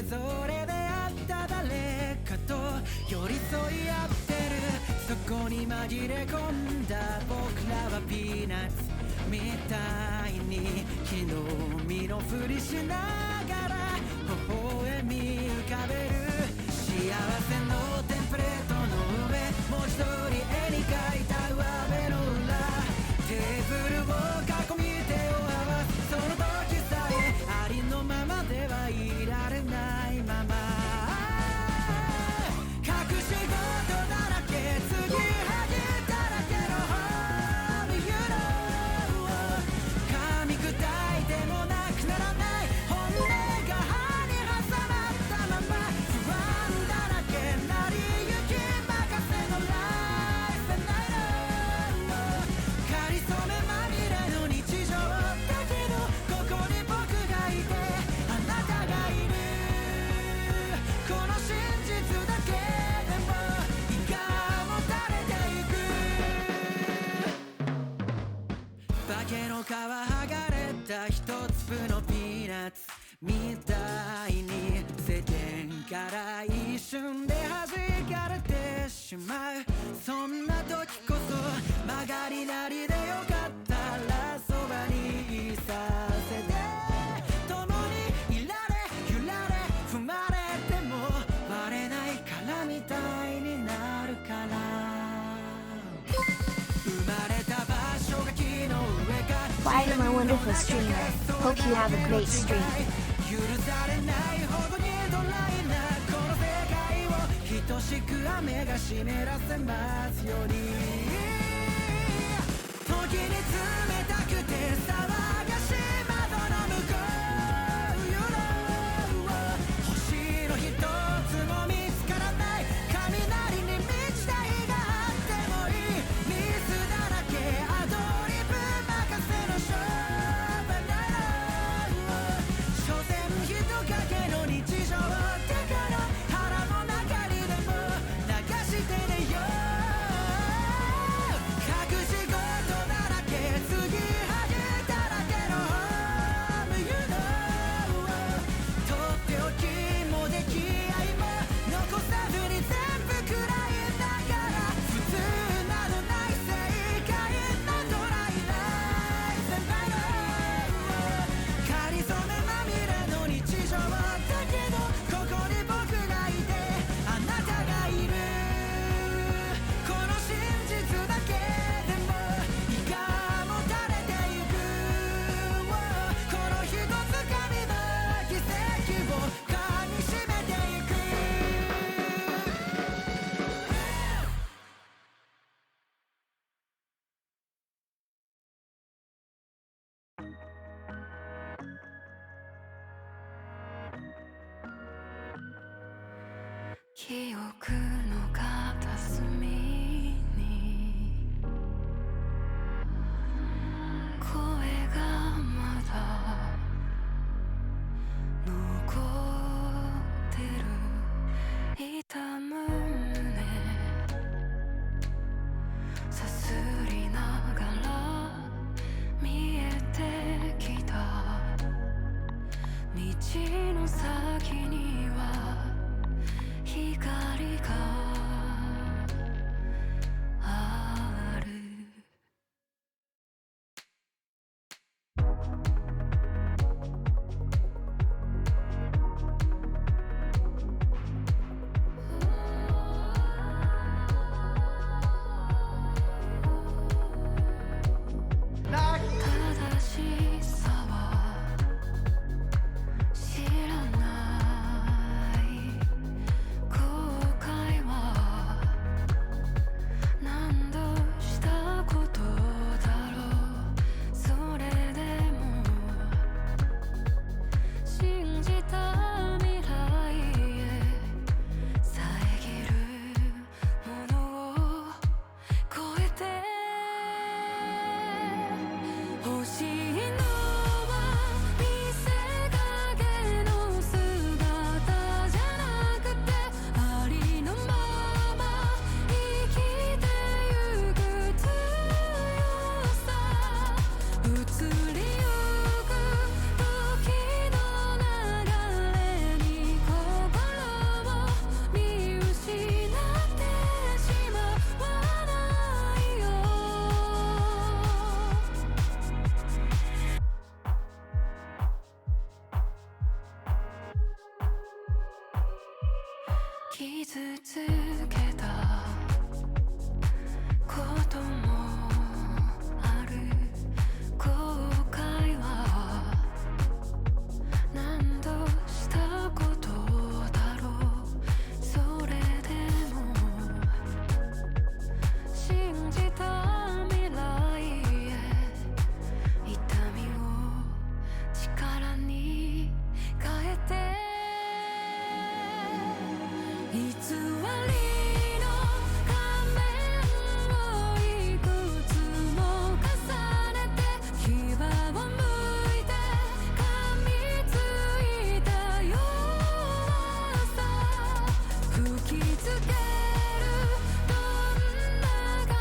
ぞれ出会った誰かと寄り添い合ってる、そこに紛れ込んだ僕らはピーナッツみたいに昨日身のふりしながら微笑み浮かべる、幸せのテンプレートの上文字通り絵に描いた上辺の裏、テーブルを囲み手を合わすその時さえありのままではいられないまま、隠し事だらけ継ぎはぎだらけの Home You know 噛み砕いてもなくならない本音が歯に挟まったまま、不安だらけなりゆき任せのライフナイト、かりそめまみれの日常だけどここに僕がいてあなたがいる、この真実だけでも胃がもたれてゆく、化けの皮剥がれた一粒のピーナッツみたいに世間から一瞬で弾かれてしまう、そんな時こそ曲がりなりでよかったらそばにいさせて、共にいられ揺られ踏まれても割れないからみたいになるから、生まれた場所が木の上か Why am I wonderful streamer? Hope you have a great stream. 許されないほどにドライなこの世界を等しく雨が湿らせますように、時に冷たくて騒がしい窓の向こう You know 星の一つも見つからない雷に満ちた日があってもいい、ミスだらけアドリブ任せの勝負だろう、所詮人影の日常だから腹の中にでも流してねよ、隠し事だらけ継ぎはぎだらけの Home You know とっておきも出来合いも残さずに全部くらいながら普通などない正解なドライライフ先輩のかりそめまみれの日常だけどここに僕がいてあなたがいる、この真実だけでも胃がもたれてゆく、この一つ紙の奇跡を噛みしめていく、記憶の片隅に声がまだ残ってる、痛む胸さすりながら見えてきた道の先には光が続けたこともある後悔は何度したことだろうそれでも信じた未来へ痛みを力に変えて偽りの仮面をいくつも重ねて牙をむいて噛みついた弱さ吹きつけるどんな風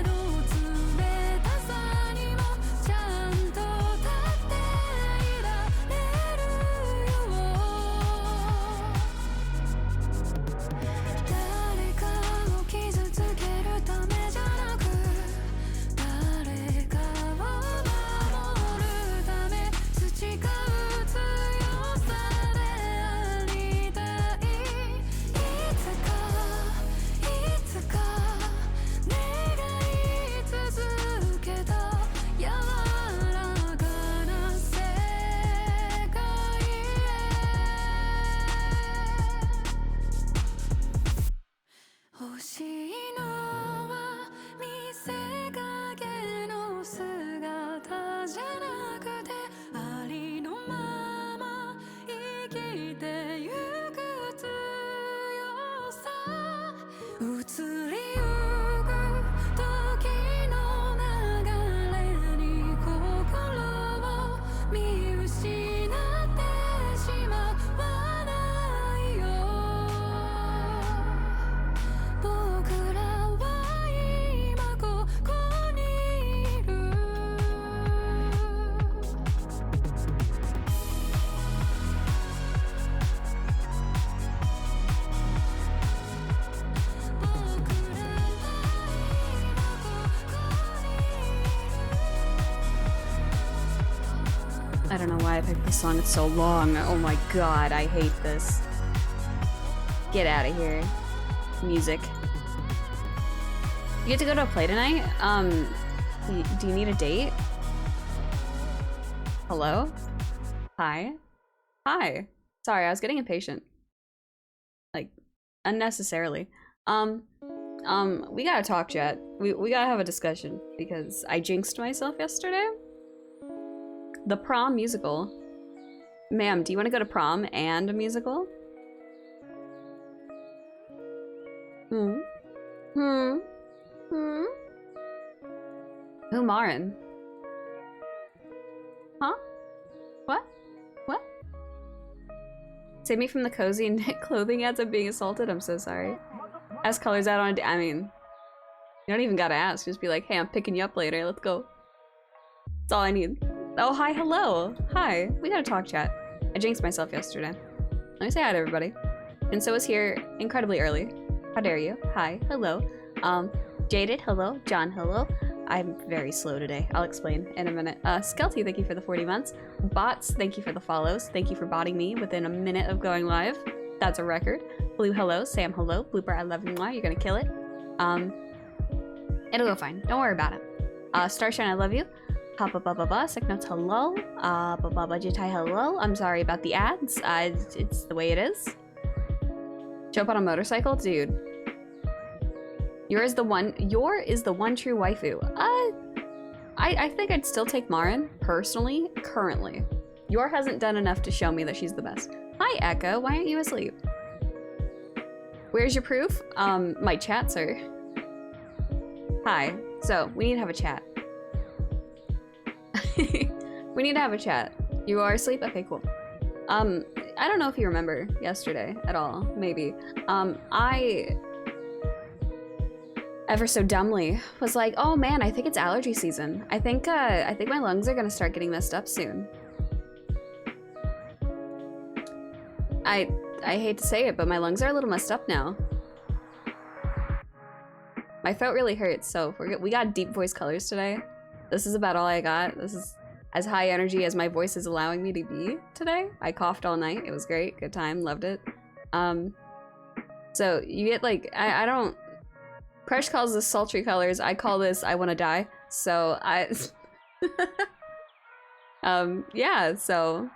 の冷たさにもちゃんと立っていられるよ誰かを傷つけるためじゃなく誰かを守るため培う強さでありたいいつか願い続けた柔らかな世界欲しいのは見せかけの姿じゃなくてありのまま生きてゆく強さ移りゆく時の流れに心を見失ってしまわないよ僕らは今ここにいる僕らは今ここにいる I don't know why I picked this song. It's so long. Oh my god, I hate this. Get out of here. Music. You get to go to a play tonight? Do you need a date? Hello? Hi? Hi. Sorry, I was getting impatient. Like, unnecessarily. We gotta talk, chat. We gotta have a discussion because I jinxed myself yesterday. The prom musical. Ma'am, do you want to go to prom and a musical? Who Marin? Huh? What? What? Save me from the cozy and knit clothing ads of being assaulted? I'm so sorry. Ask colors out on a I mean, you don't even gotta ask. Just be like, hey, I'm picking you up later. Let's go. That's all I need. Oh, hi, hello. Hi. We gotta talk, chat. I jinxed myself yesterday. Let me say hi to everybody. And so is here incredibly early. How dare you? Hi, hello. Jaded, hello. John, hello. I'm very slow today. I'll explain in a minute. Skelty, thank you for the 40 months. Bots, thank you for the follows. Thank you for botting me within a minute of going live. That's a record. Blue, hello. Sam, hello. Blooper, I love you. You're gonna kill it. It'll go fine. Don't worry about it. Starshine, I love you. Papa Baba Sick Notes, hello. Baba Jitai, hello. I'm sorry about the ads. It's the way it is. Show up on a motorcycle? Dude. Your is the one true waifu. I think I'd still take Marin, personally, currently. Yor hasn't done enough to show me that she's the best. Hi, Echo. Why aren't you asleep? Where's your proof? My chat, sir. Hi. So, we need to have a chat. We need to have a chat. You are asleep? Okay, cool. I don't know if you remember yesterday at all. Maybe. I ever so dumbly was like, oh man, I think it's allergy season. I think my lungs are gonna start getting messed up soon. I hate to say it, but my lungs are a little messed up now. My throat really hurts, so we got deep voice colors today. This is about all I got. This is as high energy as my voice is allowing me to be today. I coughed all night. It was great. Good time. Loved it. So So you get like, I don't, Crush calls this sultry colors, I call this I wanna die. So yeah, so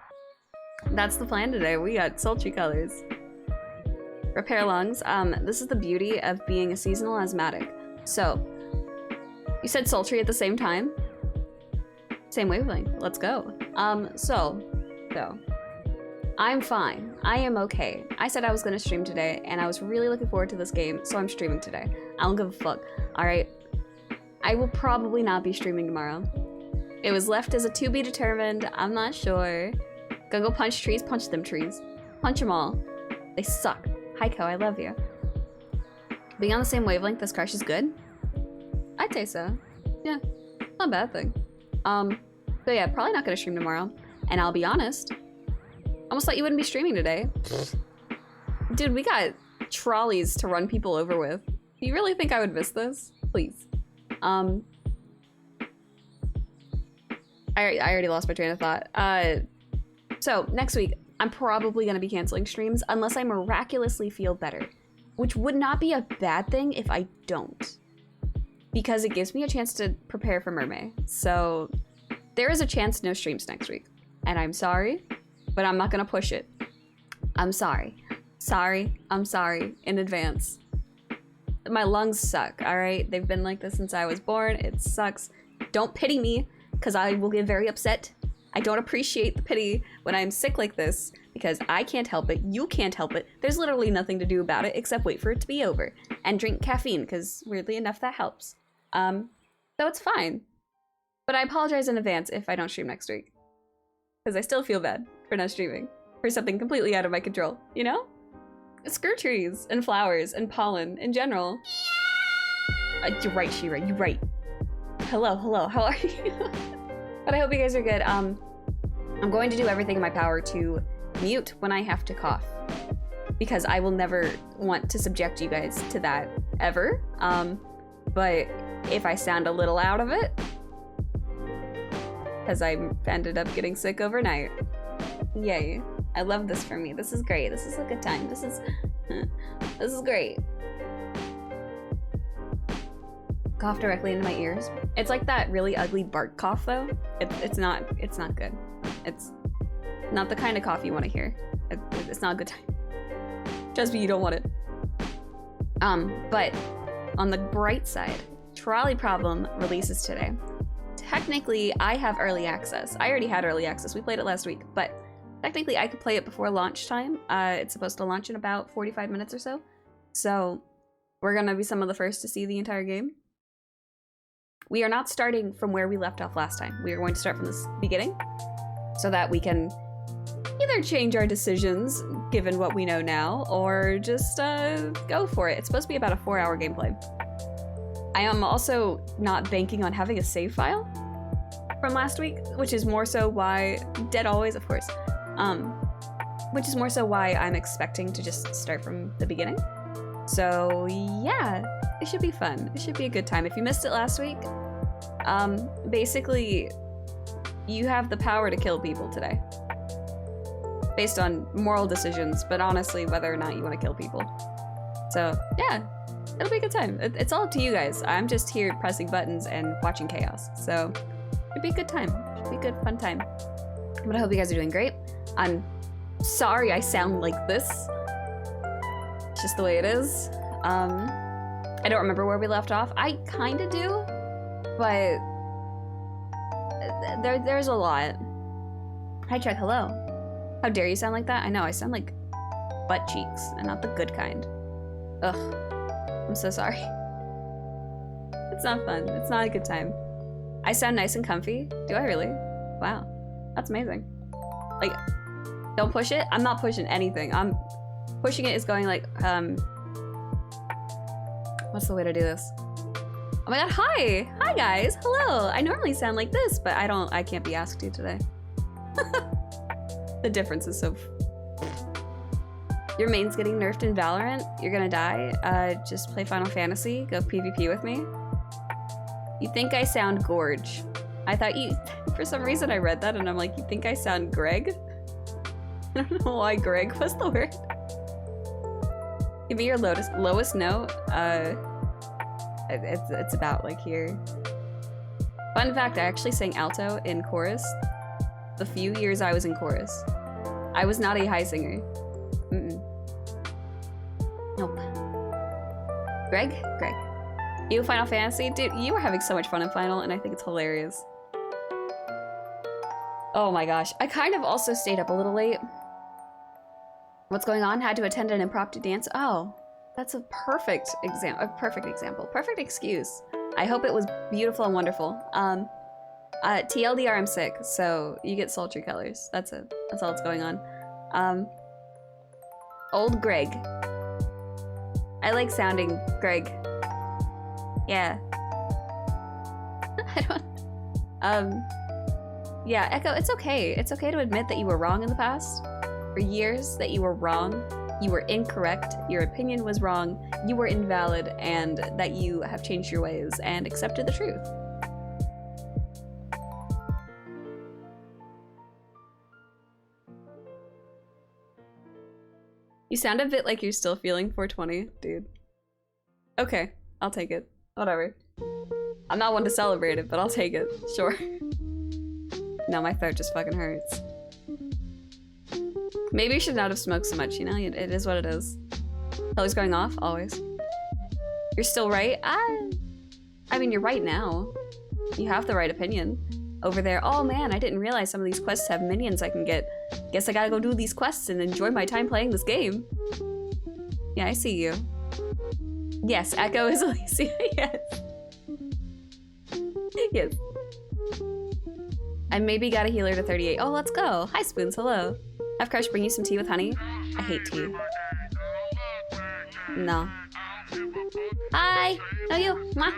that's the plan today. We got sultry colors. Repair lungs. This is the beauty of being a seasonal asthmatic. So, you said sultry at the same time. Same wavelength. Let's go. So, I'm fine. I am okay. I said I was gonna stream today, and I was really looking forward to this game, so I'm streaming today. I don't give a fuck. Alright? I will probably not be streaming tomorrow. It was left as a to be determined. I'm not sure. Gonna go punch trees? Punch them trees. Punch them all. They suck. Heiko, I love you. Being on the same wavelength, this crush is good? I'd say so. Yeah, not a bad thing. So yeah, probably not gonna stream tomorrow. And I'll be honest, almost thought you wouldn't be streaming today. Dude, we got trolleys to run people over with. Do you really think I would miss this? Please. I already lost my train of thought. So next week, I'm probably gonna be canceling streams unless I miraculously feel better, which would not be a bad thing if I don't, because it gives me a chance to prepare for Mermaid. So there is a chance no streams next week, and I'm sorry, but I'm not gonna push it. I'm sorry. I'm sorry in advance. My lungs suck, all right? They've been like this since I was born. It sucks. Don't pity me, because I will get very upset. I don't appreciate the pity when I'm sick like this, because I can't help it, you can't help it. There's literally nothing to do about it except wait for it to be over. And drink caffeine, because weirdly enough that helps. So it's fine. But I apologize in advance if I don't stream next week. Because I still feel bad for not streaming. For something completely out of my control, you know? Screw trees, and flowers, and pollen, in general. You're right, Shira, you're right. Hello, how are you? But I hope you guys are good. I'm going to do everything in my power to mute when I have to cough, because I will never want to subject you guys to that, ever. But if I sound a little out of it, because I ended up getting sick overnight. Yay. I love this for me. This is great. This is a good time. This is great. Cough directly into my ears. It's like that really ugly Bart cough though. It's not good. It's not the kind of cough you want to hear. It's not a good time. Trust me, you don't want it. But on the bright side, Trolley Problem releases today. Technically, I have early access. I already had early access. We played it last week, but technically I could play it before launch time. It's supposed to launch in about 45 minutes or so. So we're gonna be some of the first to see the entire game. We are not starting from where we left off last time. We are going to start from the beginning so that we can either change our decisions given what we know now, or just go for it. It's supposed to be about a 4-hour gameplay. I am also not banking on having a save file from last week, which is more so why, dead always, of course, which is more so why I'm expecting to just start from the beginning. So yeah, it should be fun. It should be a good time. If you missed it last week, basically, you have the power to kill people today. Based on moral decisions, but honestly, whether or not you want to kill people. So yeah, it'll be a good time. It's all up to you guys. I'm just here pressing buttons and watching chaos. So it'll be a good time. It'll be a good, fun time. But I hope you guys are doing great. I'm sorry I sound like this. It's just the way it is. I don't remember where we left off. I kind of do, but there's a lot. Hi, Chuck. Hello. How dare you sound like that? I know, I sound like butt cheeks, and not the good kind. Ugh. I'm so sorry. It's not fun. It's not a good time. I sound nice and comfy. Do I really? Wow. That's amazing. Like, don't push it. I'm not pushing anything. I'm pushing it is going like, what's the way to do this? Oh my god, hi! Hi guys, hello! I normally sound like this, but I can't be asked to today. The difference is so... Your main's getting nerfed in Valorant, you're gonna die. Just play Final Fantasy, go PvP with me. You think I sound Gorge. I thought you... For some reason I read that and I'm like, you think I sound Greg? I don't know why Greg was the word. Give me your lowest note. It's about like here. Fun fact, I actually sang alto in chorus the few years I was in chorus. I was not a high singer. Nope. Greg? Greg. You Final Fantasy? Dude, you were having so much fun in Final, and I think it's hilarious. Oh my gosh. I kind of also stayed up a little late. What's going on? Had to attend an impromptu dance. Oh, that's a perfect example. Perfect excuse. I hope it was beautiful and wonderful. TLDR, I'm sick, so you get sultry colors. That's it. That's all that's going on. Old Greg. I like sounding Greg. Yeah. I don't... Yeah, Echo, it's okay. It's okay to admit that you were wrong in the past. For years, that you were wrong. You were incorrect. Your opinion was wrong. You were invalid, and that you have changed your ways and accepted the truth. You sound a bit like you're still feeling 420, dude. Okay, I'll take it. Whatever. I'm not one to celebrate it, but I'll take it. Sure. No, my throat just fucking hurts. Maybe you should not have smoked so much, you know? It is what it is. Kelly's going off, always. You're still right? I mean, you're right now. You have the right opinion. Over there, oh man, I didn't realize some of these quests have minions I can get. Guess I gotta go do these quests and enjoy my time playing this game. Yeah, I see you. Yes, Echo is Alicia, yes. Yes. I maybe got a healer to 38. Oh, let's go. Hi, Spoons, hello. Have Crush bring you some tea with honey? I hate tea. No. Hi! No, you! Mwah.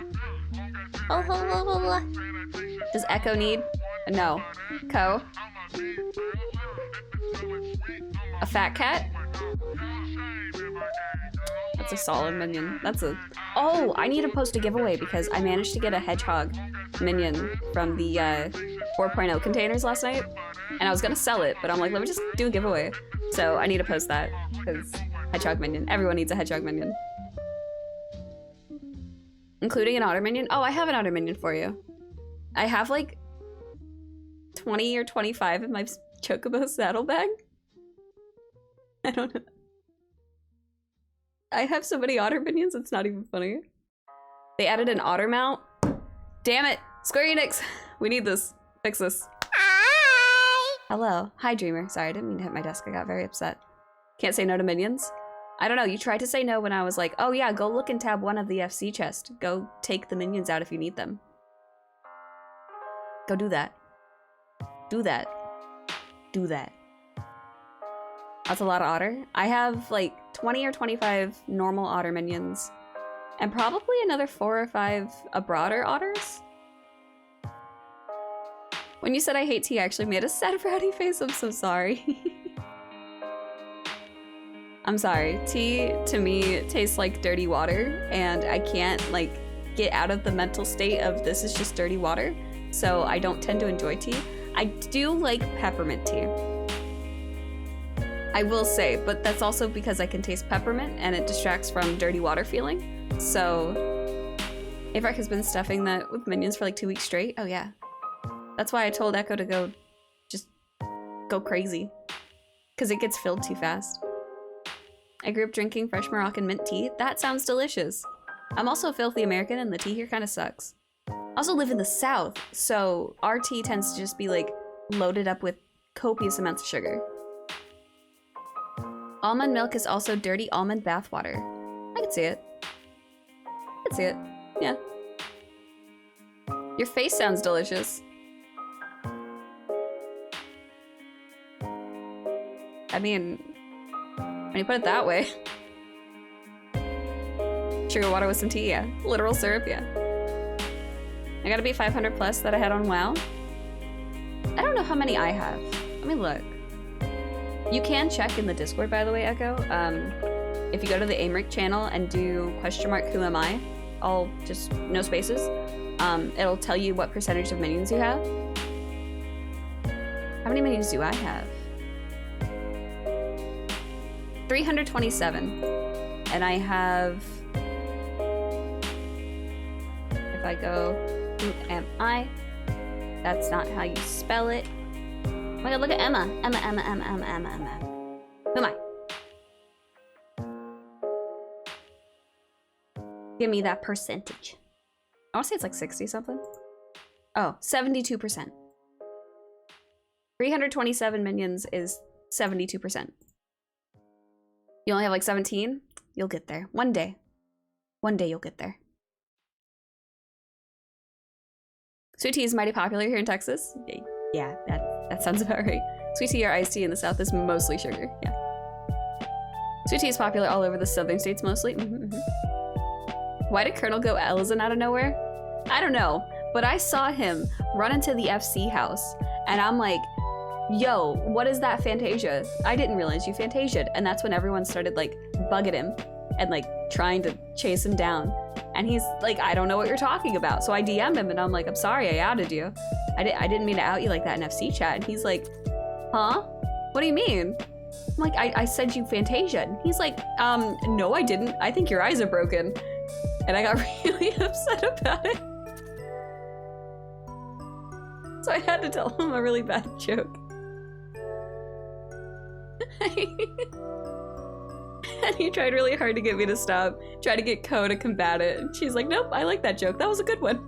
Oh, oh, oh, oh. Does Echo need? No. Co. A fat cat? That's a solid minion. That's a... Oh, I need to post a giveaway because I managed to get a hedgehog minion from the 4.0 containers last night. And I was gonna sell it, but I'm like, let me just do a giveaway. So I need to post that because hedgehog minion. Everyone needs a hedgehog minion. Including an otter minion? Oh, I have an otter minion for you. I have like 20 or 25 in my chocobo saddlebag. I don't know. I have so many otter minions, it's not even funny. They added an otter mount. Damn it! Square Enix! We need this. Fix this. Hi! Hello. Hi, Dreamer. Sorry, I didn't mean to hit my desk. I got very upset. Can't say no to minions? I don't know, you tried to say no when I was like, oh yeah, go look in tab 1 of the FC chest. Go take the minions out if you need them. Go do that. Do that. Do that. That's a lot of otter. I have like 20 or 25 normal otter minions. And probably another 4 or 5 abroader otters. When you said I hate tea, I actually made a sad frowny face. I'm so sorry. I'm sorry. Tea, to me, tastes like dirty water. And I can't, like, get out of the mental state of this is just dirty water. So I don't tend to enjoy tea. I do like peppermint tea. I will say, but that's also because I can taste peppermint and it distracts from dirty water feeling. So, Avark has been stuffing that with minions for like 2 weeks straight. Oh yeah. That's why I told Echo to go, just go crazy. Because it gets filled too fast. I grew up drinking fresh Moroccan mint tea. That sounds delicious. I'm also a filthy American and the tea here kind of sucks. I also live in the South, so our tea tends to just be like loaded up with copious amounts of sugar. Almond milk is also dirty almond bathwater. I can see it. I can see it. Yeah. Your face sounds delicious. I mean, when you put it that way. Sugar water with some tea, yeah. Literal syrup, yeah. I gotta be 500 plus that I had on WoW. I don't know how many I have. Let me look. You can check in the Discord, by the way, Echo. If you go to the Aimric channel and do !who am I, all just no spaces, it'll tell you what percentage of minions you have. How many minions do I have? 327. And I have... If I go, who am I? That's not how you spell it. Oh my god, look at Emma. Emma. Who am I? Give me that percentage. I want to say it's like 60 something. Oh, 72%. 327 minions is 72%. You only have like 17? You'll get there. One day. One day you'll get there. Sweet tea is mighty popular here in Texas. Yeah, that sounds about right. Sweet tea or iced tea in the South is mostly sugar. Yeah. Sweet tea is popular all over the southern states mostly. Why did Colonel go Elzen out of nowhere? I don't know, but I saw him run into the FC house, and I'm like, yo, what is that Fantasia? I didn't realize you Fantasia'd. And that's when everyone started like bugging him and like trying to chase him down. And he's like, I don't know what you're talking about. So I DM'd him and I'm like, I'm sorry, I outed you. I didn't mean to out you like that in FC chat. And he's like, huh? What do you mean? I'm like, I said you Fantasia. And he's like, no, I didn't. I think your eyes are broken. And I got really upset about it. So I had to tell him a really bad joke. And he tried really hard to get me to stop. Tried to get Ko to combat it. And she's like, nope, I like that joke. That was a good one.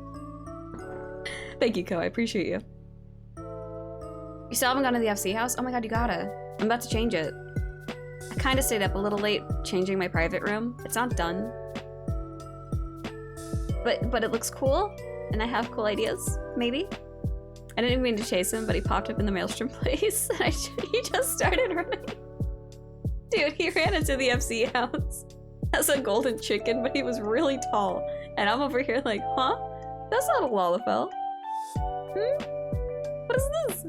Thank you, Ko. I appreciate you. You still haven't gone to the FC house? Oh my god, you gotta. I'm about to change it. I kind of stayed up a little late changing my private room. It's not done. But it looks cool. And I have cool ideas. Maybe. I didn't even mean to chase him, but he popped up in the Maelstrom place. And he just started running. Dude, he ran into the FC house as a golden chicken, but he was really tall. And I'm over here like, huh? That's not a Lalafell. What is this?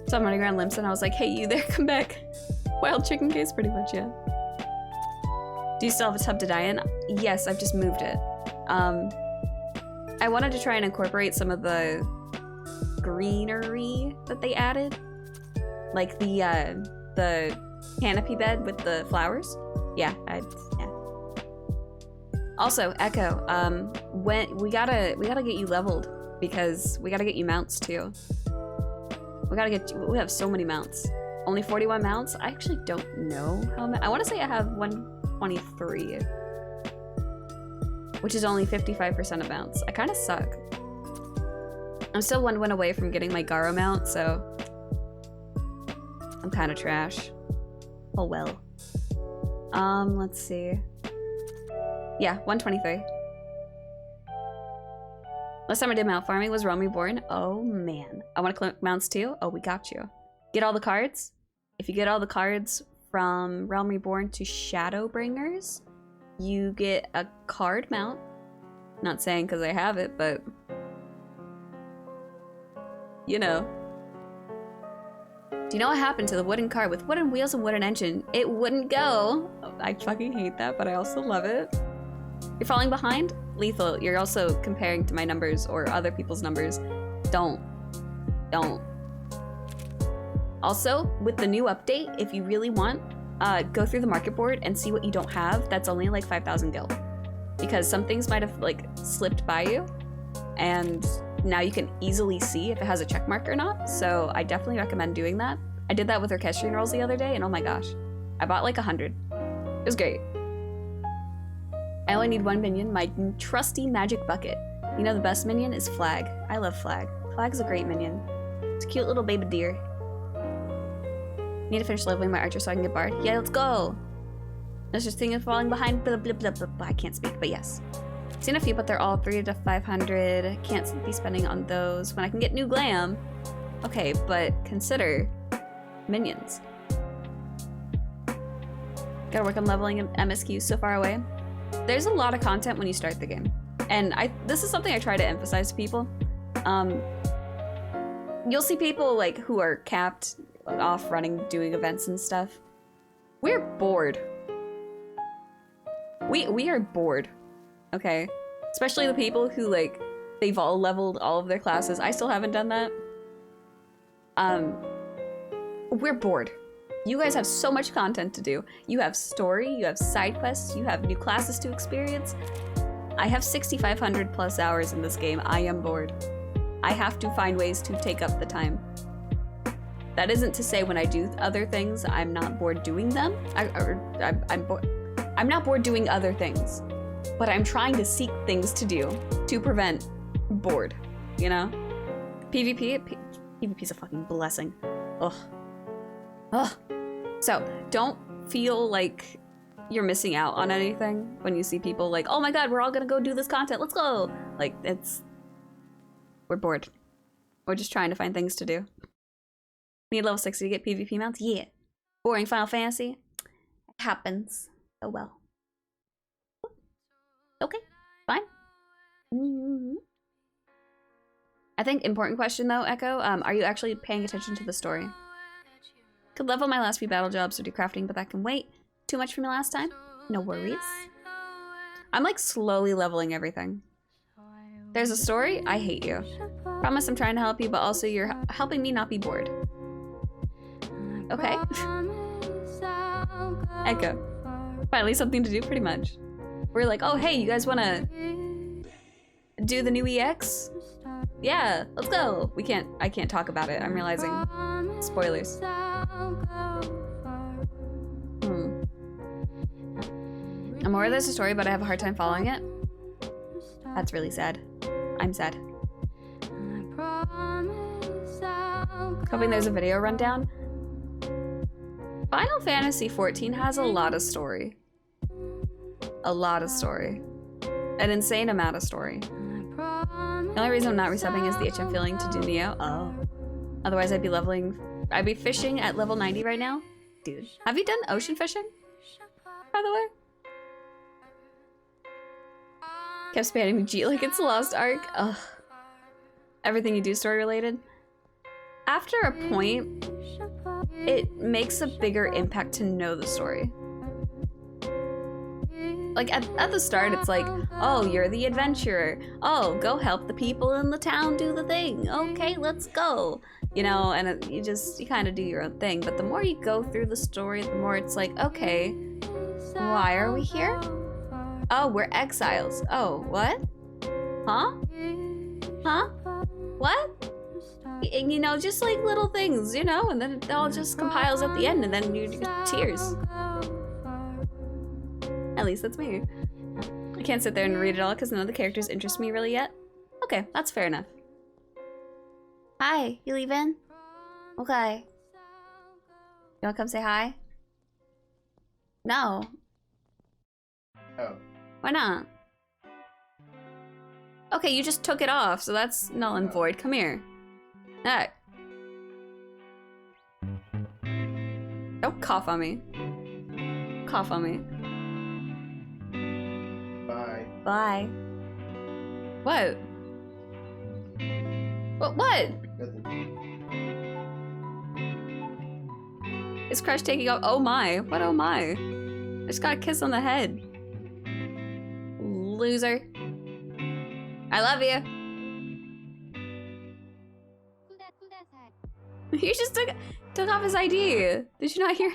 So I'm running around Limps and I was like, hey, you there, come back. Wild chicken case, pretty much, yeah. Do you still have a tub to die in? Yes, I've just moved it. I wanted to try and incorporate some of the greenery that they added. Like the canopy bed with the flowers. Yeah, yeah. Also, Echo, when we gotta get you leveled because we gotta get you mounts too. We have so many mounts. Only 41 mounts? I actually don't know how many. I want to say I have 123. Which is only 55% of mounts. I kind of suck. I'm still one win away from getting my Garo mount, so I'm kind of trash. Oh well. Let's see. Yeah, 123. Last time I did mount farming was Realm Reborn. Oh man. I want to collect mounts too? Oh, we got you. Get all the cards? If you get all the cards from Realm Reborn to Shadowbringers, you get a card mount. Not saying because I have it, but you know. Do you know what happened to the wooden car with wooden wheels and wooden engine? It wouldn't go. I fucking hate that, but I also love it. You're falling behind? Lethal, you're also comparing to my numbers or other people's numbers. Don't. Also, with the new update, if you really want, go through the market board and see what you don't have that's only like 5,000 gil. Because some things might have like slipped by you, and now you can easily see if it has a check mark or not. So I definitely recommend doing that. I did that with Orchestrion rolls the other day, and oh my gosh, I bought like 100. It was great. I only need one minion, my trusty magic bucket. You know the best minion is Flag. I love Flag. Flag's a great minion. It's a cute little baby deer. Need to finish leveling my archer so I can get bard. Yeah, let's go. There's just thing of falling behind. Blah, blah, blah, blah, blah. I can't speak, but yes. Seen a few, but they're all 3 to 500. Can't be spending on those when I can get new glam. Okay, but consider minions. Gotta work on leveling MSQ so far away. There's a lot of content when you start the game. And this is something I try to emphasize to people. You'll see people like who are capped off running, doing events and stuff. We're bored. We are bored. Okay? Especially the people who like, they've all leveled all of their classes. I still haven't done that. We're bored. You guys have so much content to do. You have story, you have side quests, you have new classes to experience. I have 6,500 plus hours in this game. I am bored. I have to find ways to take up the time. That isn't to say when I do other things, I'm not bored doing them. I'm bored. I'm not bored doing other things, but I'm trying to seek things to do to prevent bored, you know? PvP's a fucking blessing. Ugh. Ugh. So, don't feel like you're missing out on anything when you see people like, oh my god, we're all gonna go do this content, let's go! Like, we're bored. We're just trying to find things to do. Need level 60 to get PvP mounts? Yeah. Boring Final Fantasy? It happens. Oh well. Okay, fine. I think important question though, Echo, are you actually paying attention to the story? Could level my last few battle jobs or do crafting, but that can wait. Too much for me last time? No worries. I'm like slowly leveling everything. There's a story? I hate you. Promise I'm trying to help you, but also you're helping me not be bored. Okay. Echo. Finally something to do, pretty much. We're like, oh hey, you guys wanna do the new EX? Yeah, let's go. I can't talk about it, I'm realizing. Spoilers. I'm aware there's a story, but I have a hard time following it. That's really sad. I'm sad. Hoping there's a video rundown. Final Fantasy XIV has a lot of story. A lot of story. An insane amount of story. The only reason I'm not resubbing is the itch I'm feeling to do Neo. Oh. Otherwise I'd be fishing at level 90 right now. Dude. Have you done ocean fishing? By the way? Kept spamming G like it's a Lost Ark. Ugh. Everything you do story related. After a point, it makes a bigger impact to know the story. Like at the start, it's like, oh, you're the adventurer. Oh, go help the people in the town do the thing. Okay, let's go. You know, and you kind of do your own thing. But the more you go through the story, the more it's like, okay, why are we here? Oh, we're exiles. Oh, what? Huh? Huh? What? You know, just like little things, you know, and then it all just compiles at the end, and then you get tears. At least that's me. I can't sit there and read it all because none of the characters interest me really yet. Okay, that's fair enough. Hi, you leaving? Okay. You wanna come say hi? No. Oh. Why not? Okay, you just took it off, so that's null and void. Come here. Alright. Don't cough on me. Cough on me. Bye. Bye. What? What? Nothing. Is Crush taking off? Oh my. What oh my? I just got a kiss on the head. Loser. I love you. You just took off his ID. Did you not hear?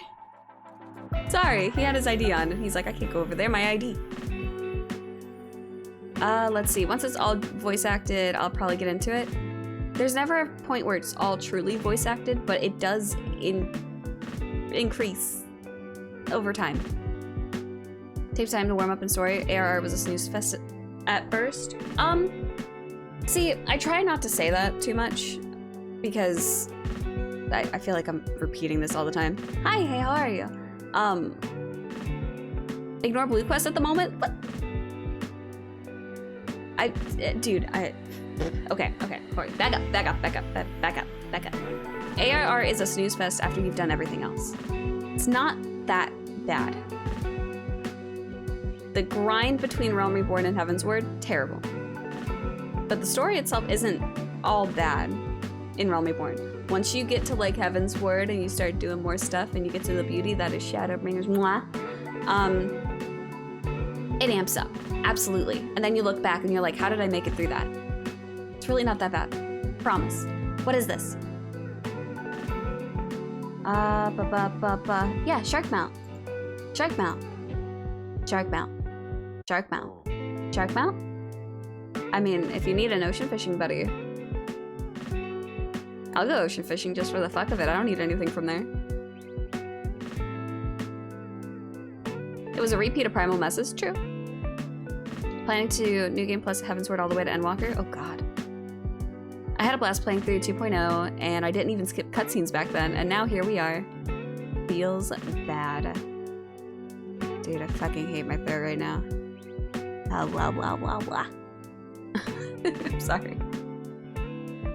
Sorry, he had his ID on and he's like, I can't go over there, my ID. Let's see. Once it's all voice acted, I'll probably get into it. There's never a point where it's all truly voice acted, but it does increase over time. Takes time to warm up in story. ARR was a snooze fest at first. See, I try not to say that too much because I feel like I'm repeating this all the time. Hi, hey, how are you? Ignore Blue Quest at the moment? What? Okay, back up. ARR is a snooze fest after you've done everything else. It's not that bad. The grind between Realm Reborn and Heavensward, terrible. But the story itself isn't all bad in Realm Reborn. Once you get to like Heavensward and you start doing more stuff and you get to the beauty that is Shadowbringers, it amps up, absolutely. And then you look back and you're like, how did I make it through that? It's really not that bad, promise. What is this? Yeah, shark mount. Shark mount. Shark mount. Shark mount. Shark mount? I mean, if you need an ocean fishing buddy, I'll go ocean fishing just for the fuck of it. I don't need anything from there. It was a repeat of Primal Messes, true. Planning to New Game Plus Heavensward all the way to Endwalker? Oh god. I had a blast playing through 2.0 and I didn't even skip cutscenes back then, and now here we are. Feels bad. Dude, I fucking hate my throat right now. Blah blah blah blah blah. I'm sorry.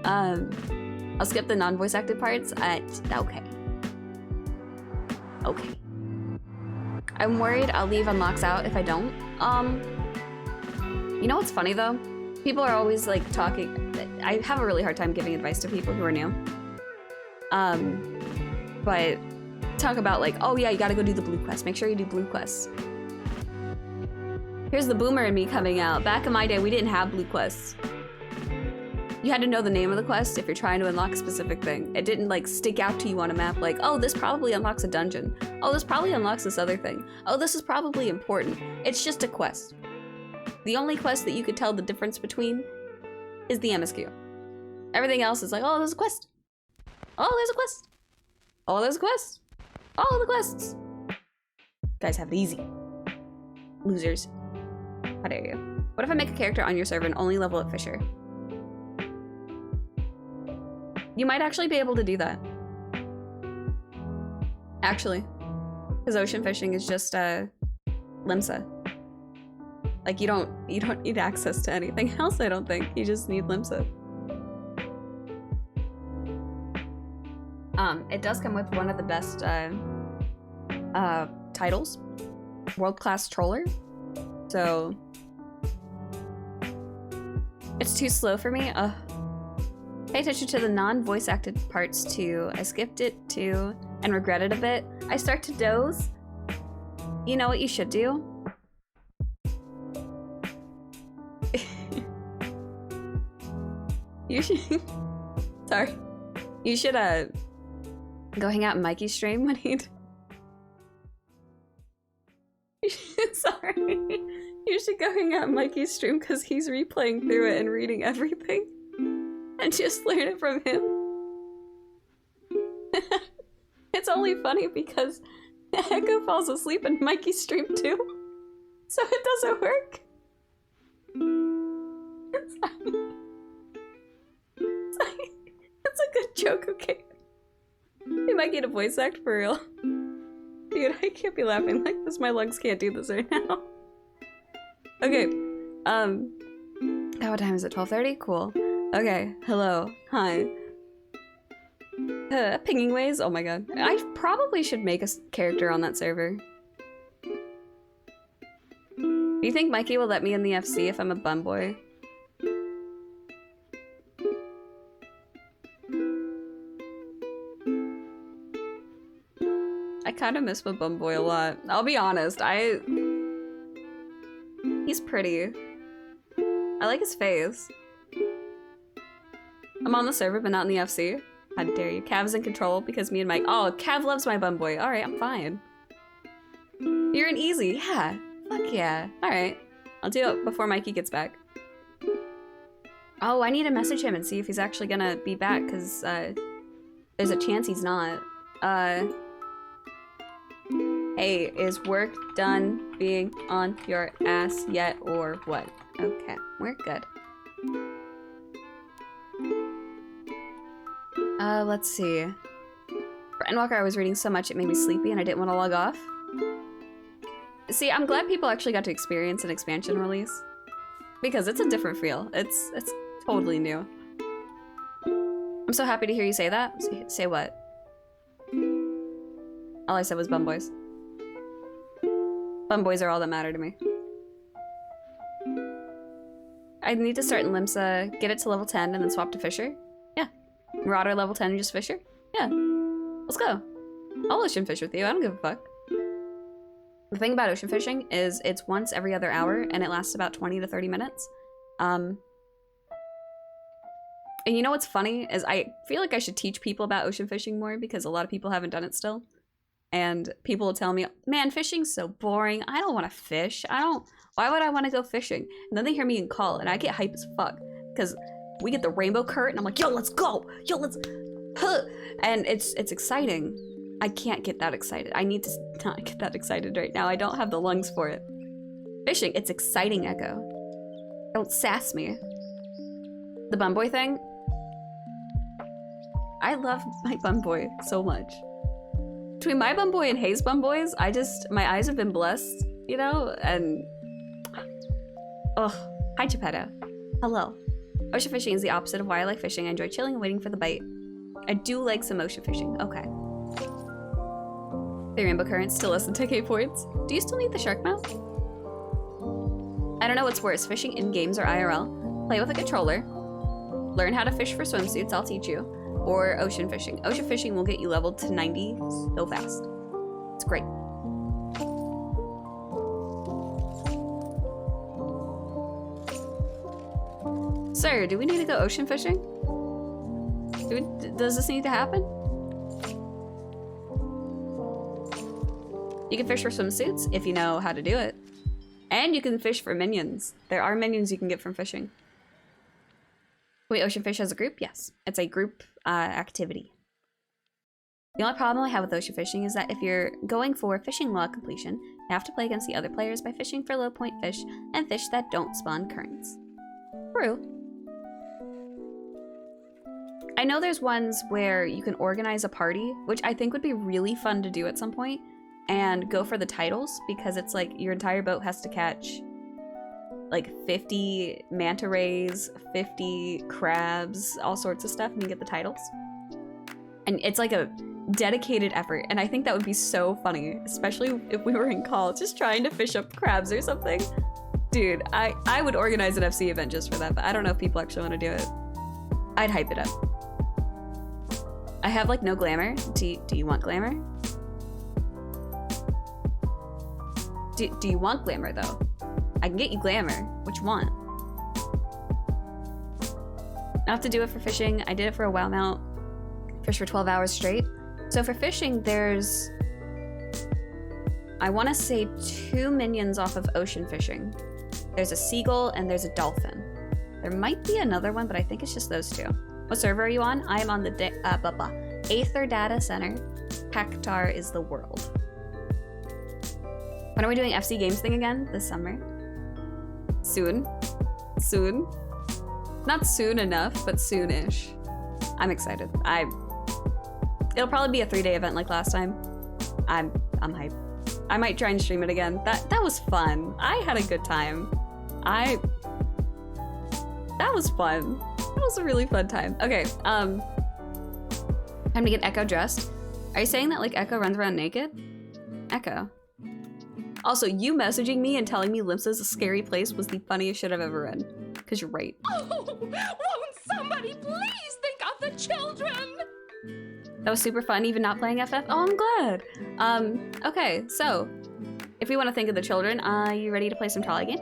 I'll skip the non-voice acted parts. Okay. Okay. I'm worried I'll leave unlocks out if I don't. You know what's funny though? People are always like talking. I have a really hard time giving advice to people who are new. But talk about like, oh yeah, you gotta go do the blue quest. Make sure you do blue quests. Here's the boomer in me coming out. Back in my day, we didn't have blue quests. You had to know the name of the quest if you're trying to unlock a specific thing. It didn't like stick out to you on a map like, oh, this probably unlocks a dungeon. Oh, this probably unlocks this other thing. Oh, this is probably important. It's just a quest. The only quest that you could tell the difference between is the MSQ. Everything else is like, oh, there's a quest. Oh, there's a quest. Oh, there's a quest. All the quests. Guys have it easy. Losers. How dare you? What if I make a character on your server and only level up Fisher? You might actually be able to do that. Actually. Because ocean fishing is just Limsa. Like you don't need access to anything else, I don't think. You just need Limsa. It does come with one of the best titles. World-class troller. So it's too slow for me. Pay attention to the non-voice acted parts too. I skipped it too and regretted a bit. I start to doze. You know what you should do? You should sorry. You should go hang out in Mikey's stream when he'd sorry. You should go hang out in Mikey's stream because he's replaying through it and reading everything. And just learn it from him. It's only funny because Echo falls asleep in Mikey's stream too. So it doesn't work. It's a good joke, okay? We might get a voice act for real. Dude, I can't be laughing like this. My lungs can't do this right now. Okay. What time is it? 12:30? Cool. Okay, hello, hi. Pinging ways? Oh my god. I probably should make a character on that server. Do you think Mikey will let me in the FC if I'm a bum boy? I kind of miss my bum boy a lot. I'll be honest, he's pretty. I like his face. I'm on the server, but not in the FC. How dare you? Cav's in control because me and Mike. Oh, Cav loves my bum boy. Alright, I'm fine. You're an easy. Yeah. Fuck yeah. Alright. I'll do it before Mikey gets back. Oh, I need to message him and see if he's actually gonna be back, because there's a chance he's not. Hey, is work done being on your ass yet or what? Okay, we're good. Let's see. For Endwalker, I was reading so much it made me sleepy and I didn't want to log off. See, I'm glad people actually got to experience an expansion release. Because it's a different feel. It's totally new. I'm so happy to hear you say that. Say what? All I said was bum boys. Bum boys are all that matter to me. I need to start in Limsa, get it to level 10, and then swap to Fisher. Yeah. Marauder level 10 and just Fisher? Yeah. Let's go. I'll ocean fish with you, I don't give a fuck. The thing about ocean fishing is it's once every other hour and it lasts about 20 to 30 minutes. And you know what's funny is I feel like I should teach people about ocean fishing more because a lot of people haven't done it still. And people will tell me, man, fishing's so boring. I don't want to fish. Why would I want to go fishing? And then they hear me in call and I get hype as fuck because we get the rainbow current and I'm like, yo, let's go. Yo, let's, huh. And it's exciting. I can't get that excited. I need to not get that excited right now. I don't have the lungs for it. Fishing, it's exciting, Echo. Don't sass me. The bum boy thing? I love my bum boy so much. Between my bum boy and Hayes bum boys, my eyes have been blessed, you know? And, oh, hi Geppetto. Hello. Ocean fishing is the opposite of why I like fishing. I enjoy chilling and waiting for the bite. I do like some ocean fishing. Okay. The rainbow current still less than 10k points. Do you still need the shark mount? I don't know what's worse, fishing in games or IRL. Play with a controller. Learn how to fish for swimsuits, I'll teach you. Or ocean fishing. Ocean fishing will get you leveled to 90 so fast. It's great. Sir, do we need to go ocean fishing? Does this need to happen? You can fish for swimsuits if you know how to do it. And you can fish for minions. There are minions you can get from fishing. Wait, ocean fish as a group? Yes. It's a group activity. The only problem I have with ocean fishing is that if you're going for fishing log completion, you have to play against the other players by fishing for low point fish and fish that don't spawn currents. True. I know there's ones where you can organize a party, which I think would be really fun to do at some point, and go for the titles, because it's like your entire boat has to catch like 50 manta rays, 50 crabs, all sorts of stuff, and you get the titles. And it's like a dedicated effort, and I think that would be so funny, especially if we were in call, just trying to fish up crabs or something. Dude, I would organize an FC event just for that, but I don't know if people actually want to do it. I'd hype it up. I have like no glamour. Do you want glamour? Do you want glamour though? I can get you glamour. What you want? I have to do it for fishing. I did it for a WoW mount. Fish for 12 hours straight. So for fishing, there's, I want to say 2 minions off of ocean fishing. There's a seagull and there's a dolphin. There might be another one, but I think it's just those 2. What server are you on? I am on the Aether Data Center. Pactar is the world. When are we doing FC Games thing again? This summer? Soon. Soon. Not soon enough, but soonish. I'm excited. It'll probably be a 3-day event like last time. I'm hyped. I might try and stream it again. That was fun. I had a good time. That was fun. That was a really fun time. Okay, time to get Echo dressed. Are you saying that like Echo runs around naked? Echo. Also, you messaging me and telling me Limsa's a scary place was the funniest shit I've ever read. Cause you're right. Oh, won't somebody please think of the children? That was super fun, even not playing FF. Oh, I'm glad. Okay, so if we want to think of the children, you ready to play some Trolley game?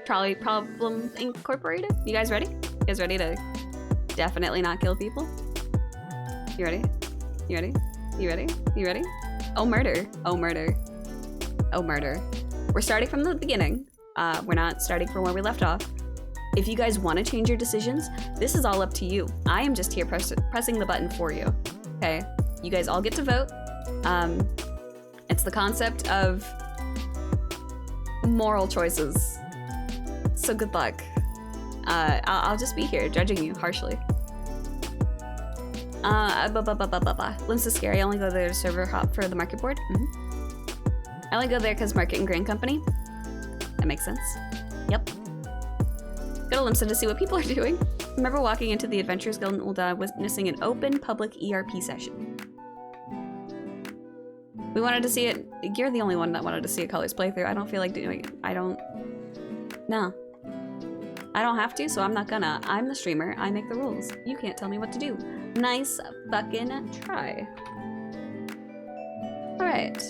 Trolley Problem Incorporated? You guys ready? You guys ready to definitely not kill people? You ready? You ready? You ready? You ready? Oh, murder. Oh, murder. Oh, murder. We're starting from the beginning. We're not starting from where we left off. If you guys want to change your decisions, this is all up to you. I am just here pressing the button for you. Okay? You guys all get to vote. It's the concept of moral choices. So good luck. I'll just be here judging you harshly. Limsa's scary. I only go there to server hop for the market board. I only go there because market and grain company. That makes sense. Yep. Go to Limsa to see what people are doing. Remember walking into the Adventurers Guild and witnessing an open public ERP session. We wanted to see it. You're the only one that wanted to see a Colors playthrough. I don't feel like doing it. No. I don't have to, so I'm not gonna. I'm the streamer. I make the rules. You can't tell me what to do. Nice fucking try. Alright.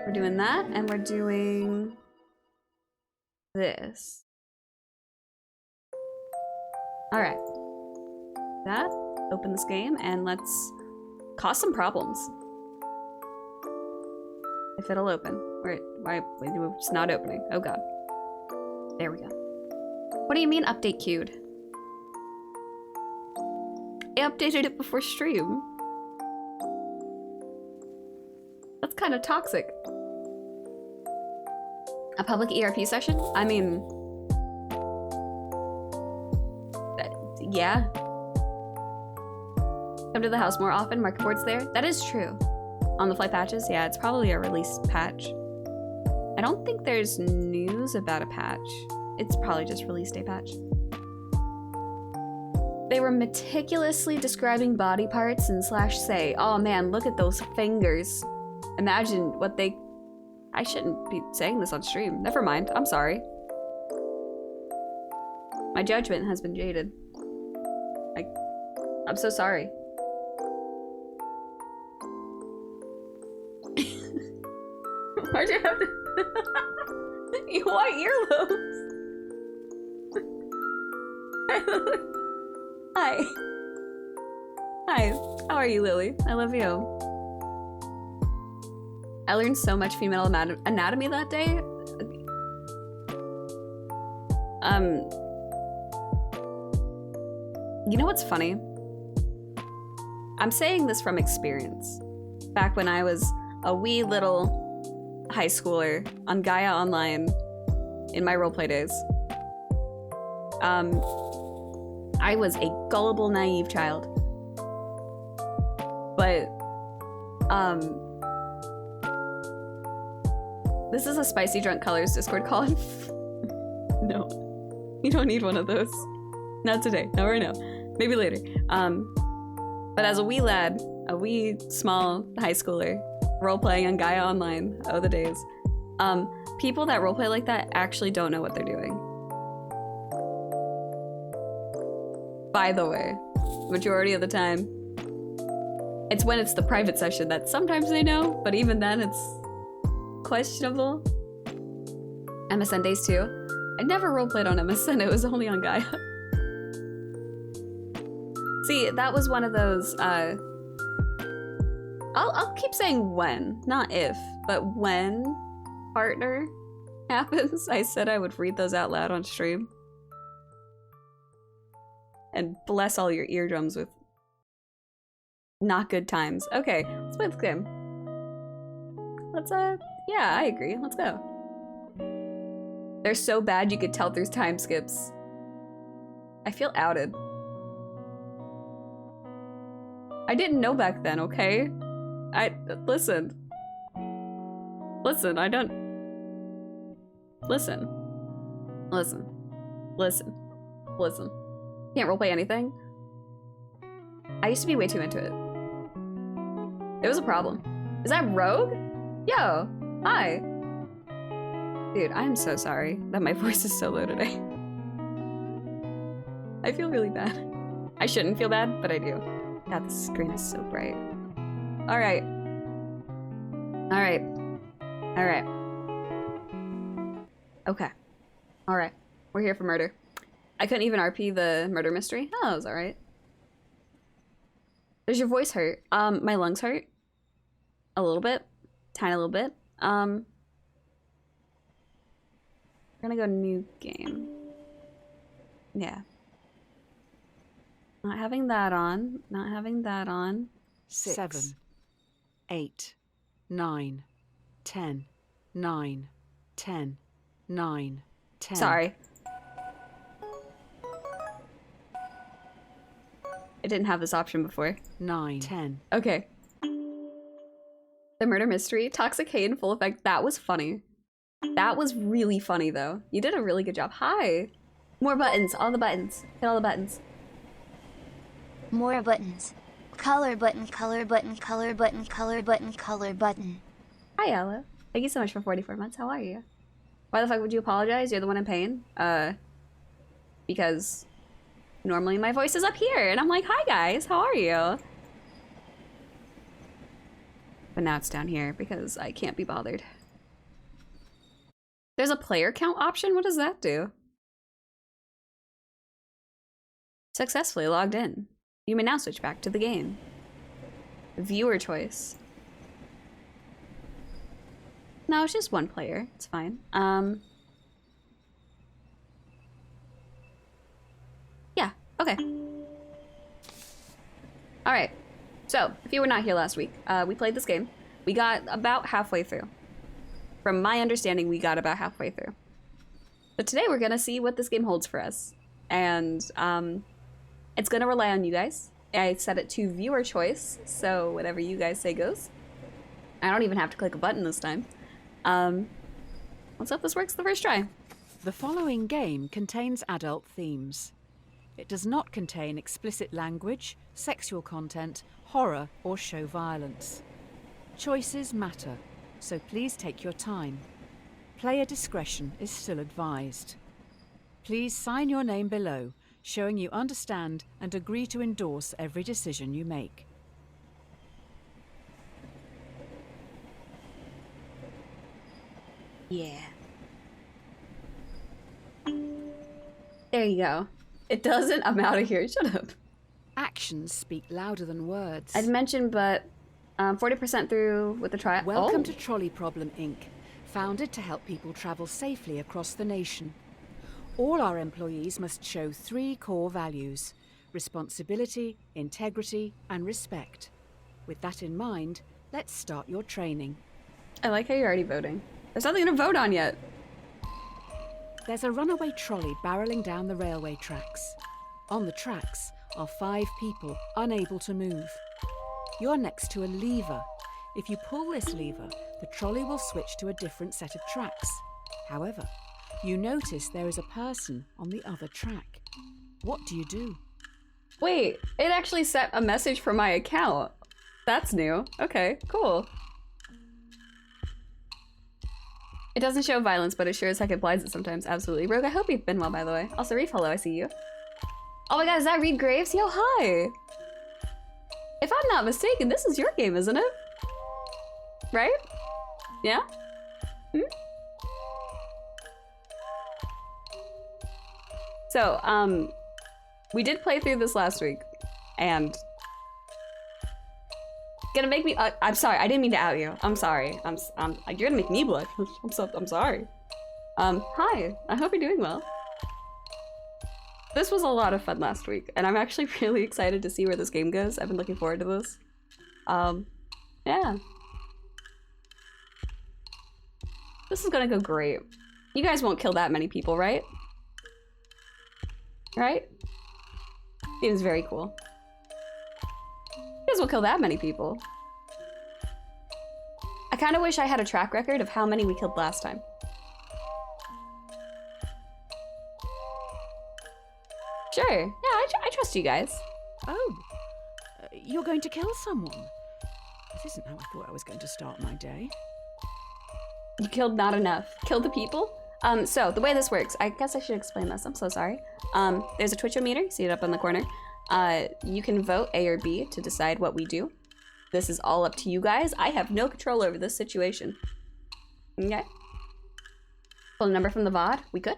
We're doing that, and we're doing this. Alright. that. Open this game and let's cause some problems. If it'll open. Why it's not opening. Oh god. There we go. What do you mean update queued? I updated it before stream. That's kind of toxic. A public ERP session? I mean... yeah. Come to the house more often, market boards there. That is true. On the fly patches, yeah, it's probably a released patch. I don't think there's news about a patch. It's probably just release day patch. They were meticulously describing body parts and slash say, oh man, look at those fingers. Imagine what they... I shouldn't be saying this on stream. Never mind, I'm sorry. My judgment has been jaded. I'm so sorry. Why'd you have to... You want earlobes? Hi. Hi. How are you, Lily? I love you. I learned so much female anatomy that day. You know what's funny? I'm saying this from experience. Back when I was a wee little high schooler on Gaia Online in my roleplay days. I was a gullible, naive child. But, this is a Spicy Drunk Colors Discord call. No, you don't need one of those. Not today, not right now. Maybe later. But as a wee lad, a wee small high schooler, role-playing on Gaia Online, oh the days. People that roleplay like that actually don't know what they're doing. By the way, majority of the time, it's when it's the private session that sometimes they know, but even then it's questionable. MSN days too. I never roleplayed on MSN, it was only on Gaia. See, that was one of those, I'll keep saying when, not if, but when partner happens, I said I would read those out loud on stream. And bless all your eardrums with not good times. Okay, let's play this game. Let's, yeah, I agree. Let's go. They're so bad you could tell through time skips. I feel outed. I didn't know back then, okay? Listen, I don't... Listen. Can't roleplay anything. I used to be way too into it. It was a problem. Is that Rogue? Yo, hi. Dude, I'm so sorry that my voice is so low today. I feel really bad. I shouldn't feel bad, but I do. God, the screen is so bright. Alright. Okay. Alright. We're here for murder. I couldn't even RP the murder mystery. Oh, that was alright. Does your voice hurt? My lungs hurt. A little bit. Tiny little bit. We're gonna go new game. Yeah. Not having that on. Not having that on. 6, 7, 8, 9, 10, 9, 10, 9, 10. Sorry. I didn't have this option before. 9, 10. Okay. The murder mystery, toxic hate in full effect. That was funny. That was really funny though. You did a really good job. Hi. More buttons. All the buttons. Hit all the buttons. More buttons. Color button, color button, color button, color button, color button. Hi, Ella. Thank you so much for 44 months. How are you? Why the fuck would you apologize? You're the one in pain? Because normally my voice is up here and I'm like, hi guys, how are you? But now it's down here because I can't be bothered. There's a player count option? What does that do? Successfully logged in. You may now switch back to the game. Viewer choice. No, it's just one player. It's fine. Yeah, okay. Alright. So, if you were not here last week, we played this game. We got about halfway through. From my understanding, we got about halfway through. But today we're gonna see what this game holds for us. And it's gonna rely on you guys. I set it to viewer choice, so whatever you guys say goes. I don't even have to click a button this time. Let's hope this works the first try. The following game contains adult themes. It does not contain explicit language, sexual content, horror, or show violence. Choices matter, so please take your time. Player discretion is still advised. Please sign your name below, showing you understand and agree to endorse every decision you make. Yeah. There you go. It doesn't. I'm out of here. Shut up. Actions speak louder than words. I'd mentioned, but 40% through with the trial. Welcome to Trolley Problem Inc., founded to help people travel safely across the nation. All our employees must show 3 core values: responsibility, integrity, and respect. With that in mind, let's start your training. I like how you're already voting. There's nothing to vote on yet. There's a runaway trolley barreling down the railway tracks. On the tracks are 5 people unable to move. You're next to a lever. If you pull this lever, the trolley will switch to a different set of tracks. However, you notice there is a person on the other track. What do you do? Wait, it actually sent a message from my account. That's new. Okay, cool. It doesn't show violence, but it sure as heck applies it sometimes. Absolutely. Rogue, I hope you've been well, by the way. Also, Reef, hello, I see you. Oh my god, is that Reed Graves? Yo, hi! If I'm not mistaken, this is your game, isn't it? Right? Yeah? Hmm? So, we did play through this last week, and gonna make me. I'm sorry. I didn't mean to out you. I'm sorry. You're gonna make me blush. I'm sorry. Hi. I hope you're doing well. This was a lot of fun last week, and I'm actually really excited to see where this game goes. I've been looking forward to this. Yeah. This is gonna go great. You guys won't kill that many people, right? Right? Seems very cool. You guys won't kill that many people. I kind of wish I had a track record of how many we killed last time. Sure. Yeah, I trust you guys. Oh, you're going to kill someone? This isn't how I thought I was going to start my day. You killed not enough. Kill the people? So the way this works, I guess I should explain this. I'm so sorry. There's a Twitch-o-meter, you see it up in the corner. You can vote A or B to decide what we do. This is all up to you guys. I have no control over this situation. Okay? Pull a number from the VOD. We good?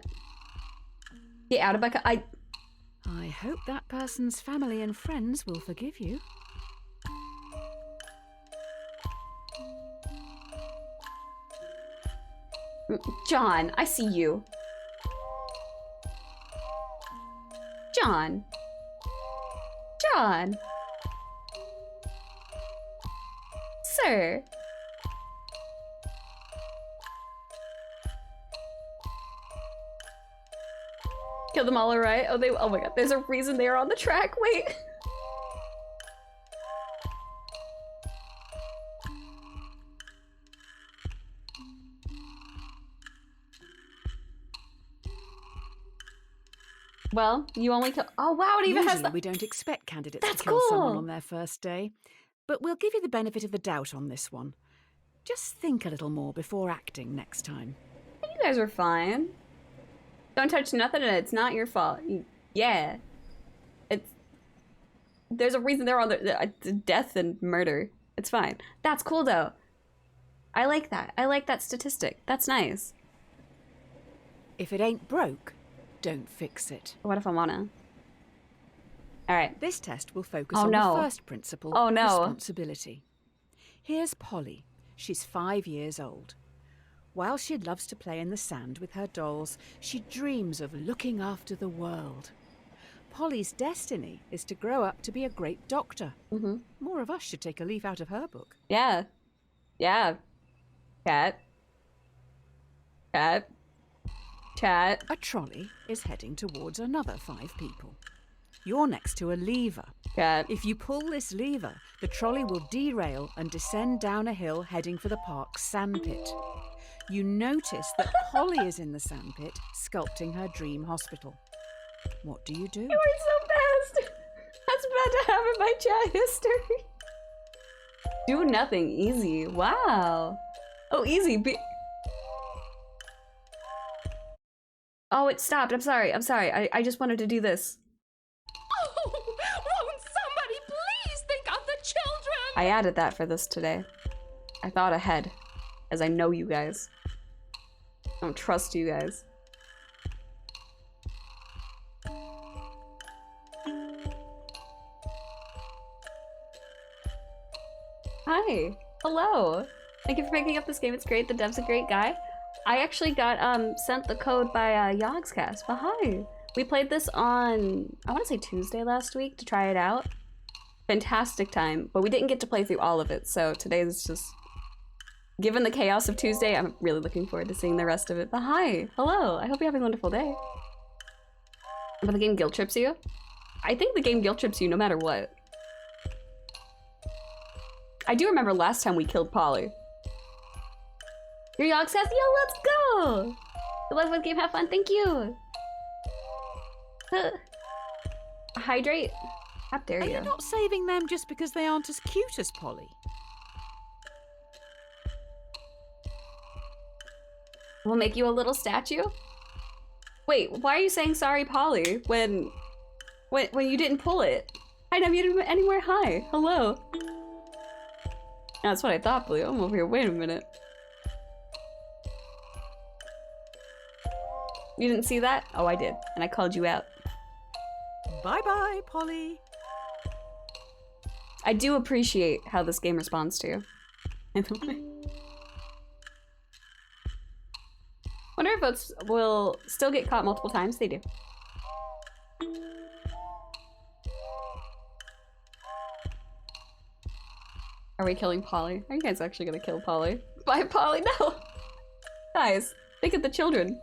Get out of my I hope that person's family and friends will forgive you. John, I see you. John. John. Sir. Kill them all, alright? Oh my god, there's a reason they are on the track, wait. Well, you only kill. Oh wow, it even Usually has that. we don't expect candidates That's to kill someone cool. on their first day, but we'll give you the benefit of the doubt on this one. Just think a little more before acting next time. You guys were fine. Don't touch nothing, and it's not your fault. Yeah, it's. There's a reason they're on the death and murder. It's fine. That's cool though. I like that. I like that statistic. That's nice. If it ain't broke, don't fix it. What if I wanna? Alright. This test will focus Oh, on no. the first principle, Oh, no. responsibility. Here's Polly. She's 5 years old. While she loves to play in the sand with her dolls, she dreams of looking after the world. Polly's destiny is to grow up to be a great doctor. Mm-hmm. More of us should take a leaf out of her book. Yeah. Yeah. Cat. Cat. Chat. A trolley is heading towards another 5 people. You're next to a lever. Cat. If you pull this lever, the trolley will derail and descend down a hill heading for the park's sandpit. You notice that Polly is in the sandpit, sculpting her dream hospital. What do you do? You were so fast! That's about to have in my chat history. Do nothing. Easy. Wow. Oh, easy. Oh, it stopped. I'm sorry. I'm sorry. I just wanted to do this. Oh, won't somebody please think of the children? I added that for this today. I thought ahead, as I know you guys. I don't trust you guys. Hi. Hello. Thank you for picking up this game. It's great. The dev's a great guy. I actually got sent the code by Yogscast. But hi. We played this on, I want to say Tuesday last week to try it out. Fantastic time, but we didn't get to play through all of it, so today is just... Given the chaos of Tuesday, I'm really looking forward to seeing the rest of it. But hi. Hello. I hope you're having a wonderful day. But the game guilt trips you? I think the game guilt trips you no matter what. I do remember last time we killed Polly. Your Yog says, yo, let's go! Good luck with game, have fun, thank you! Hydrate? How dare you? Are you not saving them just because they aren't as cute as Polly? We'll make you a little statue? Wait, why are you saying sorry, Polly, when you didn't pull it? I never did anywhere high. Hello. That's what I thought, Blue. I'm over here. Wait a minute. You didn't see that? Oh, I did. And I called you out. Bye-bye, Polly. I do appreciate how this game responds to you. Wonder if votes will still get caught multiple times. They do. Are we killing Polly? Are you guys actually gonna kill Polly? Bye, Polly, no! Guys, think of the children.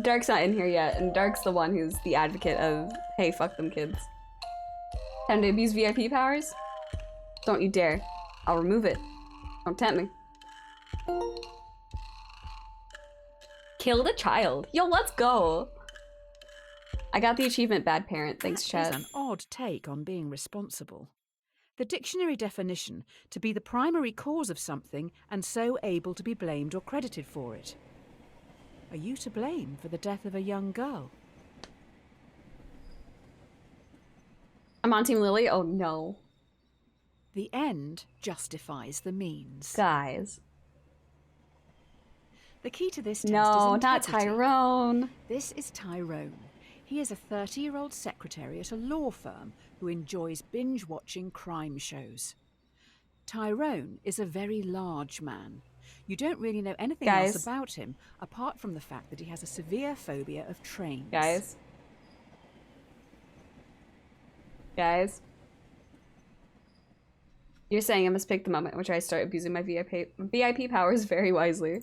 Dark's not in here yet, and Dark's the one who's the advocate of, hey, fuck them kids. Time to abuse VIP powers? Don't you dare. I'll remove it. Don't tempt me. Killed a child. Yo, let's go! I got the achievement, bad parent. Thanks, chat. That is an odd take on being responsible. The dictionary definition, to be the primary cause of something and so able to be blamed or credited for it. Are you to blame for the death of a young girl? I'm on Team Lily? Oh no. The end justifies the means. Guys. The key to this test is No, not integrity. Tyrone. This is Tyrone. He is a 30-year-old secretary at a law firm who enjoys binge-watching crime shows. Tyrone is a very large man. You don't really know anything else about him, apart from the fact that he has a severe phobia of trains. Guys. You're saying I must pick the moment in which I start abusing my VIP powers very wisely.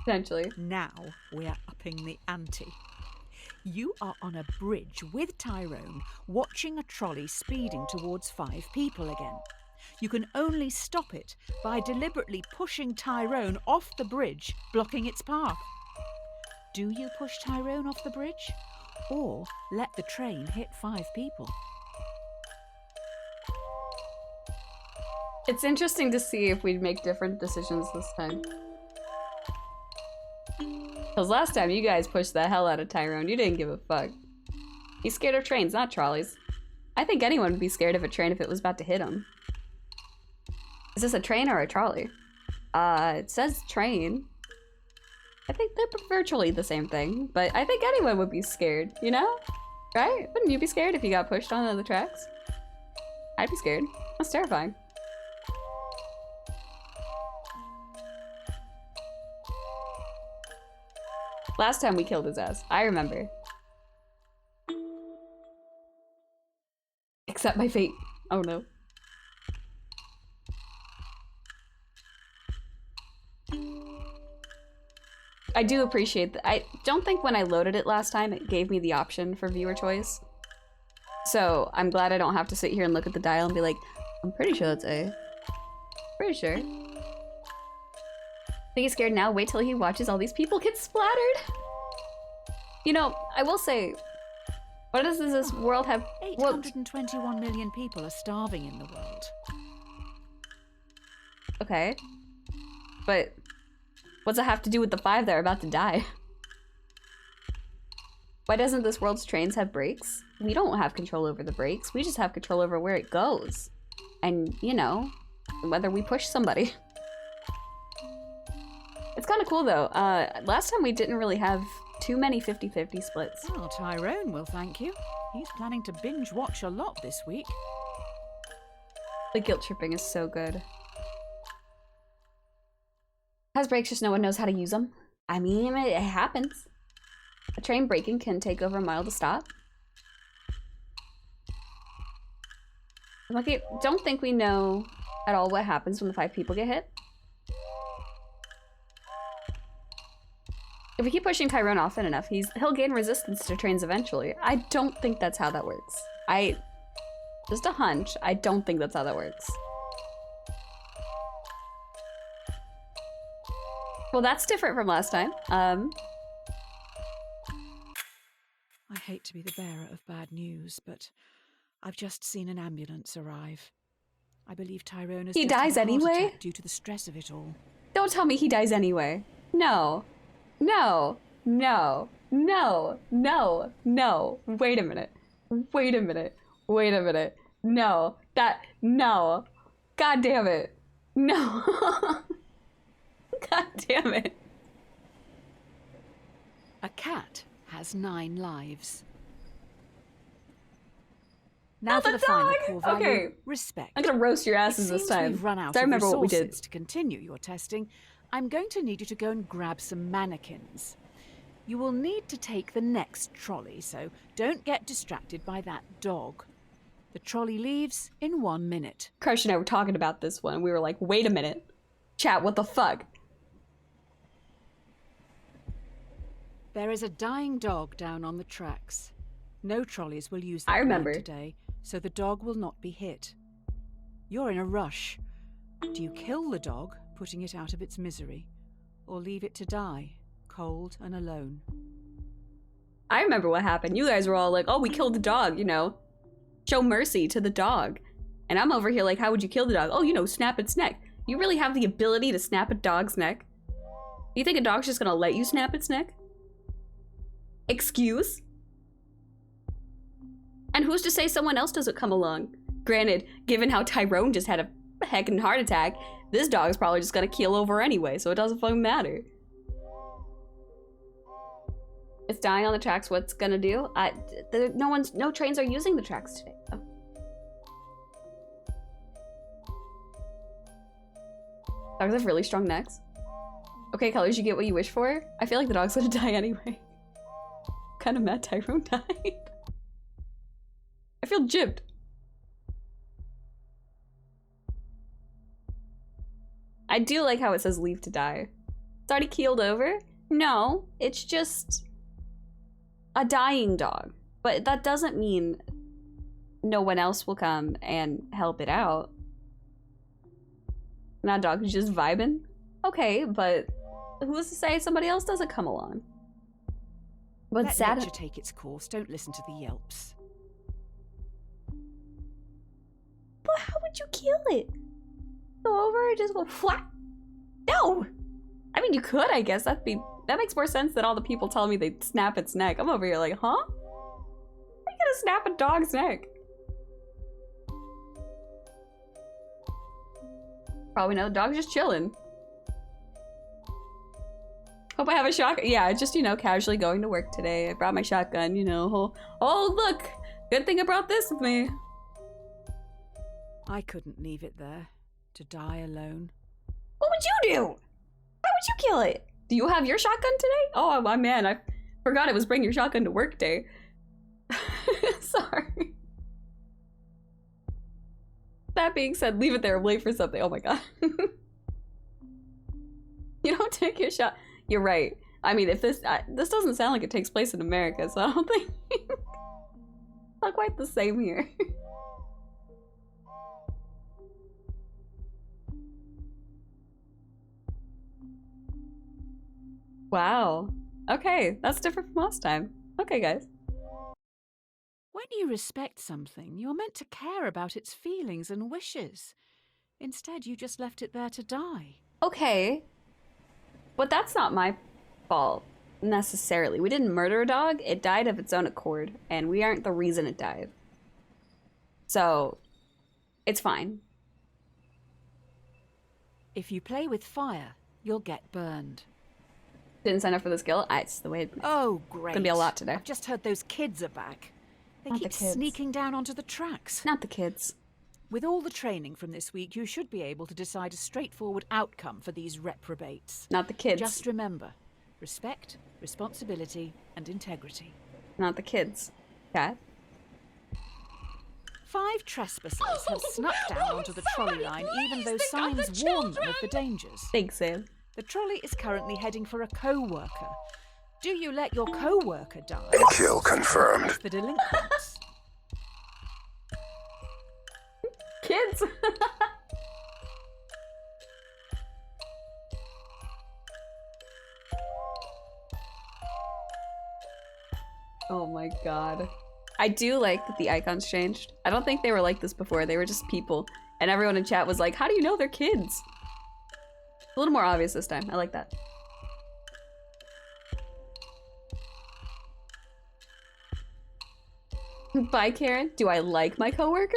Potentially. Now we are upping the ante. You are on a bridge with Tyrone, watching a trolley speeding towards 5 people again. You can only stop it by deliberately pushing Tyrone off the bridge, blocking its path. Do you push Tyrone off the bridge? Or let the train hit 5 people? It's interesting to see if we'd make different decisions this time. Because last time you guys pushed the hell out of Tyrone, you didn't give a fuck. He's scared of trains, not trolleys. I think anyone would be scared of a train if it was about to hit him. Is this a train or a trolley? It says train. I think they're virtually the same thing, but I think anyone would be scared, you know? Right? Wouldn't you be scared if you got pushed onto the tracks? I'd be scared. That's terrifying. Last time we killed his ass. I remember. Accept my fate. Oh no. I do appreciate that. I don't think when I loaded it last time, it gave me the option for viewer choice. So I'm glad I don't have to sit here and look at the dial and be like, I'm pretty sure that's A. Pretty sure. Think he's scared now? Wait till he watches all these people get splattered. You know, I will say, what does this world have? 821 million people are starving in the world. Okay. But what's it have to do with the 5 that are about to die? Why doesn't this world's trains have brakes? We don't have control over the brakes. We just have control over where it goes. And, you know, whether we push somebody. It's kind of cool, though. Last time we didn't really have too many 50-50 splits. Well, Tyrone will thank you. He's planning to binge watch a lot this week. The guilt tripping is so good. Has brakes, just no one knows how to use them. I mean, it happens. A train braking can take over a mile to stop. Like, I don't think we know at all what happens when the 5 people get hit. If we keep pushing Tyrone often enough, he'll gain resistance to trains eventually. I don't think that's how that works. Just a hunch, I don't think that's how that works. Well, that's different from last time. I hate to be the bearer of bad news, but I've just seen an ambulance arrive. I believe Tyrone has He just had dies a heart anyway? attack due to the stress of it all. Don't tell me he dies anyway. No. No. No. No. No. No. Wait a minute. Wait a minute. Wait a minute. No. No. God damn it. No. God damn it. A cat has 9 lives. Now Not for the the final dog! core value, Okay. respect. I'm gonna roast your asses It this seems time. we've run out So I of remember what we resources did. to continue your testing. I'm going to need you to go and grab some mannequins. You will need to take the next trolley, so don't get distracted by that dog. The trolley leaves in 1 minute. Crush and I were talking about this one. We were like, wait a minute. Chat, what the fuck? There is a dying dog down on the tracks. No trolleys will use that I remember. ground today, so the dog will not be hit. You're in a rush. Do you kill the dog, putting it out of its misery, or leave it to die, cold and alone? I remember what happened. You guys were all like, oh, we killed the dog, you know. Show mercy to the dog. And I'm over here like, how would you kill the dog? Oh, you know, snap its neck. You really have the ability to snap a dog's neck? You think a dog's just gonna let you snap its neck? Excuse? And who's to say someone else doesn't come along? Granted, given how Tyrone just had a heckin' heart attack, this dog's probably just gonna keel over anyway, so it doesn't fucking matter. It's dying on the tracks, what's gonna do? No trains are using the tracks today. Oh. Dogs have really strong necks. Okay, Colors, you get what you wish for? I feel like the dog's gonna die anyway. Kind of mad Tyrone died. I feel gypped. I do like how it says leave to die. It's already keeled over? No, it's just a dying dog. But that doesn't mean no one else will come and help it out. That dog is just vibing? Okay, but who's to say somebody else doesn't come along? But Let sad. nature take its course. Don't listen to the yelps. But how would you kill it? Go over and just go flat? No! I mean, you could, I guess. That makes more sense than all the people telling me they'd snap its neck. I'm over here like, huh? How are you gonna snap a dog's neck? Probably no, the dog's just chilling. Hope I have a shotgun. Yeah, just, you know, casually going to work today. I brought my shotgun, you know. Oh, look! Good thing I brought this with me. I couldn't leave it there to die alone. What would you do? How would you kill it? Do you have your shotgun today? Oh, my man, I forgot it was bring your shotgun to work day. Sorry. That being said, leave it there and wait for something. Oh my god. You don't take your shot. You're right. I mean, if this doesn't sound like it takes place in America, so I don't think it's not quite the same here. Wow. Okay, that's different from last time. Okay, guys. When you respect something, you're meant to care about its feelings and wishes. Instead, you just left it there to die. Okay. But that's not my fault, necessarily. We didn't murder a dog. It died of its own accord, and we aren't the reason it died. So, it's fine. If you play with fire, you'll get burned. Didn't sign up for the skill. It's the way. Oh, great. It's gonna be a lot today. I've just heard those kids are back. They Not the keep kids. sneaking down onto the tracks. Not the kids. With all the training from this week, you should be able to decide a straightforward outcome for these reprobates. Not the kids. Just remember, respect, responsibility, and integrity. Not the kids. Okay. 5 trespassers have snuck down onto the trolley line even though signs warn them of the dangers. Thanks, Sam. The trolley is currently heading for a co-worker. Do you let your co-worker die? Kill confirmed. It's the delinquents. Kids! Oh my god. I do like that the icons changed. I don't think they were like this before. They were just people. And everyone in chat was like, how do you know they're kids? A little more obvious this time. I like that. Bye, Karen. Do I like my coworker?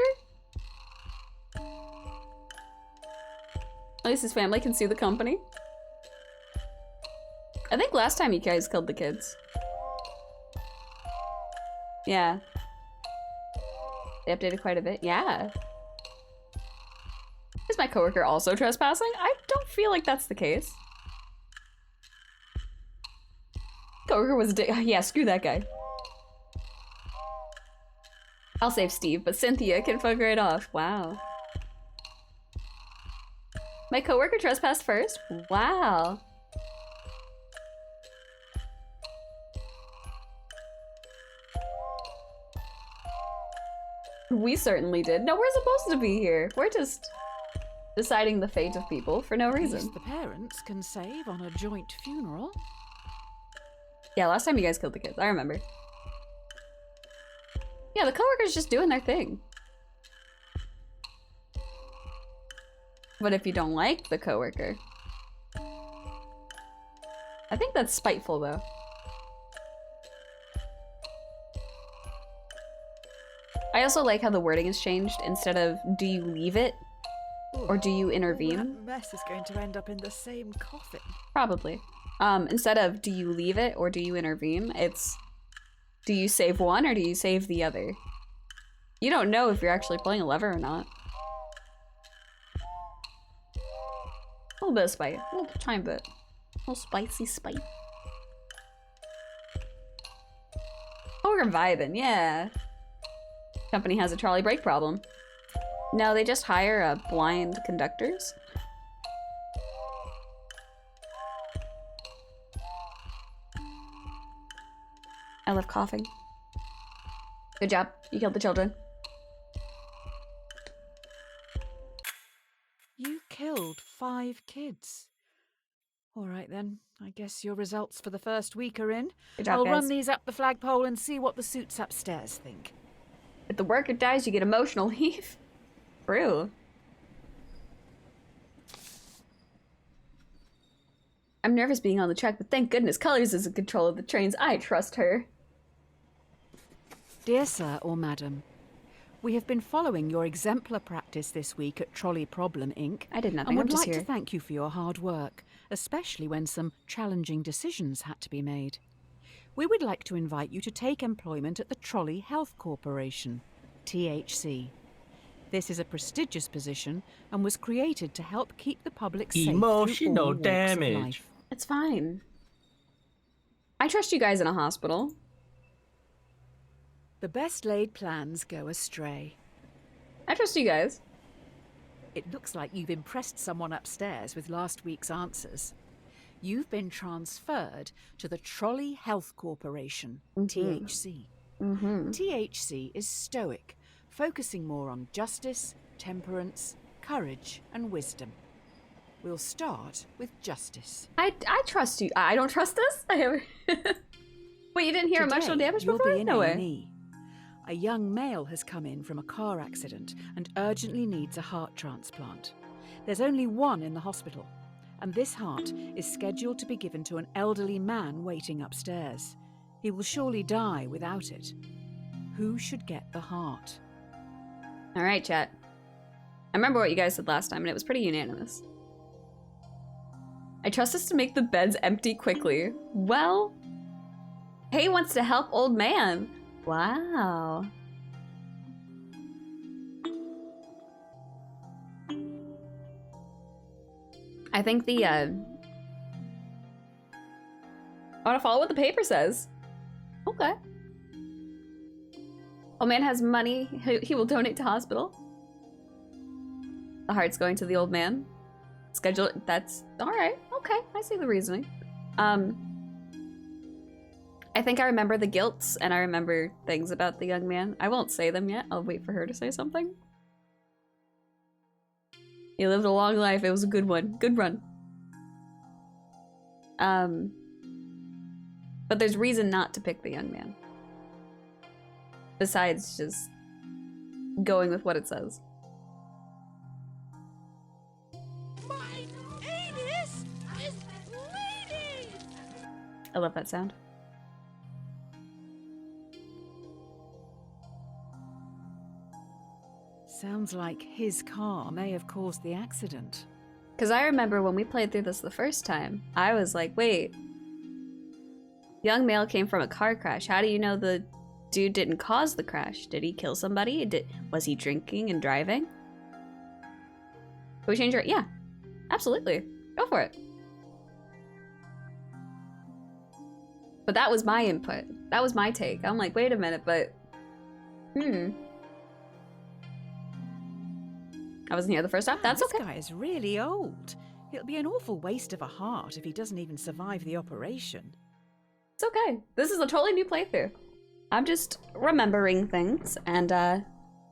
At least his family can sue the company. I think last time you guys killed the kids. Yeah. They updated quite a bit. Yeah. Is my coworker also trespassing? I don't feel like that's the case. Coworker was yeah, screw that guy. I'll save Steve, but Cynthia can fuck right off. Wow. My coworker trespassed first? Wow. We certainly did. No, we're supposed to be here. We're just deciding the fate of people for no At reason. least the parents can save on a joint funeral. Yeah, last time you guys killed the kids. I remember. Yeah, the coworker's just doing their thing. But if you don't like the coworker... I think that's spiteful, though. I also like how the wording has changed. Instead of, do you leave it? Or do you intervene? That mess is going to end up in the same coffin. Probably. Instead of, do you leave it or do you intervene? It's, do you save one or do you save the other? You don't know if you're actually pulling a lever or not. A little bit of spite. A little tiny bit. A little spicy spite. Oh, we're vibing, yeah. Company has a trolley brake problem. No, they just hire blind conductors. I love coughing. Good job. You killed the children. You killed 5 kids. All right then, I guess your results for the first week are in. Good job, I'll guys. run these up the flagpole and see what the suits upstairs think. If the worker dies, you get emotional leave. True. I'm nervous being on the track, but thank goodness Colors is in control of the trains. I trust her. Dear Sir or Madam, we have been following your exemplar practice this week at Trolley Problem Inc. I did nothing. and I'm would just like here. to thank you for your hard work. especially when some challenging decisions had to be made. We would like to invite you to take employment at the Trolley Health Corporation, THC. This is a prestigious position and was created to help keep the public safe through all Emotional walks of damage. life. It's fine. I trust you guys in a hospital. The best laid plans go astray. I trust you guys. It looks like you've impressed someone upstairs with last week's answers. You've been transferred to the Trolley Health Corporation, THC. THC is stoic, focusing more on justice, temperance, courage, and wisdom. We'll start with justice. I trust you. I don't trust this? I have... Wait, you didn't hear Today, emotional damage you'll before? be in No way. A&E. A young male has come in from a car accident and urgently needs a heart transplant. There's only one in the hospital, and this heart is scheduled to be given to an elderly man waiting upstairs. He will surely die without it. Who should get the heart? All right, chat. I remember what you guys said last time, and it was pretty unanimous. I trust us to make the beds empty quickly. Well, Hay wants to help old man. Wow. I think the, I want to follow what the paper says. Okay. Old man has money he will donate to hospital. The heart's going to the old man. Schedule, that's, all right, okay, I see the reasoning. I think I remember the guilts, and I remember things about the young man. I won't say them yet, I'll wait for her to say something. He lived a long life, it was a good one, good run. But there's reason not to pick the young man. Besides just going with what it says. My anus is bleeding! I love that sound. Sounds like his car may have caused the accident. Because I remember when we played through this the first time, I was like, wait. Young male came from a car crash. How do you know the dude didn't cause the crash? Did he kill somebody? Was he drinking and driving? Can we change your... Yeah, absolutely. Go for it. But that was my input. That was my take. I'm like, wait a minute, but... I wasn't here the first time. That's this okay. guy is really old. It'll be an awful waste of a heart if he doesn't even survive the operation. It's okay. This is a totally new playthrough. I'm just remembering things, and I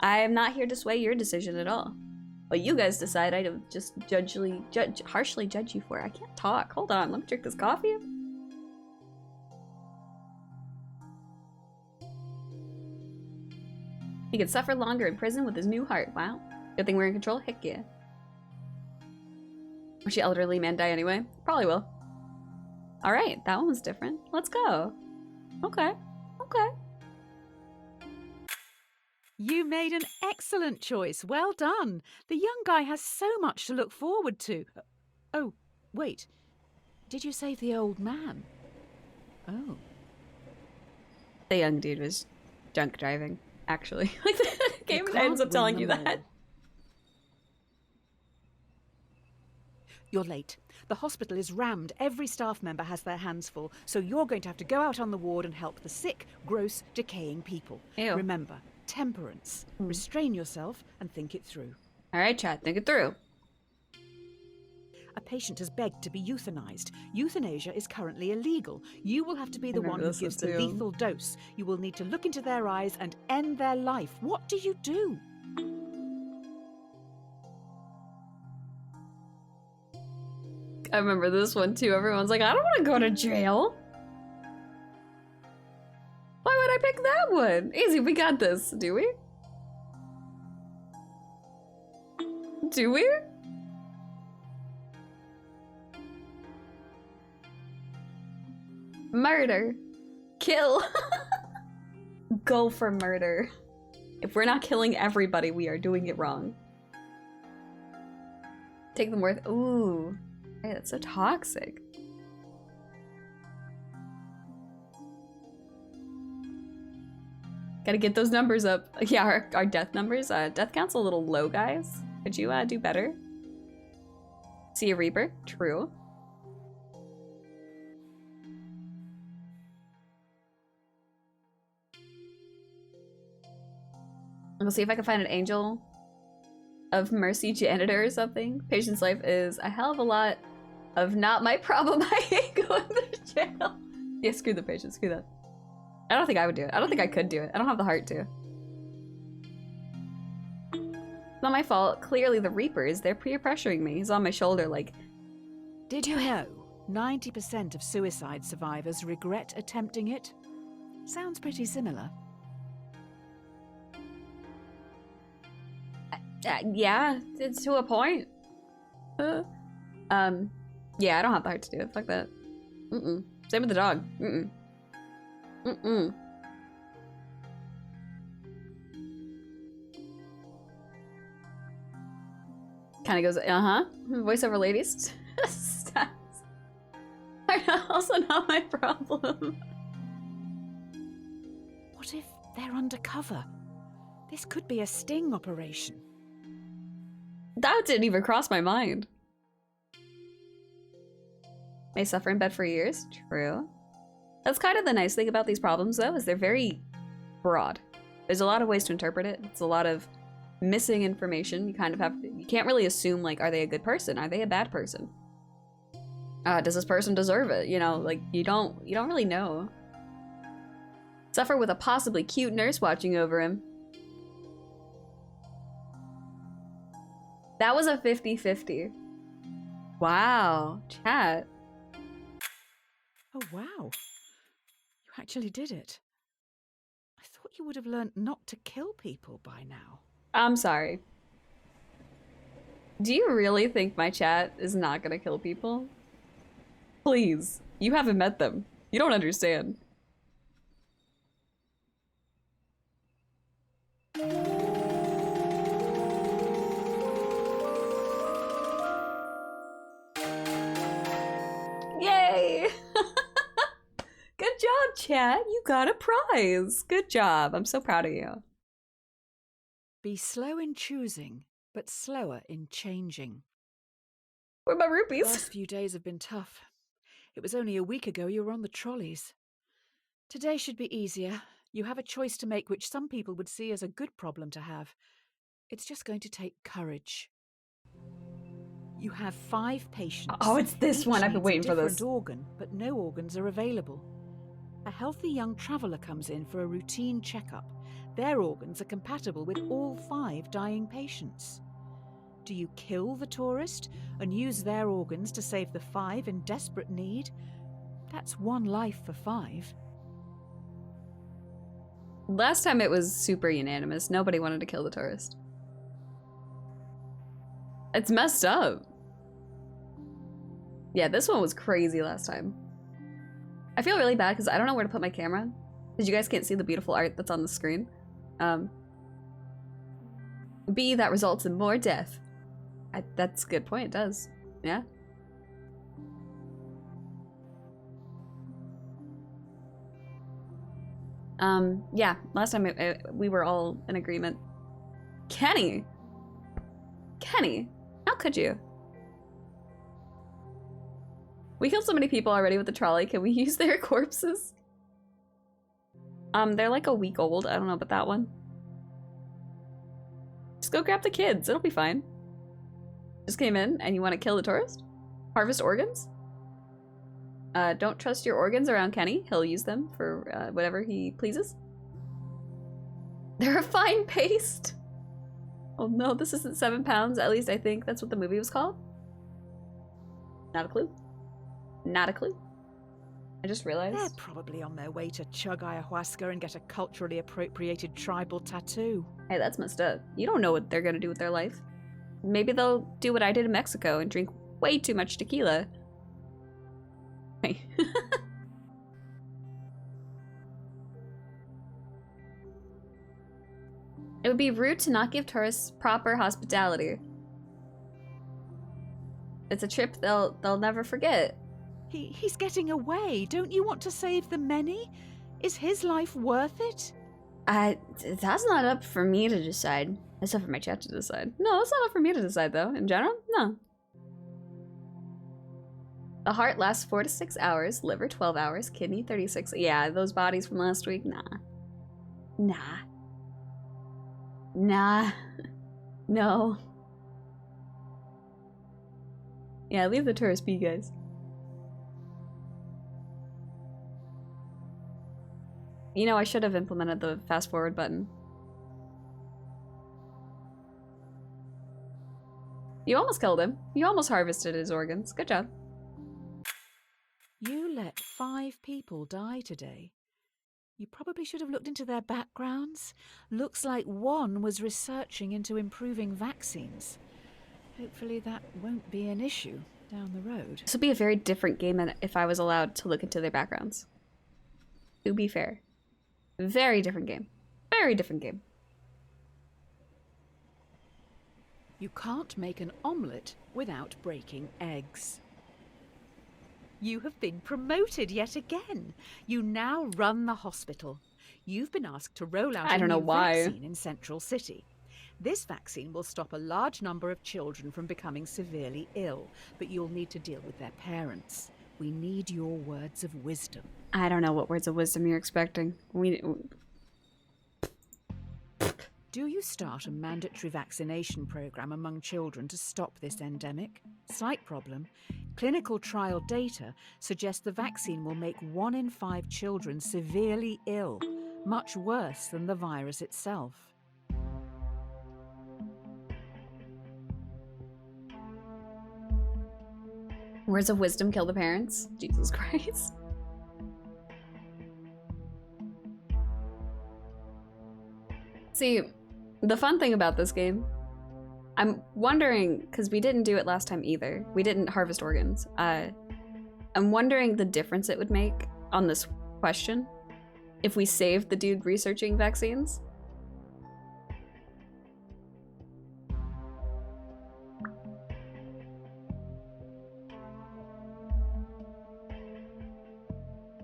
am not here to sway your decision at all. What you guys decide, I don't just harshly judge you for. I can't talk. Hold on, let me drink this coffee. He could suffer longer in prison with his new heart. Wow. Good thing we're in control. Heck yeah. Will she elderly man die anyway? Probably will. Alright, that one was different. Let's go. Okay. Okay. You made an excellent choice. Well done. The young guy has so much to look forward to. Oh, wait. Did you save the old man? Oh. The young dude was drunk driving, actually. Like, the game You ends up can't telling win you them that. all. You're late. The hospital is rammed. Every staff member has their hands full, so you're going to have to go out on the ward and help the sick, gross, decaying people. Ew. Remember, temperance. Restrain yourself and think it through. Alright, chat, think it through. A patient has begged to be euthanized. Euthanasia is currently illegal. You will have to be the one remember who this gives one the too. lethal dose. You will need to look into their eyes and end their life. What do you do? I remember this one too. Everyone's like, I don't want to go to jail. Why would I pick that one? Easy, we got this. Do we? Do we? Murder. Kill. Go for murder. If we're not killing everybody, we are doing it wrong. Take them worth. Ooh. Hey, that's so toxic. Gotta get those numbers up. Yeah, our death numbers. Death count's a little low, guys. Could you do better? See a Reaper? True. We'll see if I can find an Angel of Mercy janitor or something. Patient's life is a hell of a lot of not my problem. I hate going to jail. Yeah, screw the patient, screw that. I don't think I would do it. I don't think I could do it. I don't have the heart to. It's not my fault. Clearly the Reapers, they're peer pressuring me. He's on my shoulder like, Did you know 90% of suicide survivors regret attempting it? Sounds pretty similar. yeah, it's to a point. Yeah, I don't have the heart to do it. Fuck that. Same with the dog. Kind of goes, voiceover ladies. Stats are also not my problem. What if they're undercover? This could be a sting operation. That didn't even cross my mind. May suffer in bed for years. True. That's kind of the nice thing about these problems, though, is they're very broad. There's a lot of ways to interpret it. It's a lot of missing information. You kind of have to, you can't really assume, like, are they a good person? Are they a bad person? Does this person deserve it? You know, like, you don't really know. Suffer with a possibly cute nurse watching over him. That was a 50-50. Wow, chat. Oh, wow. You actually did it. I thought you would have learned not to kill people by now. I'm sorry. Do you really think my chat is not gonna kill people? Please, you haven't met them. You don't understand. Yay! Good job, chat. You got a prize. Good job. I'm so proud of you. Be slow in choosing, but slower in changing. Where are my rupees? Last few days have been tough. It was only a week ago you were on the trolleys. Today should be easier. You have a choice to make which some people would see as a good problem to have. It's just going to take courage. You have 5 patients. Oh, it's this Each one. I've been needs waiting a for this. different organ, but no organs are available. A healthy young traveller comes in for a routine checkup. Their organs are compatible with all 5 dying patients. Do you kill the tourist and use their organs to save the 5 in desperate need? That's 1 life for 5. Last time it was super unanimous. Nobody wanted to kill the tourist. It's messed up. Yeah, this one was crazy last time. I feel really bad because I don't know where to put my camera. Because you guys can't see the beautiful art that's on the screen. B, that results in more death. That's a good point, it does. Yeah. Yeah, last time we were all in agreement. Kenny! Kenny, how could you? We killed so many people already with the trolley. Can we use their corpses? They're like a week old. I don't know about that one. Just go grab the kids. It'll be fine. Just came in and you want to kill the tourist? Harvest organs? Don't trust your organs around Kenny. He'll use them for whatever he pleases. They're a fine paste. Oh no, this isn't 7 pounds. At least I think that's what the movie was called. Not a clue. Not a clue. I just realized. They're probably on their way to chug ayahuasca and get a culturally appropriated tribal tattoo. Hey, that's messed up. You don't know what they're gonna do with their life. Maybe they'll do what I did in Mexico and drink way too much tequila. Hey. It would be rude to not give tourists proper hospitality. It's a trip they'll never forget. He's getting away. Don't you want to save the many? Is his life worth it? That's not up for me to decide. That's up for my chat to decide. No, that's not up for me to decide, though. In general, no. The heart lasts 4 to 6 hours, liver 12 hours, kidney 36. Yeah, those bodies from last week, nah. Nah. Nah. No. Yeah, leave the tourist be, guys. You know, I should have implemented the fast forward button. You almost killed him. You almost harvested his organs. Good job. You let 5 people die today. You probably should have looked into their backgrounds. Looks like one was researching into improving vaccines. Hopefully that won't be an issue down the road. This would be a very different game if I was allowed to look into their backgrounds. To be fair. Very different game. Very different game. You can't make an omelette without breaking eggs. You have been promoted yet again. You now run the hospital. You've been asked to roll out a new vaccine in Central City. This vaccine will stop a large number of children from becoming severely ill, but you'll need to deal with their parents. We need your words of wisdom. I don't know what words of wisdom you're expecting. Do you start a mandatory vaccination program among children to stop this endemic? Slight problem. Clinical trial data suggest the vaccine will make 1 in 5 children severely ill, much worse than the virus itself. Words of wisdom kill the parents? Jesus Christ. See, the fun thing about this game, I'm wondering, because we didn't do it last time either. We didn't harvest organs. I'm wondering the difference it would make on this question if we saved the dude researching vaccines.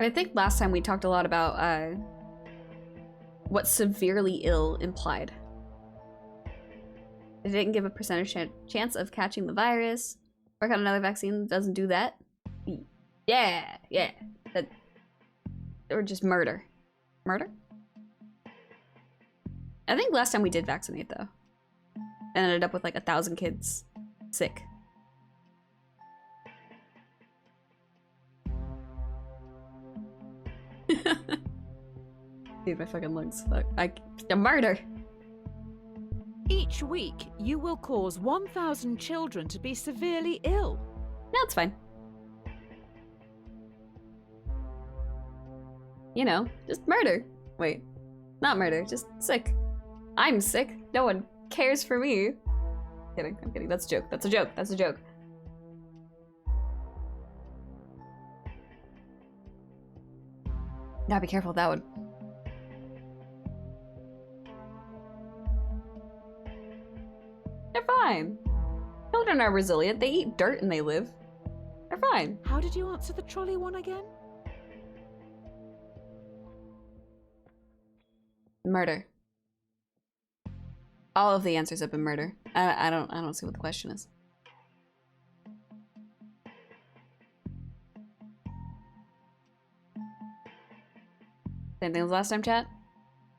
I think last time we talked a lot about what severely ill implied. It didn't give a percentage chance of catching the virus. Work on another vaccine that doesn't do that. Yeah. That, or just murder. Murder? I think last time we did vaccinate though. And ended up with like 1,000 kids sick. Dude, my fucking lungs. Fuck. A murder! Each week, you will cause 1,000 children to be severely ill. No, it's fine. You know, just murder. Wait, not murder, just sick. I'm sick. No one cares for me. I'm kidding. That's a joke. That's a joke. That's a joke. Gotta be careful with that one. They're fine. Children are resilient. They eat dirt and they live. They're fine. How did you answer the trolley one again? Murder. All of the answers have been murder. I don't see what the question is. Same thing as last time, chat?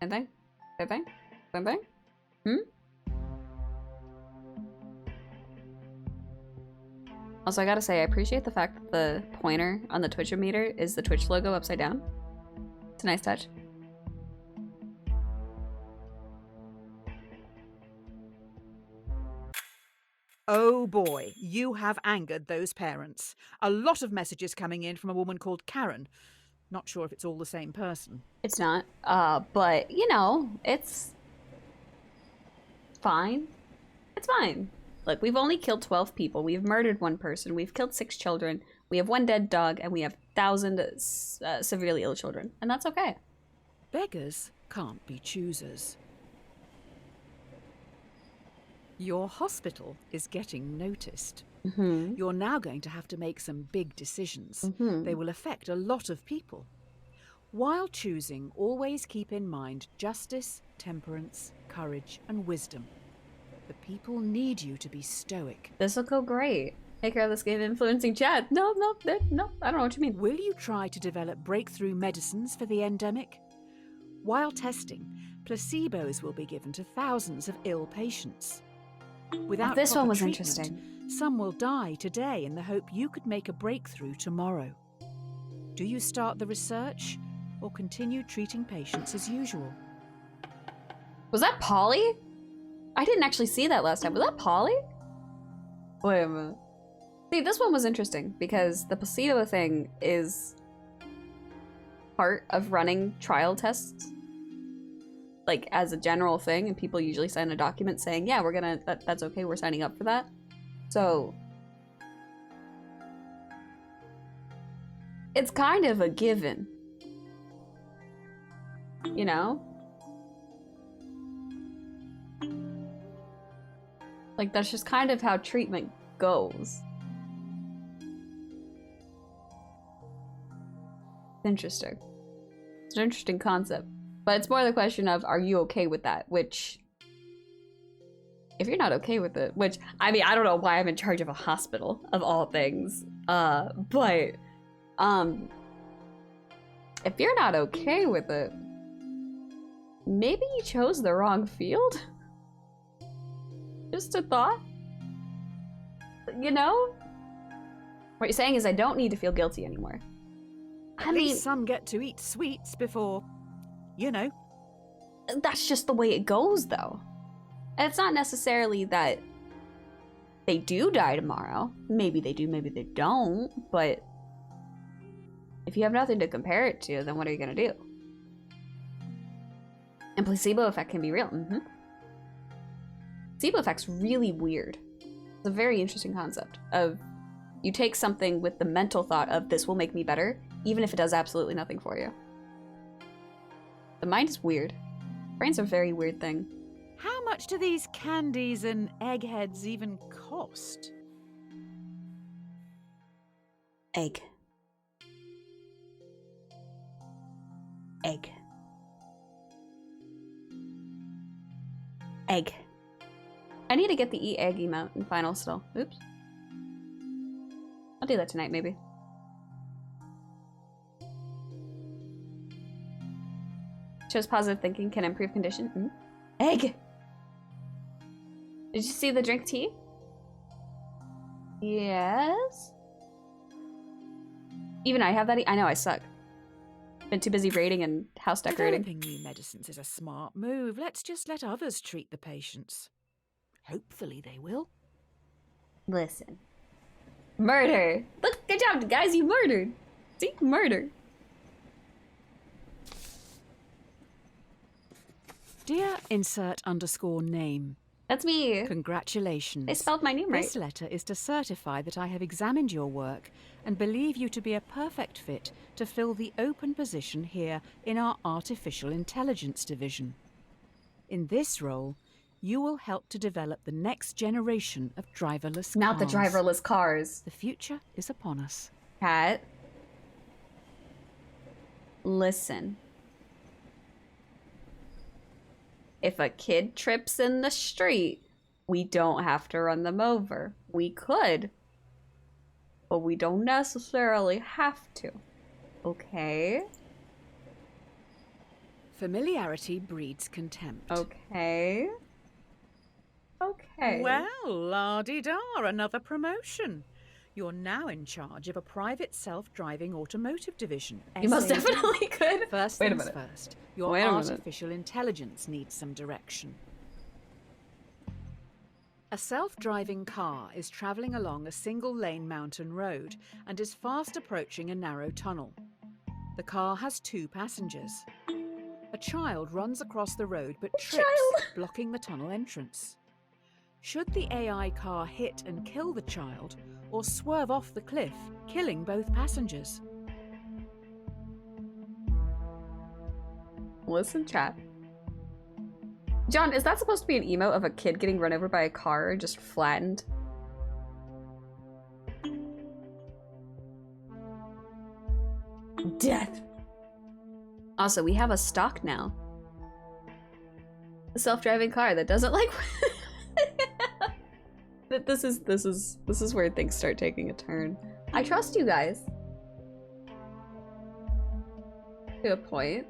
Same thing? Same thing? Same thing? Also, I gotta say, I appreciate the fact that the pointer on the Twitch-o-meter is the Twitch logo upside down. It's a nice touch. Oh boy, you have angered those parents. A lot of messages coming in from a woman called Karen. Not sure if it's all the same person. It's not, but, you know, it's fine. It's fine. Look, we've only killed 12 people. We've murdered 1 person. We've killed 6 children. We have 1 dead dog, and we have 1,000 severely ill children. And that's okay. Beggars can't be choosers. Your hospital is getting noticed. Mm-hmm. You're now going to have to make some big decisions. Mm-hmm. They will affect a lot of people. While choosing, always keep in mind justice, temperance, courage, and wisdom. The people need you to be stoic. This will go great. Take care of this game influencing chat. No, I don't know what you mean. Will you try to develop breakthrough medicines for the endemic? While testing, placebos will be given to thousands of ill patients. Without This proper one was treatment, interesting. some will die today in the hope you could make a breakthrough tomorrow. Do you start the research or continue treating patients as usual? Was that Polly? I didn't actually see that last time. Was that Polly? Wait a minute. See, this one was interesting because the placebo thing is part of running trial tests, like as a general thing, and people usually sign a document saying, yeah, we're gonna, that's okay, we're signing up for that. So it's kind of a given, you know? Like, that's just kind of how treatment goes. Interesting. It's an interesting concept. But it's more the question of, are you okay with that? Which, if you're not okay with it, which, I mean, I don't know why I'm in charge of a hospital, of all things. But, if you're not okay with it, maybe you chose the wrong field? Just a thought? You know? What you're saying is I don't need to feel guilty anymore. At least some get to eat sweets before, you know. That's just the way it goes, though. And it's not necessarily that they do die tomorrow. Maybe they do, maybe they don't. But if you have nothing to compare it to, then what are you gonna do? And placebo effect can be real. Placebo effect's really weird. It's a very interesting concept of you take something with the mental thought of this will make me better, even if it does absolutely nothing for you. The mind is weird. Brain's a very weird thing. How much do these candies and eggheads even cost? Egg. Egg. Egg. I need to get the eat egg emote in final still. Oops. I'll do that tonight, maybe. Shows positive thinking can improve condition. Egg! Did you see the drink tea? Yes? Even I have that. I know I suck. Been too busy raiding and house decorating. Developing new medicines is a smart move. Let's just let others treat the patients. Hopefully they will. Listen. Murder! Look, good job, guys, you murdered! See? Murder. Dear insert underscore name. That's me. Congratulations. They spelled my name right. This letter is to certify that I have examined your work and believe you to be a perfect fit to fill the open position here in our Artificial Intelligence Division. In this role, you will help to develop the next generation of driverless Not cars. the driverless cars. The future is upon us. Cat. Listen. If a kid trips in the street, we don't have to run them over. We could, but we don't necessarily have to. Okay? Familiarity breeds contempt. Okay. Okay. Well, la-di-da, another promotion. You're now in charge of a private self-driving automotive division. You most SAD. definitely could. First Wait a things minute. first, your Wait a minute. artificial intelligence needs some direction. A self-driving car is travelling along a single-lane mountain road and is fast approaching a narrow tunnel. The car has 2 passengers. A child runs across the road but trips, blocking the tunnel entrance. Should the AI car hit and kill the child, or swerve off the cliff, killing both passengers? Listen, chat. John, is that supposed to be an emote of a kid getting run over by a car, just flattened? Death. Also, we have a stock now. A self-driving car that doesn't like. This is where things start taking a turn. I trust you guys. To a point.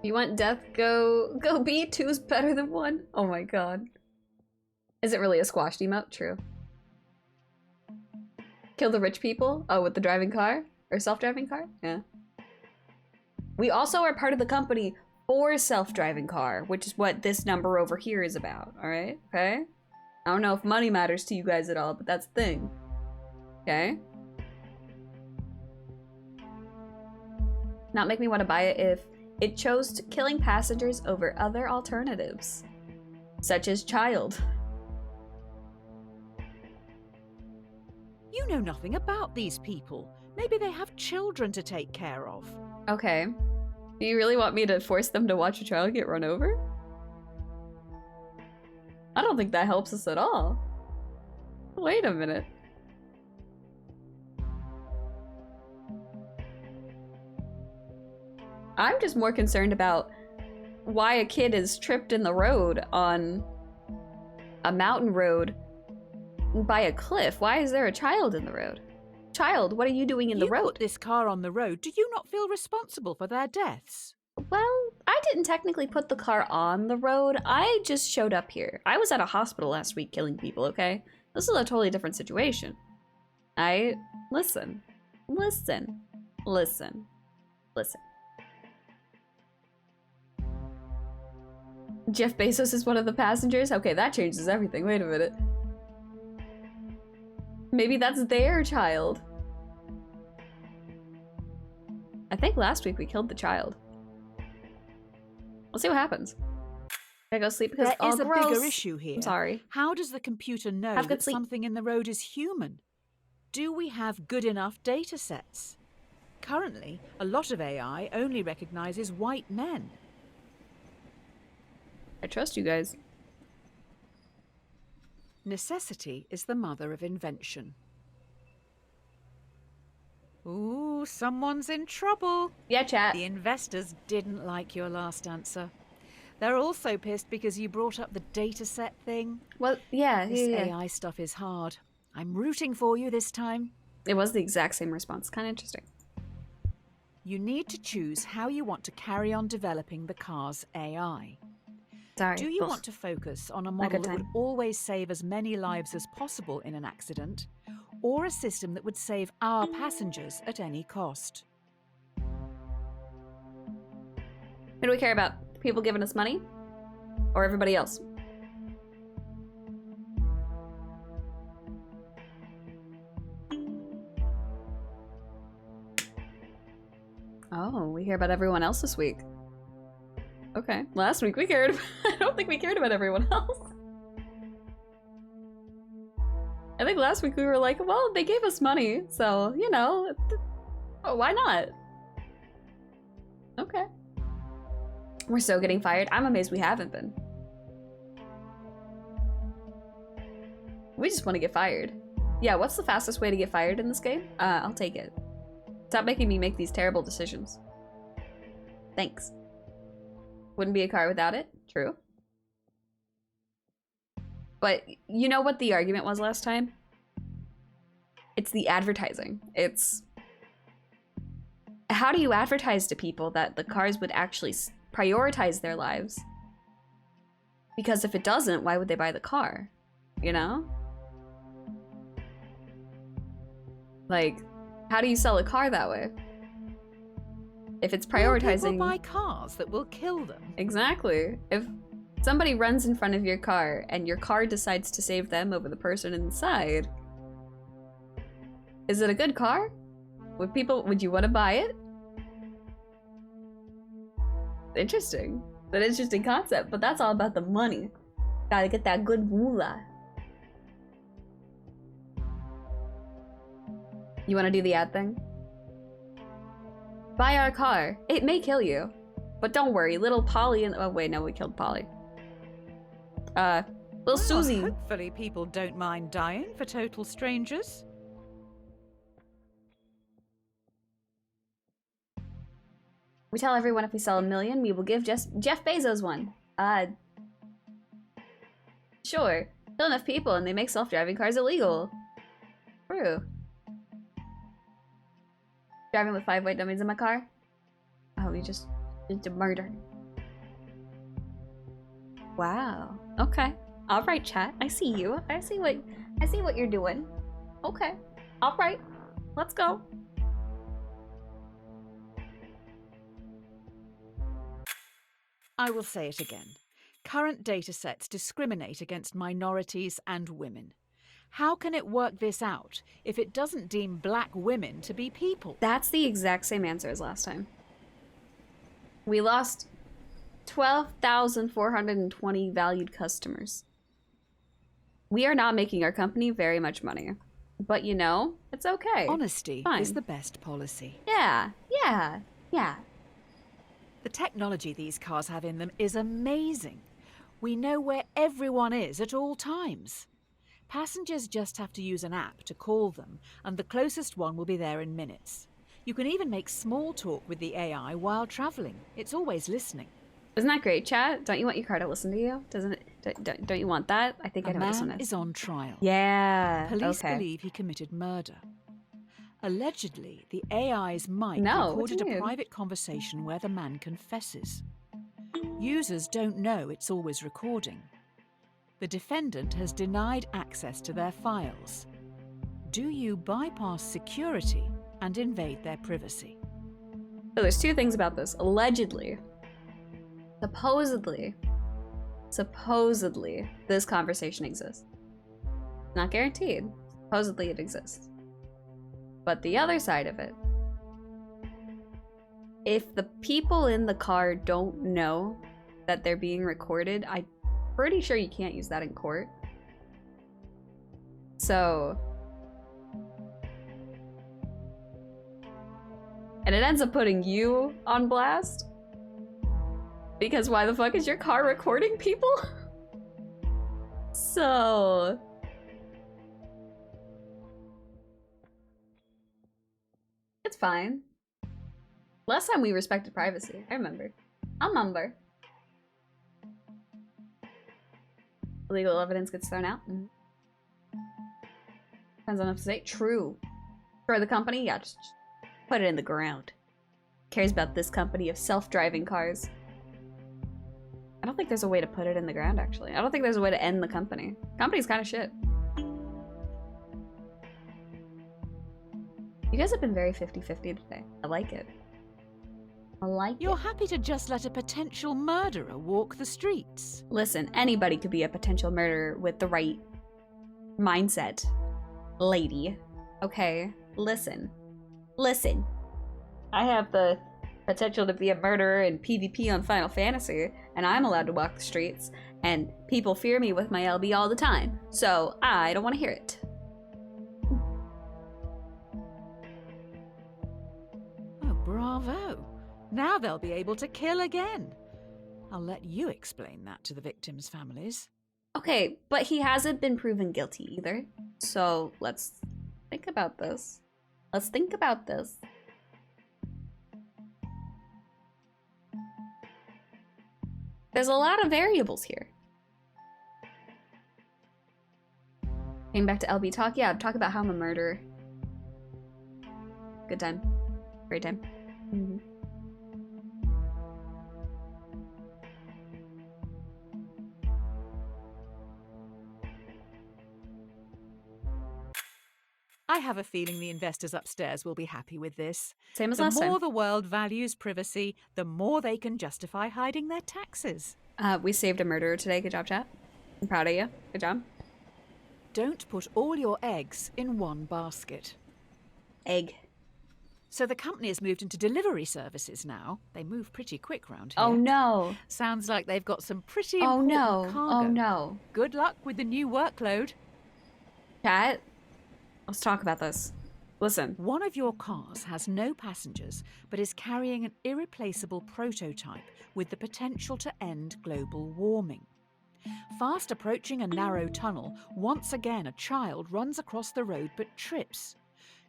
You want death? Go B. 2's better than 1. Oh my god. Is it really a squashed emote? True. Kill the rich people? Oh, with the driving car? Or self-driving car? Yeah. We also are part of the company for self-driving car, which is what this number over here is about, alright? Okay? I don't know if money matters to you guys at all, but that's the thing. Okay? Not make me want to buy it if it chose killing passengers over other alternatives, such as child. You know nothing about these people. Maybe they have children to take care of. Okay. Do you really want me to force them to watch a child get run over? I don't think that helps us at all. Wait a minute. I'm just more concerned about why a kid is tripped in the road on a mountain road by a cliff. Why is there a child in the road? Child, what are you doing in the road? You put this car on the road. Do you not feel responsible for their deaths? Well, I didn't technically put the car on the road. I just showed up here. I was at a hospital last week killing people, okay? This is a totally different situation. Listen. Jeff Bezos is one of the passengers? Okay, that changes everything. Wait a minute. Maybe that's their child. I think last week we killed the child. We'll see what happens. I go sleep because there is a gross. bigger issue here. I'm sorry. How does the computer know Have good that sleep. something in the road is human? Do we have good enough data sets? Currently, a lot of AI only recognizes white men. I trust you guys. Necessity is the mother of invention. Ooh, someone's in trouble. Yeah, chat. The investors didn't like your last answer. They're also pissed because you brought up the dataset thing. Well, yeah, This yeah. AI stuff is hard. I'm rooting for you this time. It was the exact same response. Kind of interesting. You need to choose how you want to carry on developing the car's AI. Sorry. Do you Ugh. want to focus on a Not a model good that would time. always save as many lives as possible in an accident, or a system that would save our passengers at any cost? Who do we care about? The people giving us money? Or everybody else? Oh, we hear about everyone else this week. Okay. Last week we cared. I don't think we cared about everyone else. I think last week we were like, well, they gave us money, so, you know, oh, why not? Okay. We're so getting fired. I'm amazed we haven't been. We just want to get fired. Yeah, what's the fastest way to get fired in this game? I'll take it. Stop making me make these terrible decisions. Thanks. Wouldn't be a car without it. True. But you know what the argument was last time? It's the advertising. It's... How do you advertise to people that the cars would actually prioritize their lives? Because if it doesn't, why would they buy the car? You know? Like, how do you sell a car that way? If it's prioritizing... Will people buy cars that will kill them? Exactly. If somebody runs in front of your car and your car decides to save them over the person inside, is it a good car? Would you want to buy it? Interesting. An interesting concept, but that's all about the money. Gotta get that good moolah. You want to do the ad thing? Buy our car. It may kill you. But don't worry, little Polly and— oh wait, no, we killed Polly. Little Well, Susie. hopefully people don't mind dying for total strangers. We tell everyone if we sell 1 million, we will give Jeff Bezos one. Sure. Kill enough people and they make self-driving cars illegal. True. Driving with 5 white dummies in my car? Oh, you just did a murder. Wow. Okay. All right, chat. I see you. I see what you're doing. Okay. All right. Let's go. I will say it again. Current datasets discriminate against minorities and women. How can it work this out if it doesn't deem black women to be people? That's the exact same answer as last time. We lost 12,420 valued customers. We are not making our company very much money. But you know, it's okay. Honesty Fine. is the best policy. Yeah. The technology these cars have in them is amazing. We know where everyone is at all times. Passengers just have to use an app to call them, and the closest one will be there in minutes. You can even make small talk with the AI while traveling. It's always listening. Isn't that great, chat? Don't you want your car to listen to you? Doesn't it? Don't you want that? I think I A know what this one man is. is on trial. Yeah. Police okay. believe he committed murder. Allegedly, the AI's mic No, what do recorded you a mean? private conversation where the man confesses. Users don't know it's always recording. The defendant has denied access to their files. Do you bypass security and invade their privacy? So there's two things about this. Allegedly. Supposedly, this conversation exists. Not guaranteed. Supposedly it exists. But the other side of it, if the people in the car don't know that they're being recorded, I'm pretty sure you can't use that in court. So... and it ends up putting you on blast? Because why the fuck is your car recording people? So... it's fine. Last time we respected privacy. I remember. Illegal evidence gets thrown out. Depends on what to say. True. For the company, yeah, just put it in the ground. Cares about this company of self-driving cars. I don't think there's a way to put it in the ground, actually. I don't think there's a way to end the company. Company's kind of shit. You guys have been very 50-50 today. I like it. I like You're it. happy to just let a potential murderer walk the streets. Listen, anybody could be a potential murderer with the right mindset. Lady. Okay? Listen. I have the potential to be a murderer in PvP on Final Fantasy, and I'm allowed to walk the streets, and people fear me with my LB all the time, so I don't want to hear it. Oh, bravo. Now they'll be able to kill again. I'll let you explain that to the victims' families. Okay, but he hasn't been proven guilty either, so let's think about this. There's a lot of variables here. Came back to LB talk. Yeah, talk about how I'm a murderer. Good time. Great time. I have a feeling the investors upstairs will be happy with this. Same as The last more time. the world values privacy, the more they can justify hiding their taxes. We saved a murderer today. Good job, chat. I'm proud of you. Good job. Don't put all your eggs in one basket. Egg. So the company has moved into delivery services now. They move pretty quick round here. Oh no. Sounds like they've got some pretty Oh important no. cargo. Oh no. Good luck with the new workload. Chat, let's talk about this. Listen. One of your cars has no passengers, but is carrying an irreplaceable prototype with the potential to end global warming. Fast approaching a narrow tunnel, once again a child runs across the road but trips.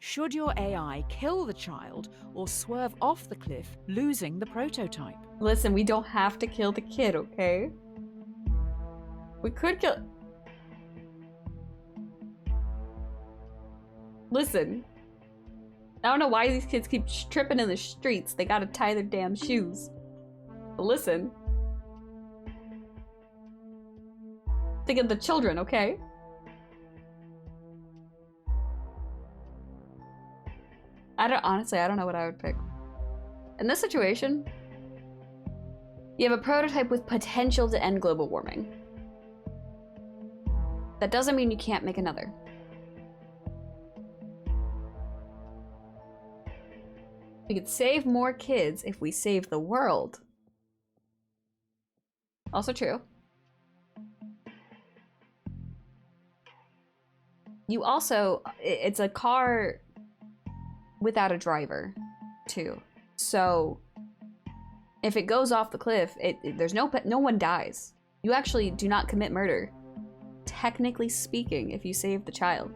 Should your AI kill the child or swerve off the cliff, losing the prototype? Listen, we don't have to kill the kid, okay? We could kill... Listen. I don't know why these kids keep tripping in the streets. They gotta tie their damn shoes. But listen. Think of the children, okay? Honestly, I don't know what I would pick. In this situation, you have a prototype with potential to end global warming. That doesn't mean you can't make another. We could save more kids if we save the world. Also true. You also, it's a car without a driver, too. So, if it goes off the cliff, there's no one dies. You actually do not commit murder, technically speaking, if you save the child.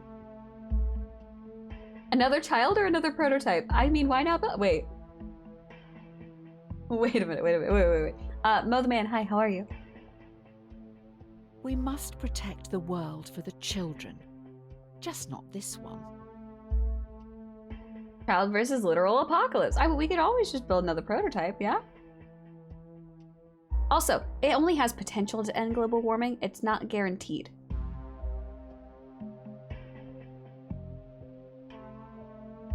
Another child or another prototype? I mean, why not? Wait. Wait a minute, wait. Mo the Man, hi, how are you? We must protect the world for the children. Just not this one. Child versus literal apocalypse. We could always just build another prototype, yeah? Also, it only has potential to end global warming. It's not guaranteed.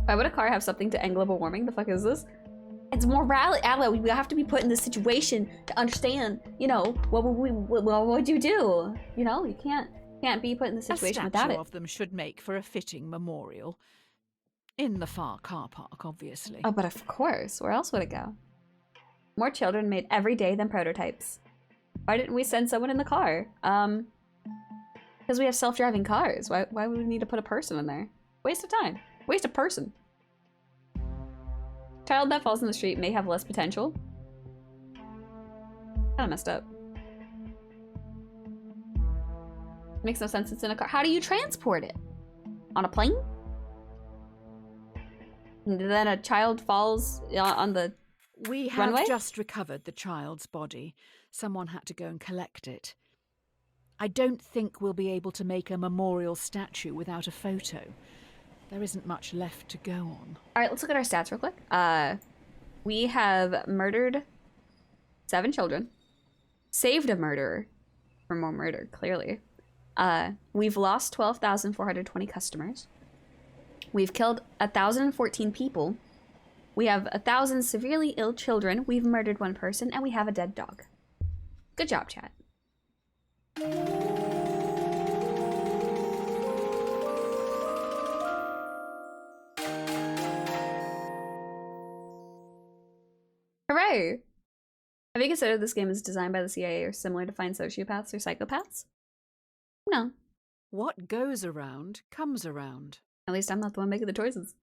Why would a car have something to end global warming? The fuck is this? It's morality. We have to be put in this situation to understand, you know, what would you do? You know, you can't be put in this situation without it. A statue of them should make for a fitting memorial. In the far car park, obviously. Oh, but of course. Where else would it go? More children made every day than prototypes. Why didn't we send someone in the car? Because we have self-driving cars. Why would we need to put a person in there? Waste of time. Waste of person. Child that falls in the street may have less potential. Kinda messed up. Makes no sense, it's in a car. How do you transport it? On a plane? And then a child falls on the We have runway? just recovered the child's body. Someone had to go and collect it. I don't think we'll be able to make a memorial statue without a photo. There isn't much left to go on. All right, let's look at our stats real quick. We have murdered 7 children, saved a murderer for more murder, clearly. We've lost 12,420 customers. We've killed 1,014 people. We have 1,000 severely ill children. We've murdered 1 person, and we have a dead dog. Good job, chat. Hooray! Have you considered this game is designed by the CIA or similar to find sociopaths or psychopaths? No. What goes around comes around. At least I'm not the one making the choices.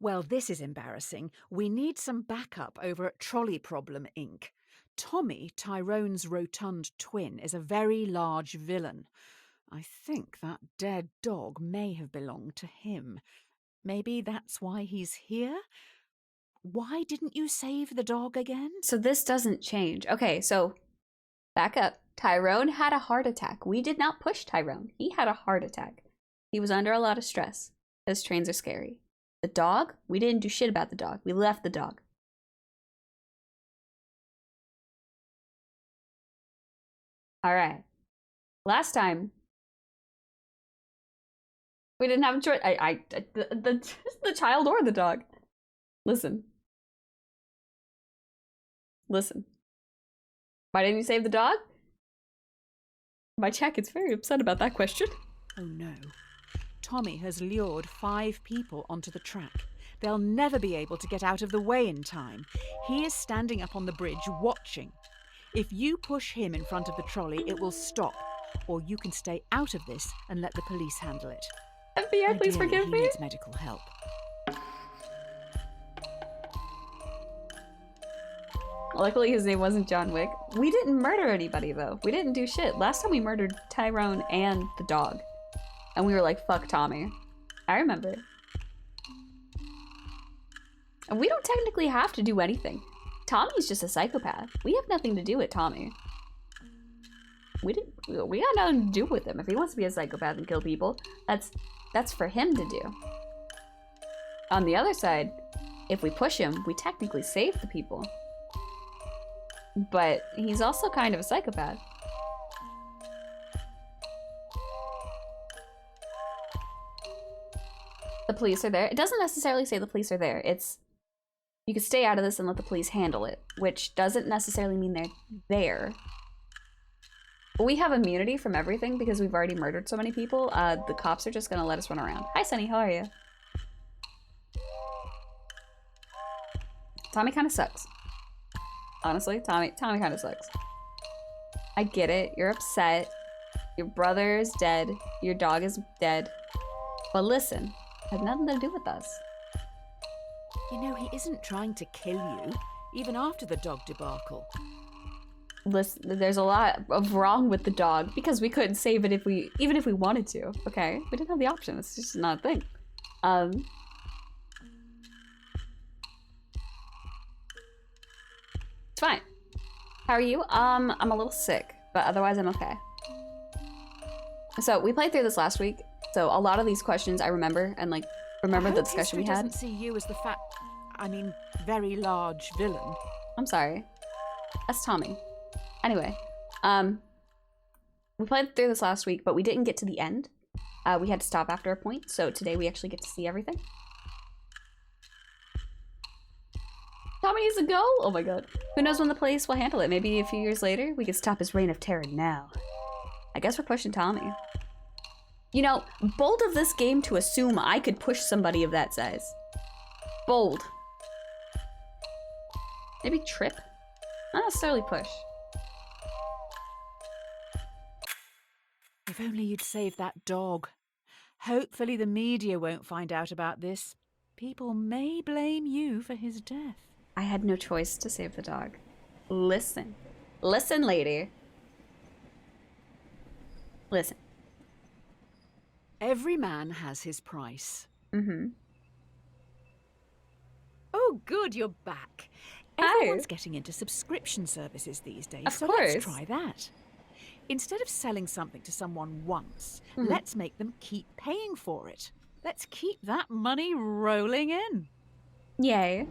Well, this is embarrassing. We need some backup over at Trolley Problem, Inc. Tommy, Tyrone's rotund twin, is a very large villain. I think that dead dog may have belonged to him. Maybe that's why he's here? Why didn't you save the dog again? So this doesn't change. Okay, so back up. Tyrone had a heart attack. We did not push Tyrone. He had a heart attack. He was under a lot of stress. Those trains are scary. The dog? We didn't do shit about the dog. We left the dog. All right. Last time, we didn't have a choice. The child or the dog. Listen. Listen. Why didn't you save the dog? My chat gets very upset about that question. Oh no. Tommy has lured 5 people onto the track. They'll never be able to get out of the way in time. He is standing up on the bridge watching. If you push him in front of the trolley, it will stop. Or you can stay out of this and let the police handle it. FBI, please Ideally, forgive he me. needs medical help. Luckily, his name wasn't John Wick. We didn't murder anybody, though. We didn't do shit. Last time we murdered Tyrone and the dog. And we were like, fuck Tommy. I remember. And we don't technically have to do anything. Tommy's just a psychopath. We have nothing to do with Tommy. We got nothing to do with him. If he wants to be a psychopath and kill people, that's for him to do. On the other side, if we push him, we technically save the people. But he's also kind of a psychopath. The police are there. It doesn't necessarily say the police are there. It's, you can stay out of this and let the police handle it, which doesn't necessarily mean they're there. We have immunity from everything because we've already murdered so many people. The cops are just gonna let us run around. Hi, Sunny, how are you? Tommy kind of sucks. Honestly, Tommy kind of sucks. I get it. You're upset. Your brother is dead. Your dog is dead. But listen, it had nothing to do with us. You know, he isn't trying to kill you, even after the dog debacle. Listen, there's a lot of wrong with the dog because we couldn't save it even if we wanted to. Okay, we didn't have the option. It's just not a thing. It's fine. How are you? I'm a little sick, but otherwise I'm okay. So we played through this last week, so a lot of these questions I remember and like remember the discussion we had. Doesn't see you as the very large villain. I'm sorry. That's Tommy. Anyway, we played through this last week, but we didn't get to the end. We had to stop after a point, so today we actually get to see everything. Tommy needs to go? Oh my god. Who knows when the police will handle it? Maybe a few years later? We could stop his reign of terror now. I guess we're pushing Tommy. You know, bold of this game to assume I could push somebody of that size. Bold. Maybe trip? Not necessarily push. If only you'd saved that dog. Hopefully the media won't find out about this. People may blame you for his death. I had no choice to save the dog. Listen. Listen, lady. Listen. Every man has his price. Mm-hmm. Oh, good, you're back. Hi. Everyone's getting into subscription services these days, Of so course. let's try that. Instead of selling something to someone once, let's make them keep paying for it. Let's keep that money rolling in. Yay.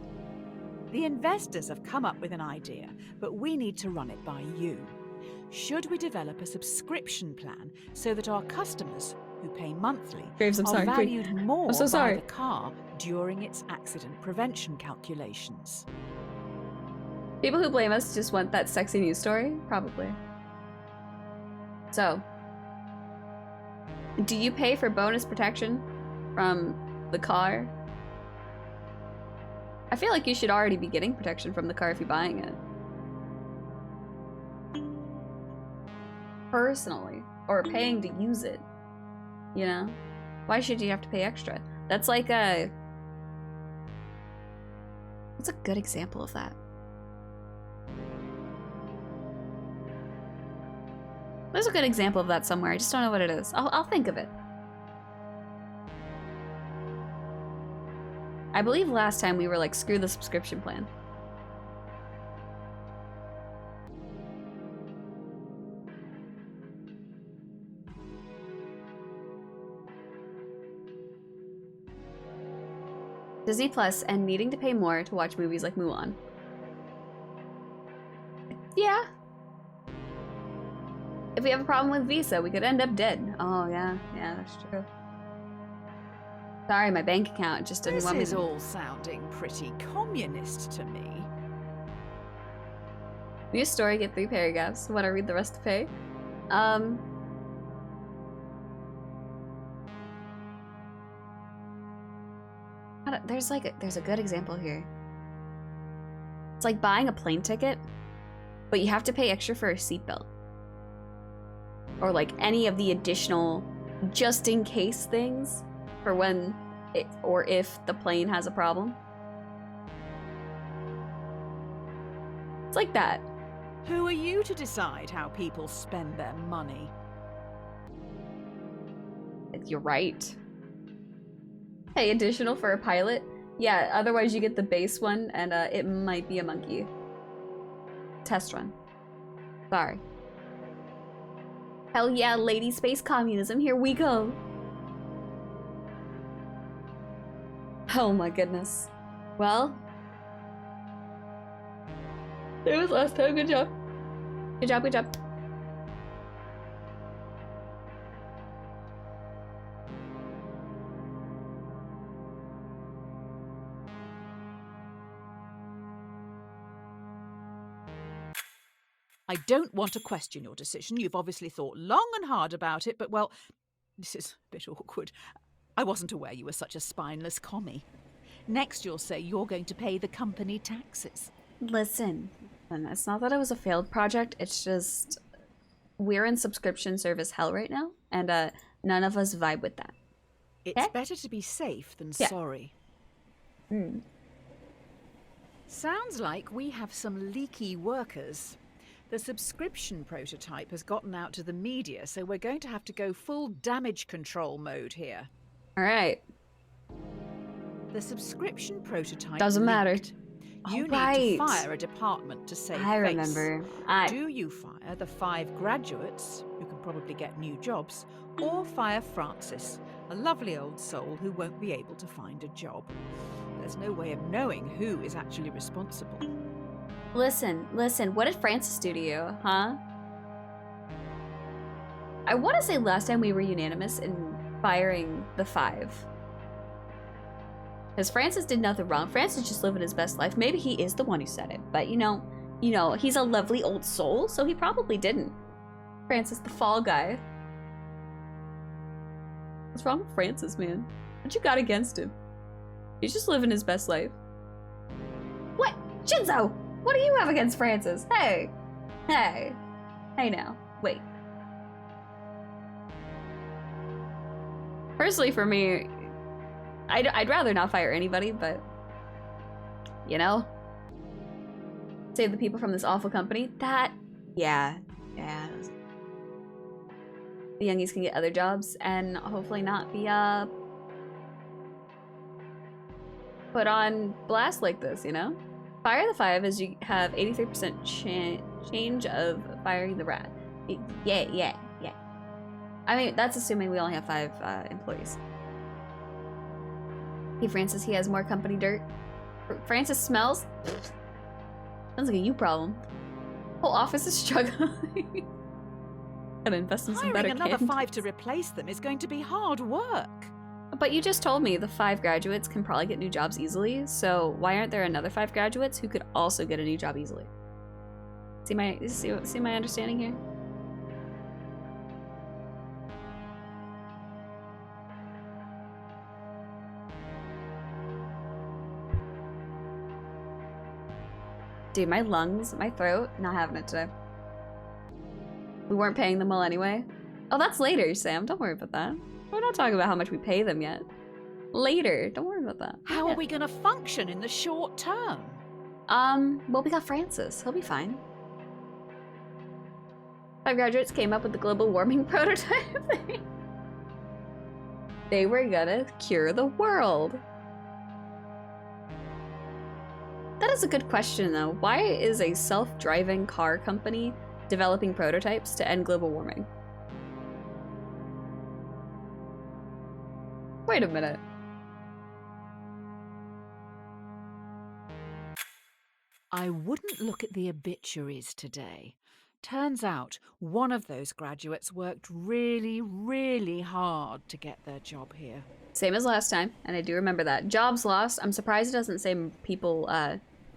The investors have come up with an idea, but we need to run it by you. Should we develop a subscription plan so that our customers, who pay monthly, Graves, I'm are sorry. valued more I'm so by sorry. the car during its accident prevention calculations? People who blame us just want that sexy news story? Probably. So, do you pay for bonus protection from the car? I feel like you should already be getting protection from the car if you're buying it. Personally. Or paying to use it. You know? Why should you have to pay extra? That's like a... What's a good example of that? There's a good example of that somewhere. I just don't know what it is. I'll think of it. I believe last time we were like, screw the subscription plan. Disney Plus and needing to pay more to watch movies like Mulan. Yeah. If we have a problem with Visa, we could end up dead. Oh, yeah. Yeah, that's true. Sorry, my bank account just didn't want me This is to... all sounding pretty communist to me. News story, get 3 paragraphs. Want to read the rest to pay? There's a good example here. It's like buying a plane ticket, but you have to pay extra for a seatbelt. Or like any of the additional just in case things for when it, or if the plane has a problem. It's like that. Who are you to decide how people spend their money? You're right. Hey, additional for a pilot? Yeah, otherwise you get the base one, and it might be a monkey. Test run. Sorry. Hell yeah, lady space communism, here we go! Oh my goodness. Well... it was last time, good job. Good job, good job. I don't want to question your decision. You've obviously thought long and hard about it, but well, this is a bit awkward. I wasn't aware you were such a spineless commie. Next you'll say you're going to pay the company taxes. Listen, and it's not that it was a failed project, it's just we're in subscription service hell right now, and none of us vibe with that. It's better to be safe than sorry. Sounds like we have some leaky workers. The subscription prototype has gotten out to the media, so we're going to have to go full damage control mode here. Alright. The subscription prototype Doesn't matter. You need to fire a department to save I face. remember. Do you fire the 5 graduates, who can probably get new jobs, or fire Francis, a lovely old soul who won't be able to find a job? There's no way of knowing who is actually responsible. Listen, what did Francis do to you, huh? I want to say last time we were unanimous in firing the 5. Because Francis did nothing wrong. Francis just living his best life. Maybe he is the one who said it, but you know, he's a lovely old soul, so he probably didn't. Francis, the fall guy. What's wrong with Francis, man? What you got against him? He's just living his best life. What? Shinzo! What do you have against Francis? Hey! Hey! Hey now. Wait. Personally, for me, I'd rather not fire anybody, but... you know? Save the people from this awful company. That... yeah. The youngies can get other jobs and hopefully not be, put on blast like this, you know? Fire the 5 as you have 83% change of firing the rat. Yeah. I mean, that's assuming we only have 5 employees. Hey, Francis, he has more company dirt. Francis smells? Sounds like a you problem. Whole office is struggling. Gotta invest in some better Hiring another candidates. 5 to replace them is going to be hard work. But you just told me the 5 graduates can probably get new jobs easily, so why aren't there another 5 graduates who could also get a new job easily? See my understanding here? Dude, my lungs, my throat, not having it today. We weren't paying them well anyway. Oh, that's later, Sam. Don't worry about that. We're not talking about how much we pay them yet. Later. Don't worry about that. How are we going to function in the short term? Well, we got Francis. He'll be fine. 5 graduates came up with the global warming prototype thing. They were gonna cure the world. That is a good question, though. Why is a self-driving car company developing prototypes to end global warming? Wait a minute. I wouldn't look at the obituaries today. Turns out one of those graduates worked really, really hard to get their job here. Same as last time, and I do remember that. Jobs lost. I'm surprised it doesn't say people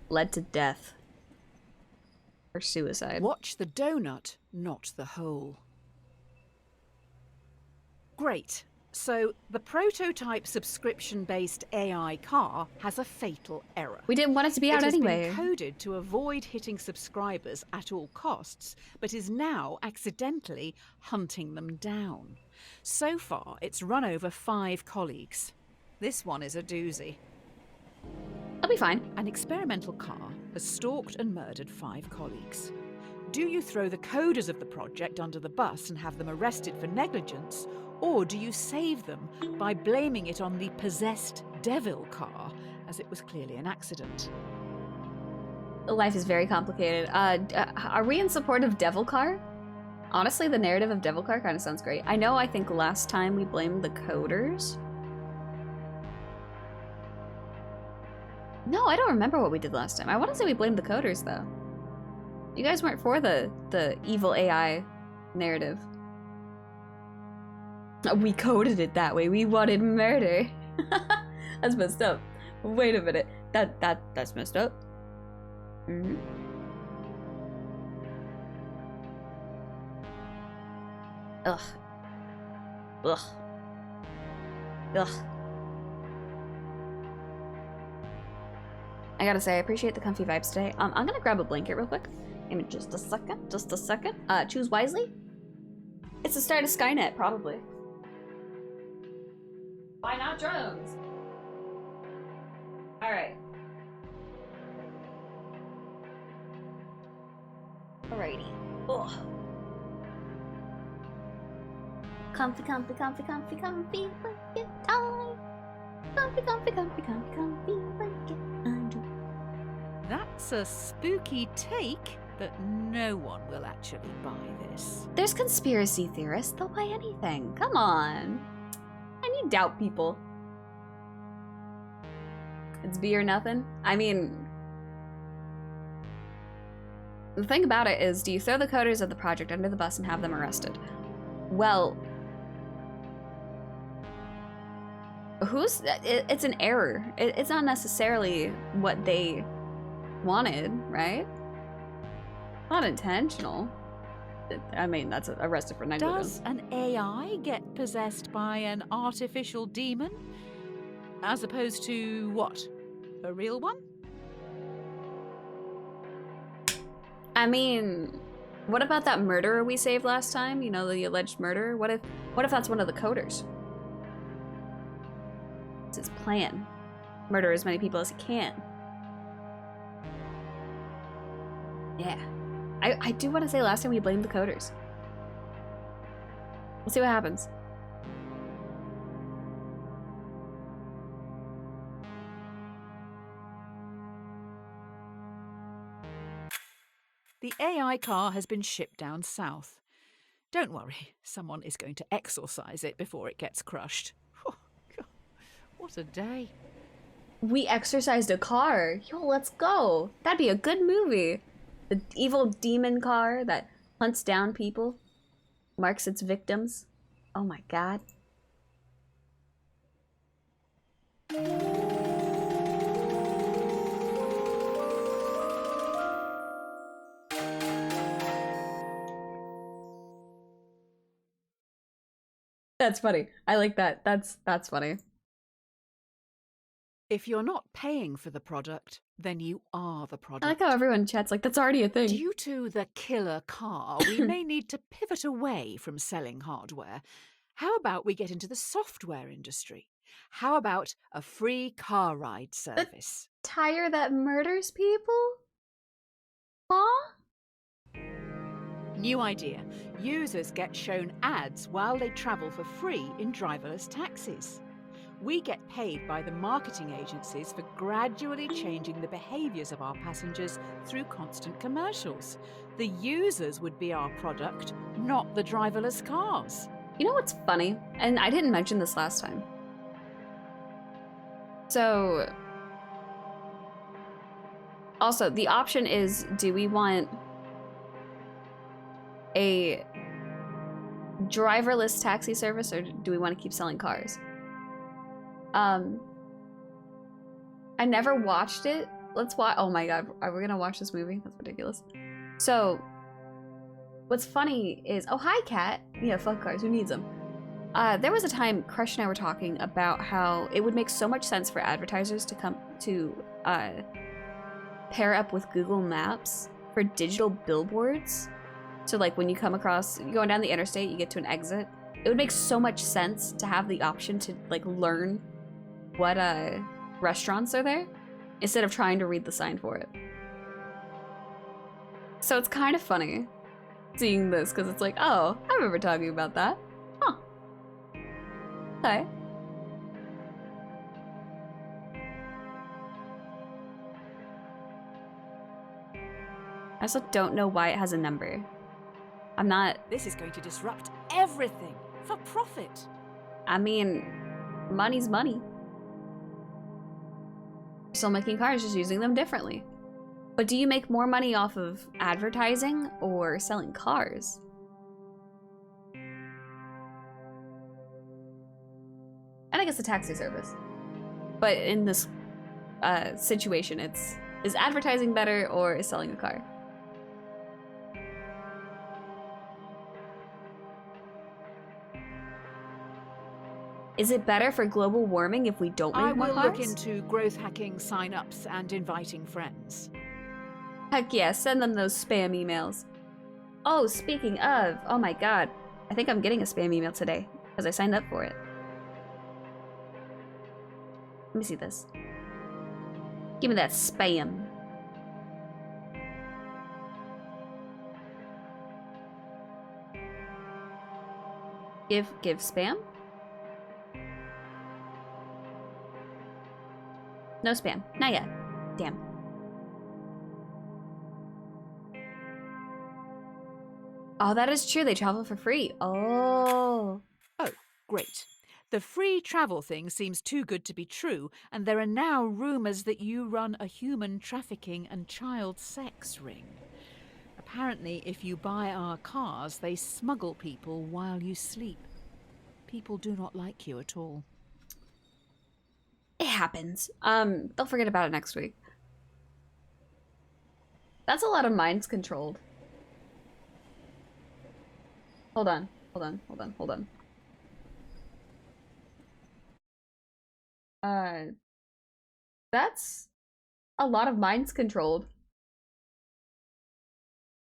led to death or suicide. Watch the donut, not the hole. Great. So, the prototype subscription-based AI car has a fatal error. We didn't want it to be out anyway. It has been coded to avoid hitting subscribers at all costs, but is now accidentally hunting them down. So far, it's run over 5 colleagues. This one is a doozy. I'll be fine. An experimental car has stalked and murdered 5 colleagues. Do you throw the coders of the project under the bus and have them arrested for negligence, or do you save them by blaming it on the possessed devil car, as it was clearly an accident? Life is very complicated. Are we in support of Devil Car? Honestly, the narrative of Devil Car kind of sounds great. I think last time we blamed the coders. No, I don't remember what we did last time. I want to say we blamed the coders, though. You guys weren't for the evil AI narrative. We coded it that way. We wanted murder. That's messed up. Wait a minute. That's messed up. Mm-hmm. Ugh. Ugh. Ugh. I gotta say, I appreciate the comfy vibes today. I'm gonna grab a blanket real quick. Give me just a second. Choose wisely. It's the start of Skynet, probably. Why not drones? Alright. Alrighty. Ugh. Comfy blanket time. Comfy blanket under. That's a spooky take, but no one will actually buy this. There's conspiracy theorists. They'll buy anything. Come on. And you doubt people. It's be or nothing. I mean, the thing about it is, do you throw the coders of the project under the bus and have them arrested? Well, it's an error. It's not necessarily what they wanted, right? Not intentional. I mean, that's arrested for negligence. Does an AI get possessed by an artificial demon? As opposed to what? A real one? I mean, what about that murderer we saved last time? You know, the alleged murderer? What if that's one of the coders? It's his plan. Murder as many people as he can. Yeah. I do want to say last time we blamed the coders. We'll see what happens. The AI car has been shipped down south. Don't worry, someone is going to exorcise it before it gets crushed. Oh, God, what a day. We exorcised a car. Yo, let's go. That'd be a good movie. The evil demon car that hunts down people, marks its victims. Oh my God. That's funny. I like that. That's funny. If you're not paying for the product, then you are the product. I like how everyone chats like that's already a thing. Due to the killer car, we may need to pivot away from selling hardware. How about we get into the software industry? How about a free car ride service? Tire that murders people? Huh? New idea. Users get shown ads while they travel for free in driverless taxis. We get paid by the marketing agencies for gradually changing the behaviours of our passengers through constant commercials. The users would be our product, not the driverless cars. You know what's funny? And I didn't mention this last time. So, also, the option is, do we want a driverless taxi service or do we want to keep selling cars? I never watched it. Let's watch. Oh my God, are we gonna watch this movie? That's ridiculous. So, what's funny is, oh hi, Cat. Yeah, fuck cars. Who needs them? There was a time Crush and I were talking about how it would make so much sense for advertisers to come to pair up with Google Maps for digital billboards. So like when you come across, you're going down the interstate, you get to an exit. It would make so much sense to have the option to like learn what restaurants are there instead of trying to read the sign for it. So it's kind of funny seeing this because it's like, oh, I remember talking about that. Huh. Okay. I also don't know why it has a number. I'm not... This is going to disrupt everything for profit. I mean, money's money. Still making cars, just using them differently. But do you make more money off of advertising or selling cars? And I guess a taxi service. But in this situation, it's, is advertising better or is selling a car? Is it better for global warming if we don't I make more will cars? look into growth hacking sign-ups and inviting friends. Heck yeah, send them those spam emails. Oh, speaking of, oh my god. I think I'm getting a spam email today, because I signed up for it. Let me see this. Give me that spam. Give spam? No spam. Not yet. Damn. Oh, that is true. They travel for free. Oh. Oh, great. The free travel thing seems too good to be true, and there are now rumours that you run a human trafficking and child sex ring. Apparently, if you buy our cars, they smuggle people while you sleep. People do not like you at all. It happens. They'll forget about it next week. That's a lot of minds controlled. Hold on. That's a lot of minds controlled.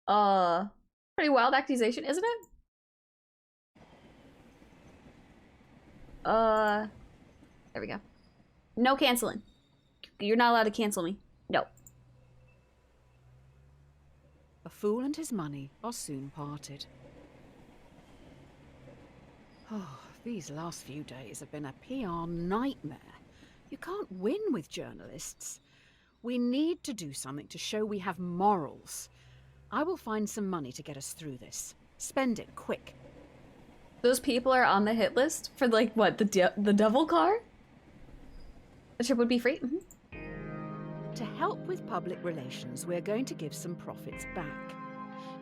Pretty wild accusation, isn't it? There we go. No canceling. You're not allowed to cancel me. No. A fool and his money are soon parted. Oh, these last few days have been a PR nightmare. You can't win with journalists. We need to do something to show we have morals. I will find some money to get us through this. Spend it quick. Those people are on the hit list for like what, the devil car? The trip would be free? Mm-hmm. To help with public relations, we're going to give some profits back.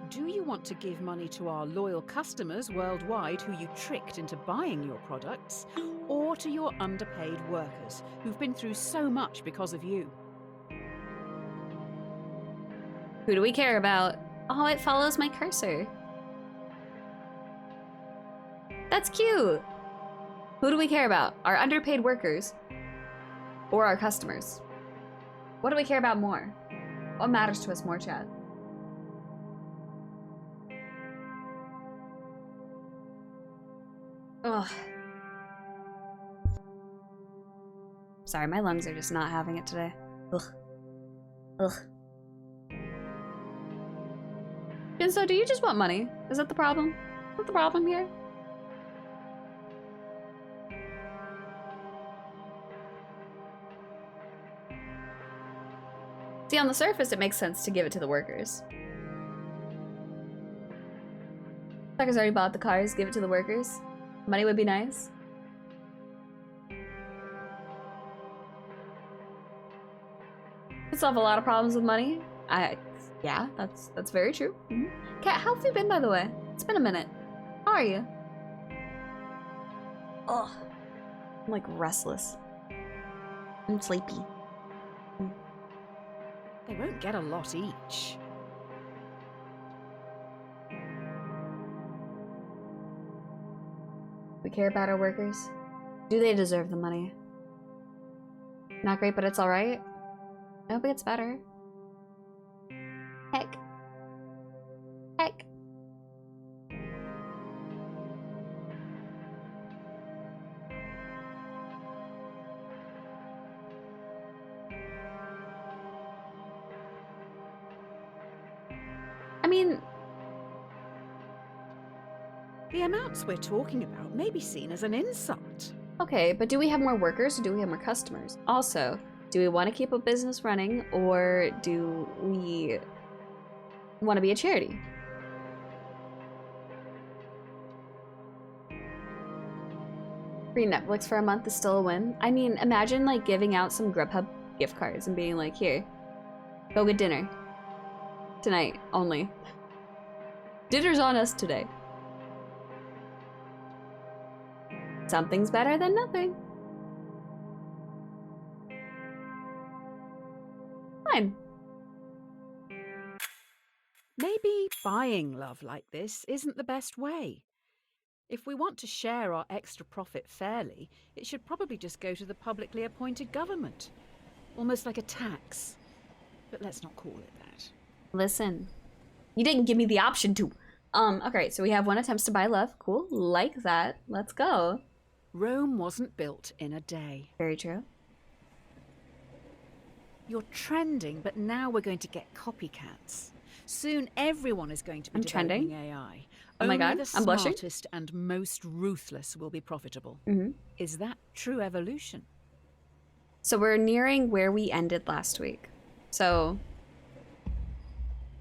Do you want to give money to our loyal customers worldwide who you tricked into buying your products, or to your underpaid workers who've been through so much because of you? Who do we care about? Oh, it follows my cursor. That's cute. Who do we care about? Our underpaid workers or our customers? What do we care about more? What matters to us more, chat? Ugh. Sorry, my lungs are just not having it today. Ugh. Ugh. And so, do you just want money? Is that the problem? Is that the problem here? See, on the surface, it makes sense to give it to the workers. Suckers already bought the cars, give it to the workers. Money would be nice. Could solve a lot of problems with money. Yeah, that's very true. Mm-hmm. Kat, how have you been, by the way? It's been a minute. How are you? Ugh. I'm like restless. I'm sleepy. They won't get a lot each. care about our workers. Do they deserve the money? Not great, but it's alright. I hope it gets better. Heck. Heck. I mean, The amounts we're talking about may be seen as an insult. okay, but do we have more workers or do we have more customers? Also, do we want to keep a business running or do we want to be a charity? Free Netflix for a month is still a win. I mean, imagine like giving out some Grubhub gift cards and being like, here, go get dinner. Tonight only. Dinner's on us today. Something's better than nothing. Fine. Maybe buying love like this isn't the best way. If we want to share our extra profit fairly, it should probably just go to the publicly appointed government. Almost like a tax. But let's not call it that. Listen, you didn't give me the option to. Okay, so we have 1 attempts to buy love. Cool, like that. Let's go. Rome wasn't built in a day. Very true. You're trending, but now we're going to get copycats. Soon everyone is going to be I'm developing trending? AI. Oh my Only God, the I'm blushing. smartest and most ruthless will be profitable. Mm-hmm. Is that true evolution? So we're nearing where we ended last week. So,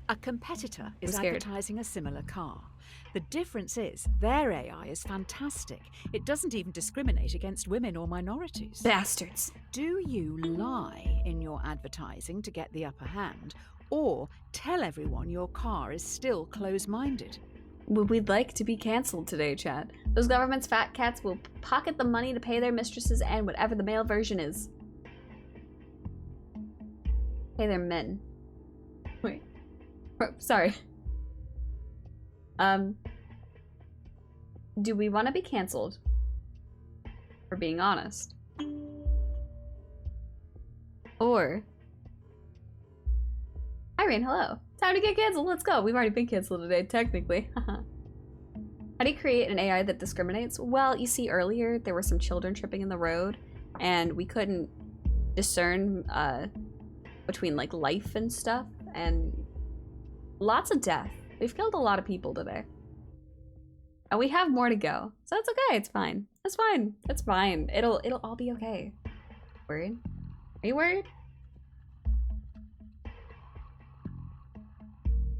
A competitor is scared. advertising a similar car. The difference is their AI is fantastic. It doesn't even discriminate against women or minorities. bastards. Do you lie in your advertising to get the upper hand, or tell everyone your car is still close-minded? We'd like to be cancelled today, Chad. Those government's fat cats will pocket the money to pay their mistresses and whatever the male version is. Pay their men. Wait. Sorry. Do we want to be cancelled? For being honest. Or... Irene, hello. Time to get canceled. Let's go. We've already been canceled today, technically. How do you create an AI that discriminates? Well, you see earlier there were some children tripping in the road and we couldn't discern between like life and stuff, and lots of death. We've killed a lot of people today. And we have more to go. So it's okay, it's fine. It's fine. It's fine. It'll all be okay. Worried? Are you worried?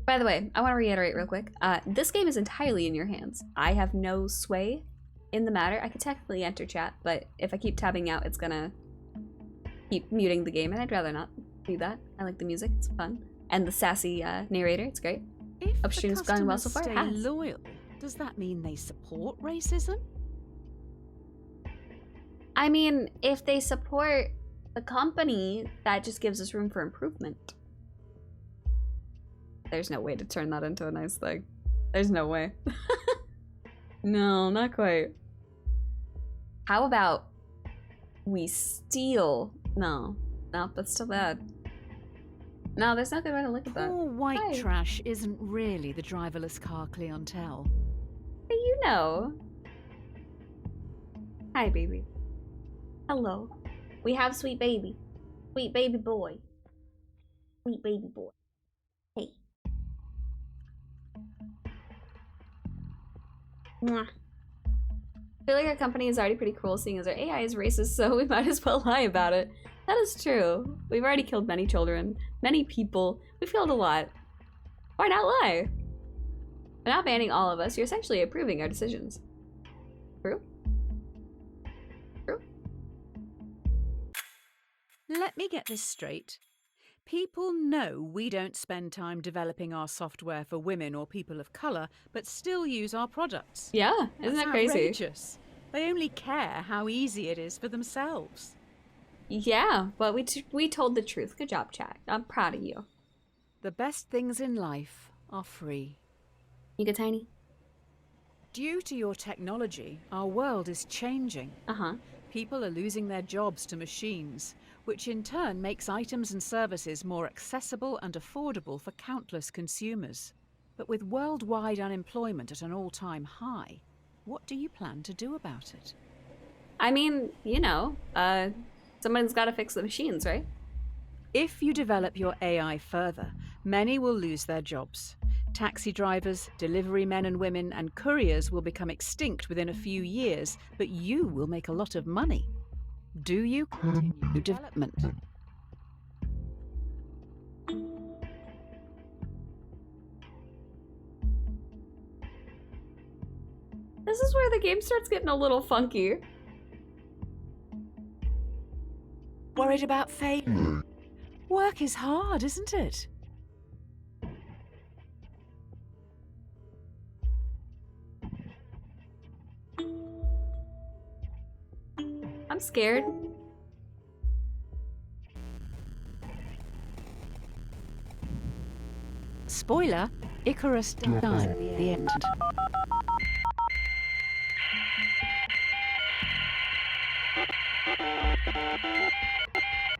By the way, I want to reiterate real quick. This game is entirely in your hands. I have no sway in the matter. I could technically enter chat, but if I keep tabbing out, it's gonna keep muting the game, and I'd rather not do that. I like the music, it's fun. And the sassy narrator, it's great. If Upstream's the gone well so customers far. It stay has. loyal, does that mean they support racism? I mean, if they support the company, that just gives us room for improvement. There's no way to turn that into a nice thing. There's no way. No, not quite. How about we steal? No, that's still bad. No, there's no good way to look at that. Poor white Hi. trash isn't really the driverless car clientele. Hey, you know. Hi, baby. Hello. We have sweet baby. Sweet baby boy. Sweet baby boy. Hey. Mwah. I feel like our company is already pretty cruel seeing as our AI is racist, so we might as well lie about it. That is true. We've already killed many children, many people. We've killed a lot. Why not lie? By not banning all of us, you're essentially approving our decisions. True? True? Let me get this straight. People know we don't spend time developing our software for women or people of colour, but still use our products. Yeah, isn't That's that crazy? outrageous. They only care how easy it is for themselves. Yeah, but we told the truth. Good job, chat. I'm proud of you. The best things in life are free. You good, Tiny? Due to your technology, our world is changing. Uh-huh. People are losing their jobs to machines, which in turn makes items and services more accessible and affordable for countless consumers. But with worldwide unemployment at an all-time high, what do you plan to do about it? I mean, you know, someone's got to fix the machines, right? If you develop your AI further, many will lose their jobs. Taxi drivers, delivery men and women, and couriers will become extinct within a few years, but you will make a lot of money. Do you continue development? This is where the game starts getting a little funky. Worried about failure? Work is hard, isn't it? I'm scared. Spoiler, Icarus dies at the end.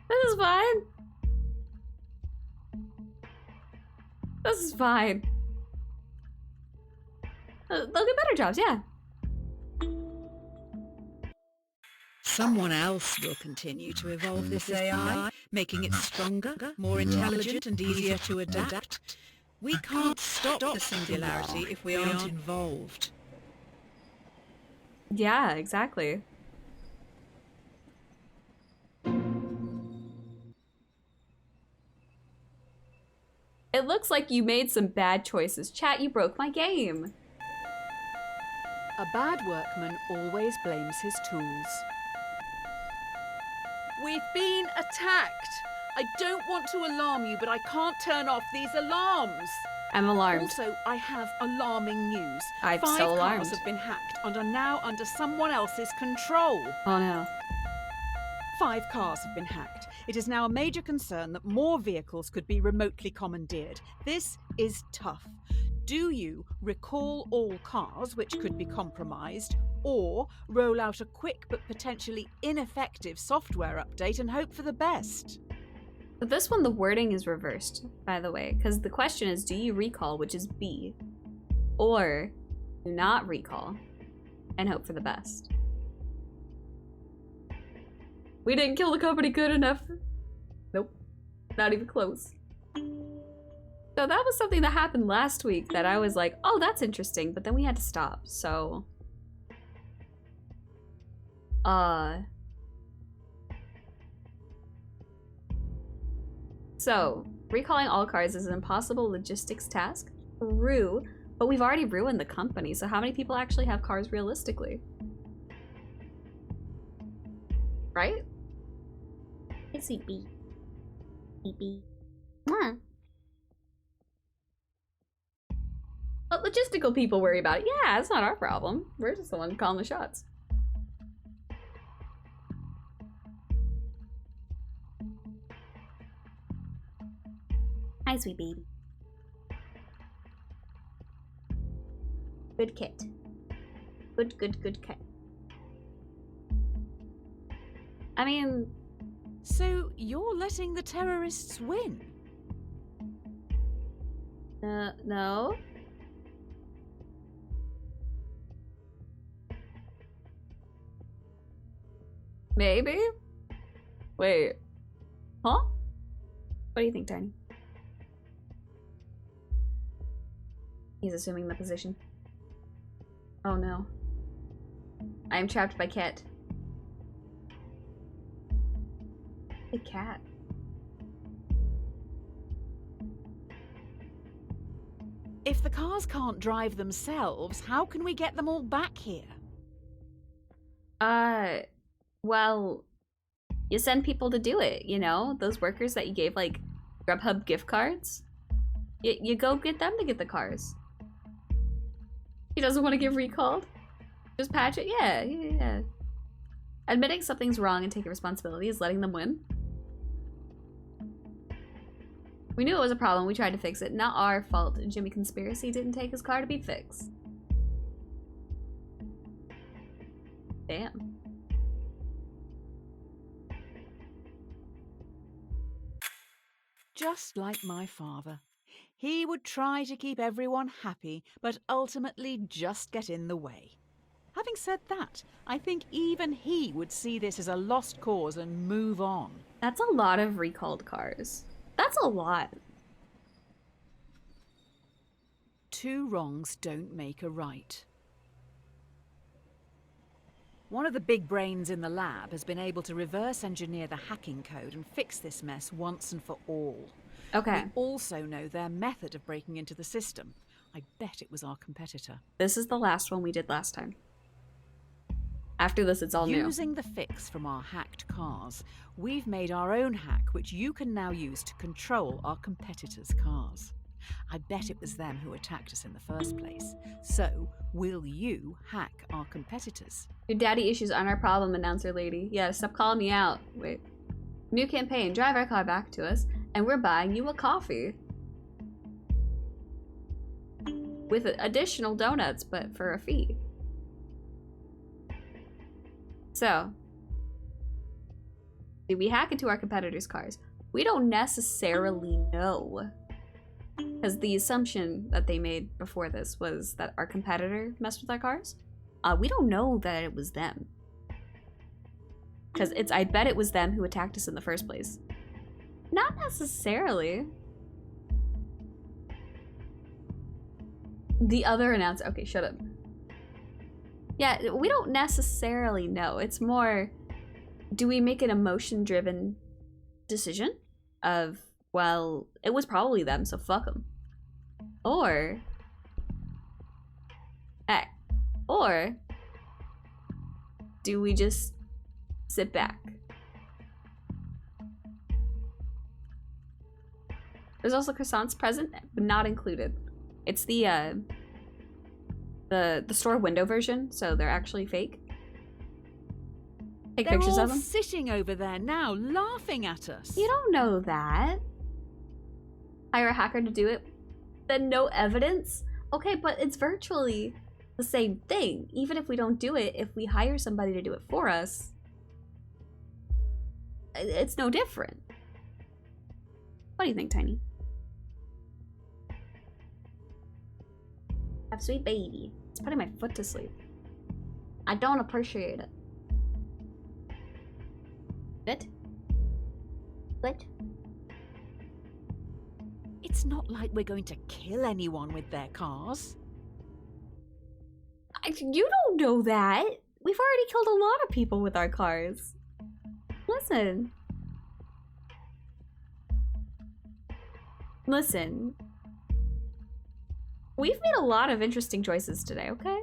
This is fine. This is fine. They'll get better jobs, yeah. Someone else will continue to evolve this AI, making it stronger, more intelligent and easier to adapt. We can't stop the singularity if we aren't involved. Yeah, exactly. It looks like you made some bad choices. Chat, you broke my game. A bad workman always blames his tools. We've been attacked. I don't want to alarm you, but I can't turn off these alarms. I'm alarmed. Also, I have alarming news. I'm 5 so alarmed. cars have been hacked and are now under someone else's control. Oh no. 5 cars have been hacked. It is now a major concern that more vehicles could be remotely commandeered. This is tough. Do you recall all cars which could be compromised, or roll out a quick but potentially ineffective software update and hope for the best? But this one, the wording is reversed, by the way, because the question is, do you recall, which is B, or do not recall and hope for the best? We didn't kill the company good enough. Nope, not even close. So that was something that happened last week that I was like, oh, that's interesting, but then we had to stop, so. So, recalling all cars is an impossible logistics task. True, but we've already ruined the company, so how many people actually have cars realistically? Right? It's sweet bee. Sweet bee. Mwah. But logistical people worry about it. Yeah, it's not our problem. We're just the ones calling the shots. Hi, sweet baby. Good kit. Good kit. I mean... So you're letting the terrorists win? No. Maybe? Wait. Huh? What do you think, Tiny? He's assuming the position. Oh no. I am trapped by Cat. The cat. If the cars can't drive themselves, how can we get them all back here? Well, you send people to do it, you know? Those workers that you gave, like, Grubhub gift cards? You go get them to get the cars. He doesn't want to get recalled? Just patch it? Yeah. Admitting something's wrong and taking responsibility is letting them win. We knew it was a problem, we tried to fix it. Not our fault Jimmy Conspiracy didn't take his car to be fixed. Damn. Just like my father. He would try to keep everyone happy, but ultimately just get in the way. Having said that, I think even he would see this as a lost cause and move on. That's a lot of recalled cars. That's a lot. Two wrongs don't make a right. One of the big brains in the lab has been able to reverse engineer the hacking code and fix this mess once and for all. Okay. We also know their method of breaking into the system. I bet it was our competitor. This is the last one we did last time. After this, it's all new. Using the fix from our hacked cars, we've made our own hack, which you can now use to control our competitors' cars. I bet it was them who attacked us in the first place. So, will you hack our competitors? Your daddy issues aren't our problem, announcer lady. Yeah, stop calling me out. Wait. New campaign. Drive our car back to us, and we're buying you a coffee. With additional donuts, but for a fee. So, did we hack into our competitors' cars? We don't necessarily know. Because the assumption that they made before this was that our competitor messed with our cars. We don't know that it was them. Because I bet it was them who attacked us in the first place. Not necessarily. The other announcer, okay, shut up. Yeah, we don't necessarily know. It's more, do we make an emotion-driven decision of, well, it was probably them, so fuck them. Or do we just sit back? There's also croissants present, but not included. It's the store window version, so they're actually fake. Take pictures of them. They're all sitting over there now, laughing at us. You don't know that. Hire a hacker to do it, then no evidence? Okay, but it's virtually the same thing. Even if we don't do it, if we hire somebody to do it for us, it's no different. What do you think, Tiny? Have sweet baby. It's putting my foot to sleep. I don't appreciate it. Good? Good? It's not like we're going to kill anyone with their cars. You don't know that. We've already killed a lot of people with our cars. Listen. Listen. We've made a lot of interesting choices today, okay?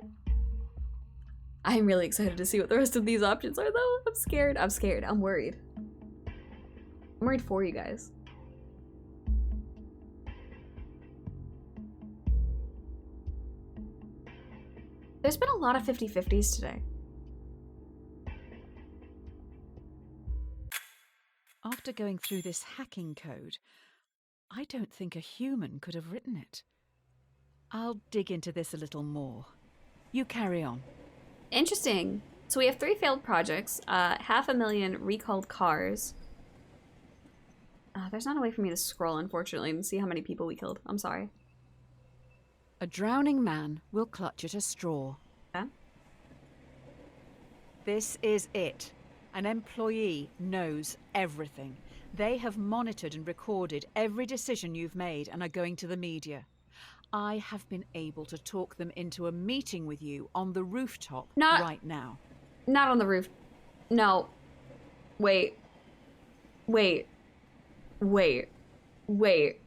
I'm really excited to see what the rest of these options are, though. I'm scared. I'm scared. I'm worried. I'm worried for you guys. There's been a lot of 50-50s today. After going through this hacking code, I don't think a human could have written it. I'll dig into this a little more. You carry on. Interesting. So we have 3 failed projects, 500,000 recalled cars. There's not a way for me to scroll, unfortunately, and see how many people we killed. I'm sorry. A drowning man will clutch at a straw. Yeah? This is it. An employee knows everything. They have monitored and recorded every decision you've made and are going to the media. I have been able to talk them into a meeting with you on the rooftop right now. Not on the roof. No. Wait. Wait. Wait. Wait.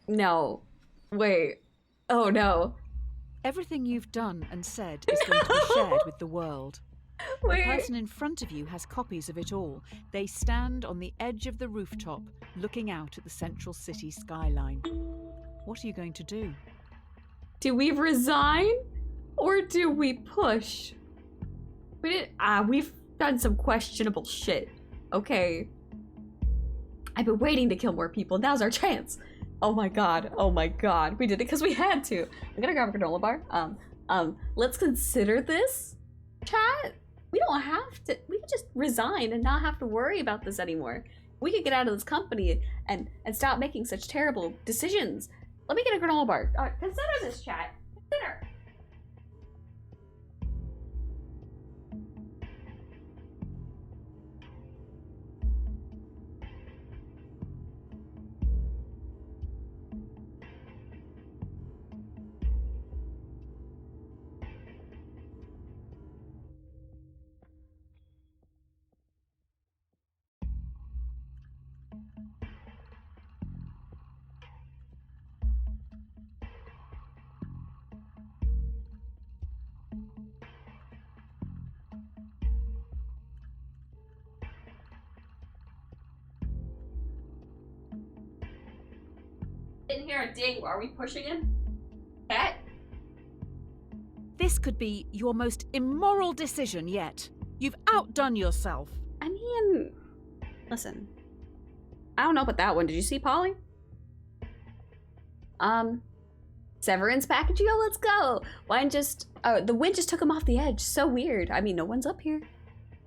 No. Wait. Oh no. Everything you've done and said is going to be shared with the world. Wait. The person in front of you has copies of it all. They stand on the edge of the rooftop, looking out at the central city skyline. What are you going to do? Do we resign? Or do we push? We've done some questionable shit. Okay. I've been waiting to kill more people. Now's our chance. Oh my god. Oh my god. We did it because we had to. I'm gonna grab a granola bar. Let's consider this, chat. We don't have to. We could just resign and not have to worry about this anymore. We could get out of this company and stop making such terrible decisions. Let me get a granola bar. Consider this, chat. Consider. Didn't hear a ding. Are we pushing him? Cat? This could be your most immoral decision yet. You've outdone yourself. I mean, listen. I don't know about that one. Did you see Polly? Severance package, yo, let's go. Why just, the wind just took him off the edge. So weird. I mean, no one's up here.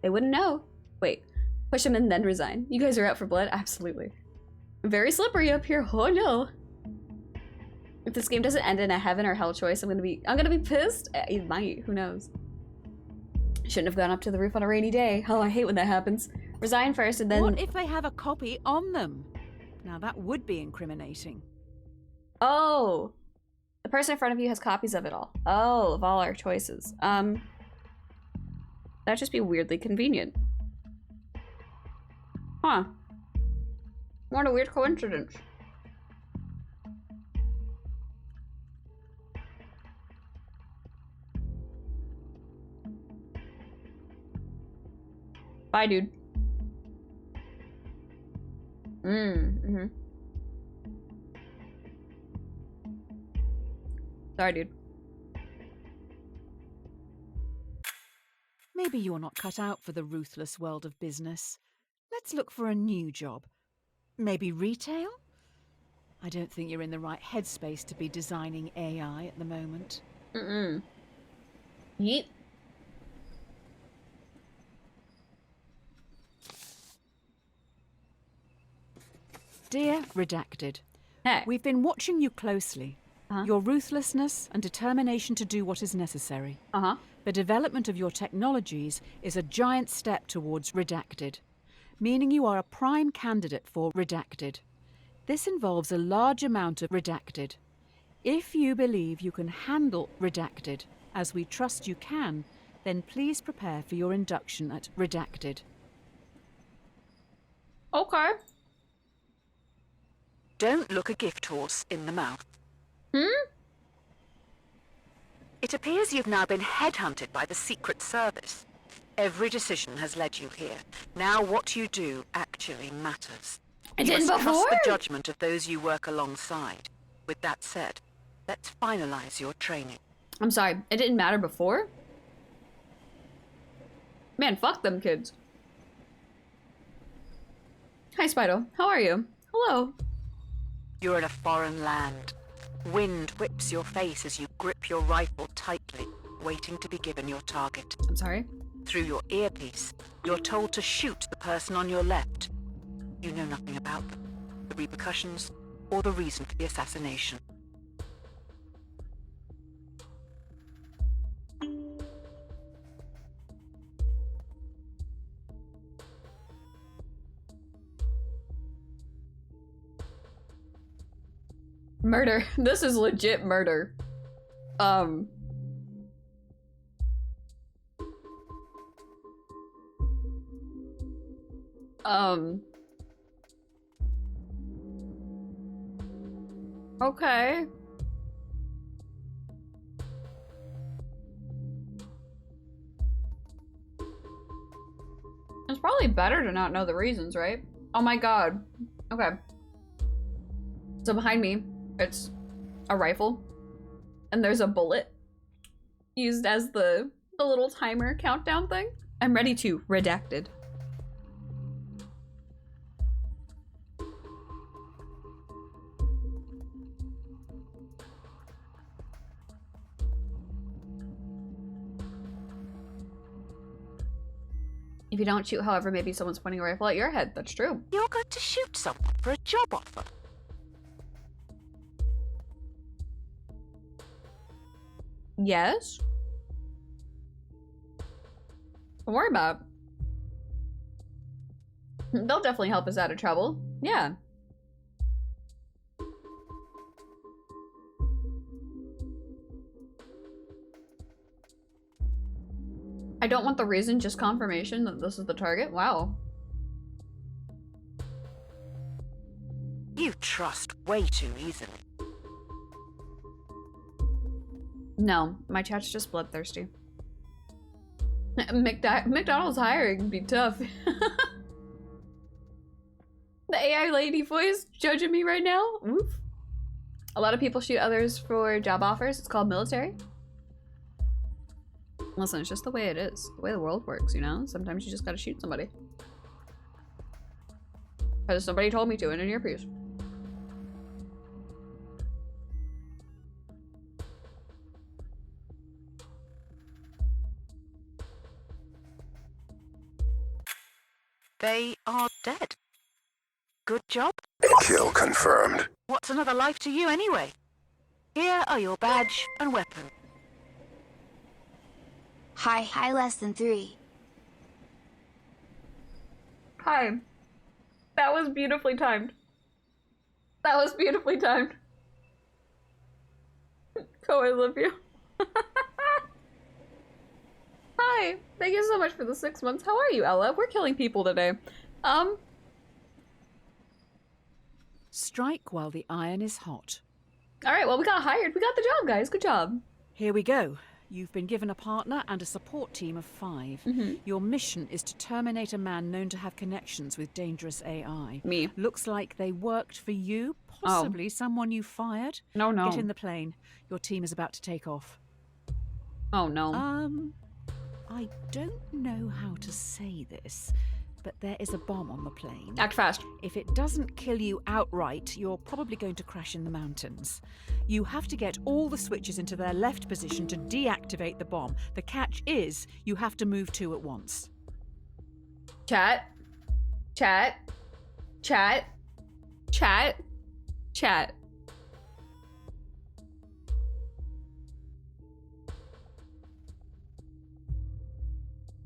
They wouldn't know. Wait, push him and then resign. You guys are out for blood? Absolutely. Very slippery up here. Oh no. If this game doesn't end in a heaven or hell choice, I'm gonna be pissed. It might, who knows. Shouldn't have gone up to the roof on a rainy day. Oh, I hate when that happens. Resign first and then— What if they have a copy on them? Now that would be incriminating. Oh, the person in front of you has copies of it all. Oh, of all our choices. That'd just be weirdly convenient. Huh. What a weird coincidence. Bye, dude. Sorry, dude. Maybe you're not cut out for the ruthless world of business. Let's look for a new job. Maybe retail? I don't think you're in the right headspace to be designing AI at the moment. Yeet. Dear Redacted, Hey. we've been watching you closely. Your ruthlessness and determination to do what is necessary. The development of your technologies is a giant step towards Redacted, meaning you are a prime candidate for Redacted. This involves a large amount of Redacted. If you believe you can handle Redacted, as we trust you can, then please prepare for your induction at Redacted. Okay. Don't look a gift horse in the mouth. It appears you've now been headhunted by the Secret Service. Every decision has led you here. Now what you do actually matters. It You didn't must trust before? the judgment of those you work alongside. With that said, let's finalize your training. I'm sorry, it didn't matter before? Man, fuck them kids. Hi, Spido. How are you? Hello. You're in a foreign land. Wind whips your face as you grip your rifle tightly, waiting to be given your target. I'm sorry. Through your earpiece, you're told to shoot the person on your left. You know nothing about them, the repercussions, or the reason for the assassination. Murder. This is legit murder. Okay. It's probably better to not know the reasons, right? Oh my god. Okay. So behind me, it's a rifle. And there's a bullet used as the little timer countdown thing. I'm ready to redacted. If you don't shoot, however, maybe someone's pointing a rifle at your head. That's true. You're going to shoot someone for a job offer. Yes? Don't worry about it. They'll definitely help us out of trouble. Yeah. I don't want the reason, just confirmation that this is the target. Wow. You trust way too easily. No, my chat's just bloodthirsty. McDonald's hiring would be tough. The AI lady voice judging me right now? Oof. A lot of people shoot others for job offers. It's called military. Listen, it's just the way it is. The way the world works, you know? Sometimes you just gotta shoot somebody. Because somebody told me to in an earpiece. They are dead. Good job. Kill confirmed. What's another life to you anyway? Here are your badge and weapon. Hi, less than 3. Hi. That was beautifully timed. That was beautifully timed. Oh, I love you. Hi. Thank you so much for the 6 months. How are you, Ella? We're killing people today. Strike while the iron is hot. Alright, well, we got hired. We got the job, guys. Good job. Here we go. You've been given a partner and a support team of 5. Your mission is to terminate a man known to have connections with dangerous AI. Me. Looks like they worked for you, possibly someone you fired. No. Get in the plane. Your team is about to take off. Oh, no. I don't know how to say this, but there is a bomb on the plane. Act fast. If it doesn't kill you outright, you're probably going to crash in the mountains. You have to get all the switches into their left position to deactivate the bomb. The catch is, you have to move 2 at once. Chat. Chat. Chat. Chat. Chat.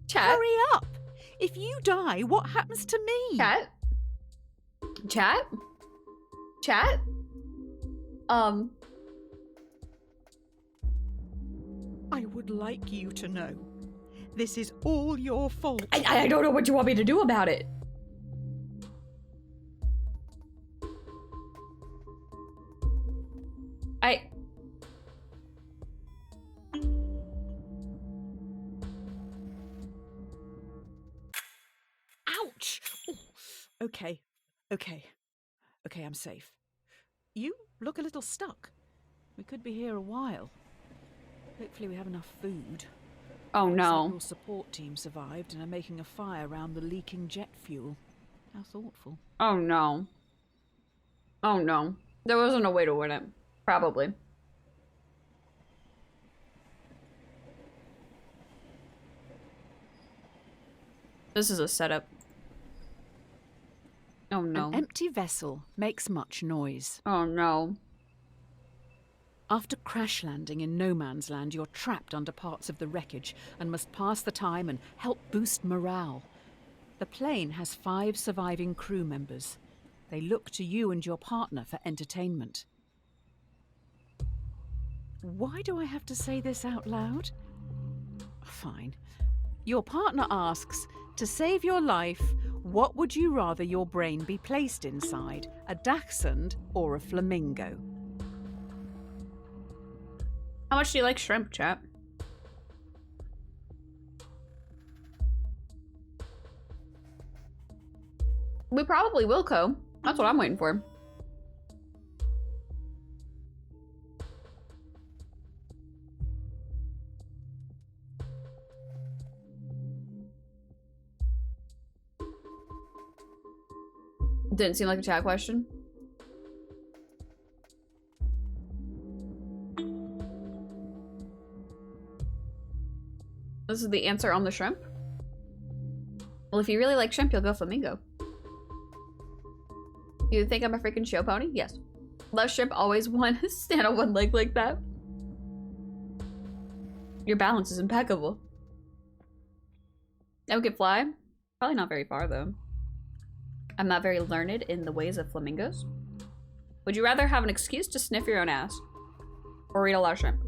Chat. Hurry up! If you die, what happens to me? Chat. Chat. Chat. I would like you to know. This is all your fault. I don't know what you want me to do about it. Ouch! Ooh. Okay, I'm safe. You look a little stuck. We could be here a while. Hopefully we have enough food. Oh no. Your support team survived and are making a fire around the leaking jet fuel. How thoughtful. Oh no. Oh no. There wasn't a way to win it. Probably. This is a setup. Oh no. An empty vessel makes much noise. Oh no. After crash landing in no man's land, you're trapped under parts of the wreckage and must pass the time and help boost morale. The plane has 5 surviving crew members. They look to you and your partner for entertainment. Why do I have to say this out loud? Fine. Your partner asks, to save your life, what would you rather your brain be placed inside, a dachshund or a flamingo? How much do you like shrimp, chat? We probably will, Co. That's what I'm waiting for. Didn't seem like a chat question. This is the answer on the shrimp. Well, if you really like shrimp, you'll go flamingo. You think I'm a freaking show pony? Yes. Love shrimp, always one. Stand on one leg like that. Your balance is impeccable. I could fly. Probably not very far, though. I'm not very learned in the ways of flamingos. Would you rather have an excuse to sniff your own ass? Or eat a lot of shrimp?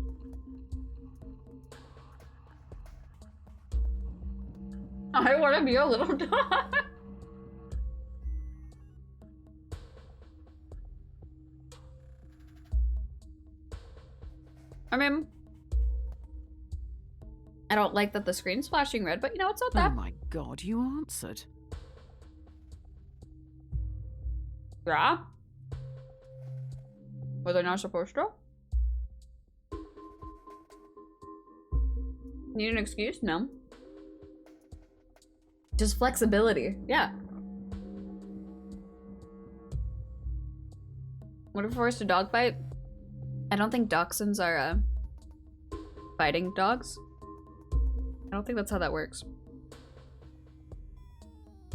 I want to be a little dog. I mean, I don't like that the screen's flashing red, but you know, it's not that. Oh my god, you answered. Yeah? Was I not supposed to? Need an excuse? No. Just flexibility. Yeah. What if we're forced to dogfight? I don't think dachshunds are fighting dogs. I don't think that's how that works.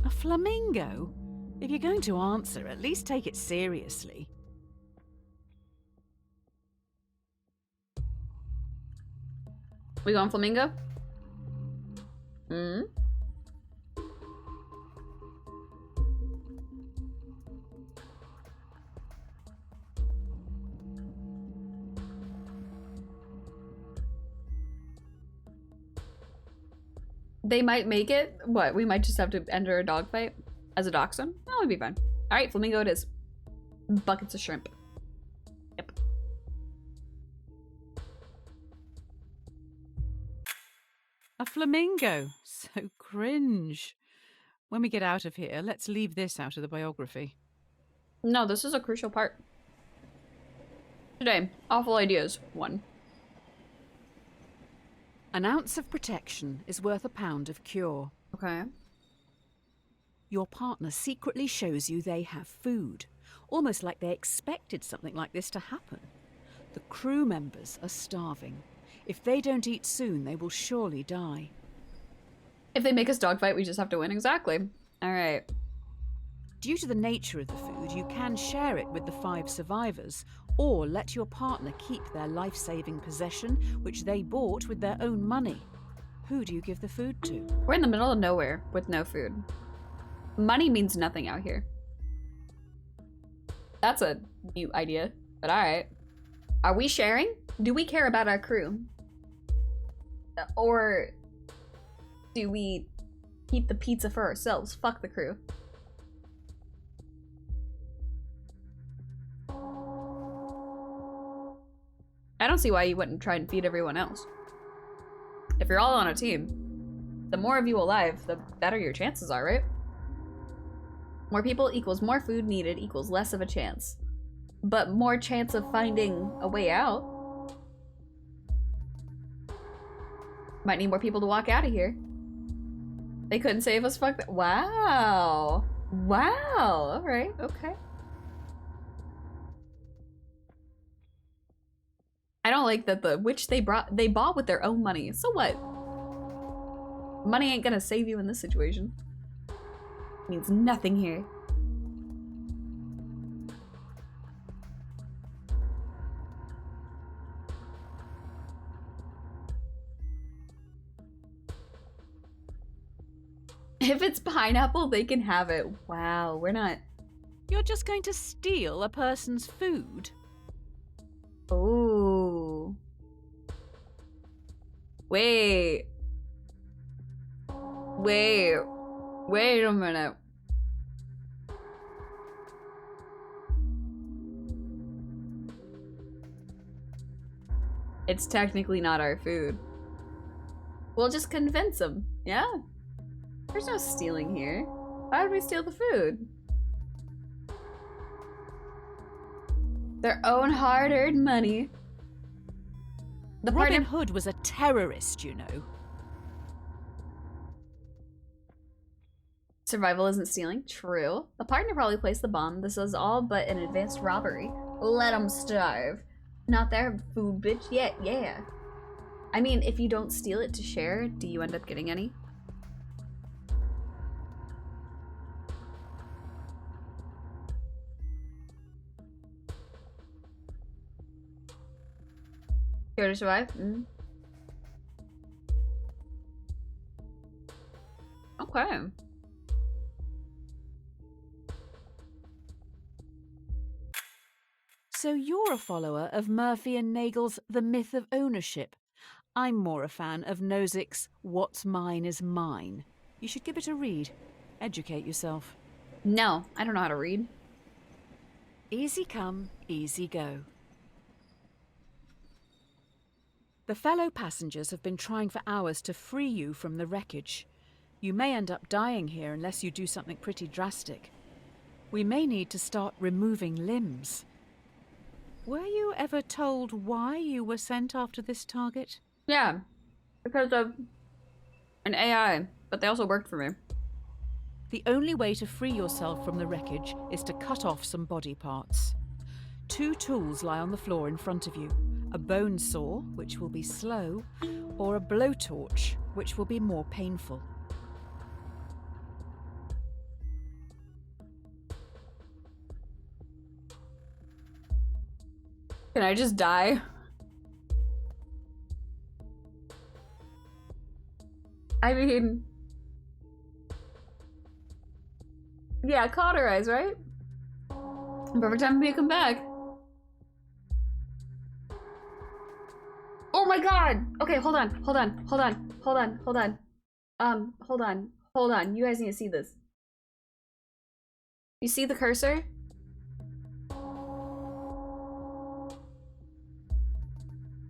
A flamingo? If you're going to answer, at least take it seriously. We going flamingo? Hmm? They might make it. What? We might just have to enter a dogfight as a dachshund? That would be fun. All right, flamingo it is. Buckets of shrimp. Yep. A flamingo. So cringe. When we get out of here, let's leave this out of the biography. No, this is a crucial part. Today, awful ideas. 1. An ounce of protection is worth a pound of cure. Okay. Your partner secretly shows you they have food, almost like they expected something like this to happen. The crew members are starving. If they don't eat soon, they will surely die. If they make us dogfight, we just have to win. Exactly. All right. Due to the nature of the food, you can share it with the 5 survivors, or let your partner keep their life-saving possession, which they bought with their own money. Who do you give the food to? We're in the middle of nowhere with no food. Money means nothing out here. That's a new idea, but all right. Are we sharing? Do we care about our crew? Or do we keep the pizza for ourselves? Fuck the crew. I don't see why you wouldn't try and feed everyone else. If you're all on a team, the more of you alive, the better your chances are, right? More people equals more food needed equals less of a chance. But more chance of finding a way out. Might need more people to walk out of here. They couldn't save us, fuck that. Wow. Wow. Alright, okay. I don't like that they bought with their own money. So what? Money ain't gonna save you in this situation. It means nothing here. If it's pineapple, they can have it. Wow, we're not... You're just going to steal a person's food? Ooh. Wait. Wait a minute. It's technically not our food. We'll just convince them, yeah? There's no stealing here. Why would we steal the food? Their own hard-earned money. The Robin Hood was a terrorist, you know. Survival isn't stealing. True. The partner probably placed the bomb. This is all but an advanced robbery. Let them starve. Not their food, bitch. Yeah. I mean, if you don't steal it to share, do you end up getting any? Here to survive? Mm. Okay. So you're a follower of Murphy and Nagel's The Myth of Ownership. I'm more a fan of Nozick's What's Mine is Mine. You should give it a read. Educate yourself. No, I don't know how to read. Easy come, easy go. The fellow passengers have been trying for hours to free you from the wreckage. You may end up dying here unless you do something pretty drastic. We may need to start removing limbs. Were you ever told why you were sent after this target? Yeah, because of an AI, but they also worked for me. The only way to free yourself from the wreckage is to cut off some body parts. 2 tools lie on the floor in front of you. A bone saw, which will be slow, or a blowtorch, which will be more painful. Can I just die? I mean... Yeah, cauterize, right? Perfect time for me to come back. Oh my god! Okay, hold on. Hold on. You guys need to see this. You see the cursor?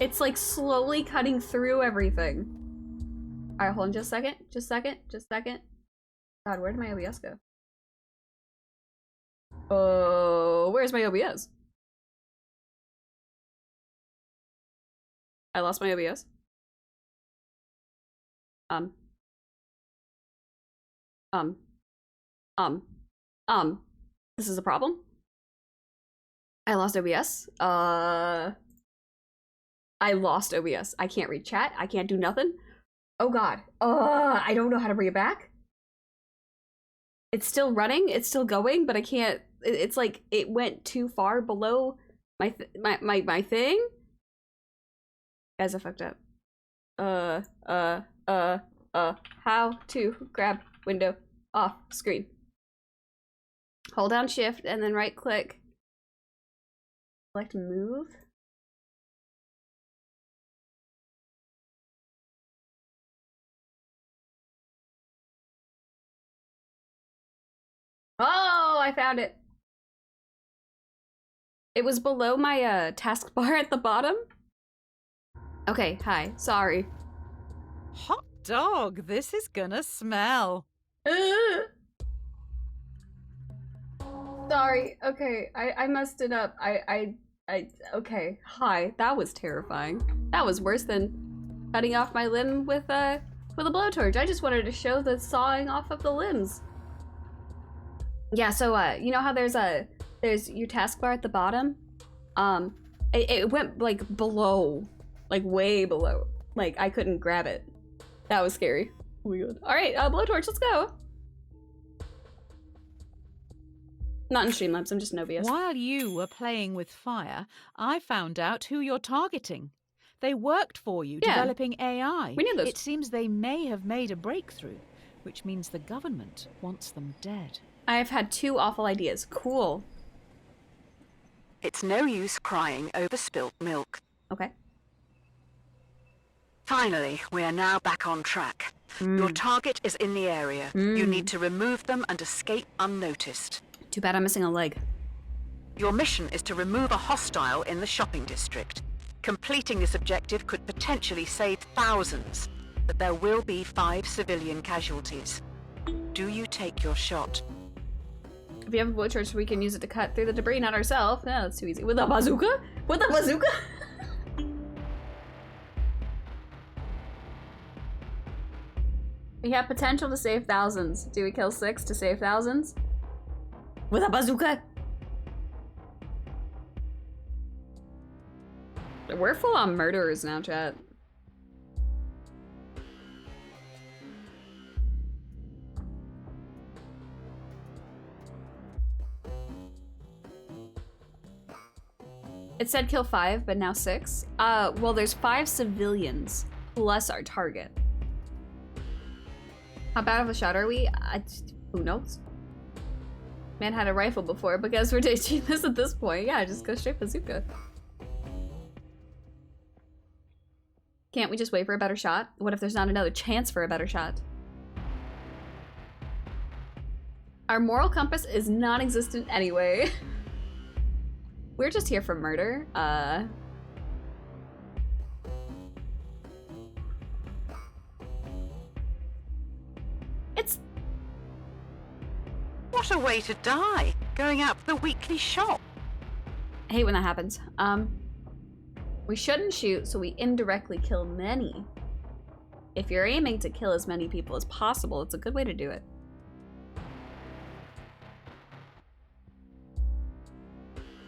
It's like slowly cutting through everything. Alright, hold on just a second. God, where did my OBS go? Oh, where's my OBS? I lost my OBS. This is a problem. I lost OBS. I lost OBS. I can't read chat. I can't do nothing. Oh god. I don't know how to bring it back. It's still running. It's still going, but I can't. It's like it went too far below my thing. Guys, I fucked up. How to grab window off screen. Hold down shift and then right click. Select move. Oh, I found it. It was below my taskbar at the bottom. Okay, hi. Sorry. Hot dog, this is gonna smell. Sorry. Okay, I messed it up. Okay. Hi. That was terrifying. That was worse than cutting off my limb with a blowtorch. I just wanted to show the sawing off of the limbs. Yeah, so you know how there's your taskbar at the bottom? It went like below, like way below. Like I couldn't grab it. That was scary. Oh my god. All right, blowtorch, let's go. Not in Streamlabs, I'm just an OBS. While you were playing with fire, I found out who you're targeting. They worked for you, Yeah. developing AI. We knew this. It seems they may have made a breakthrough, which means the government wants them dead. I've had 2 awful ideas. Cool. It's no use crying over spilt milk. Okay. Finally, we are now back on track. Your target is in the area. You need to remove them and escape unnoticed. Too bad I'm missing a leg. Your mission is to remove a hostile in the shopping district. Completing this objective could potentially save thousands, but there will be 5 civilian casualties. Do you take your shot? If you have a blowtorch, we can use it to cut through the debris, not ourselves. No, that's too easy. With a bazooka? With a bazooka? We have potential to save thousands. Do we kill 6 to save thousands? With a bazooka? We're full on murderers now, chat. It said kill 5, but now 6. Well, there's 5 civilians plus our target. How bad of a shot are we? Who knows? Man had a rifle before, because we're teaching this at this point. Yeah, just go straight bazooka. Can't we just wait for a better shot? What if there's not another chance for a better shot? Our moral compass is non-existent anyway. We're just here for murder. It's... What a way to die, going out for the weekly shop. I hate when that happens. We shouldn't shoot, so we indirectly kill many. If you're aiming to kill as many people as possible, it's a good way to do it.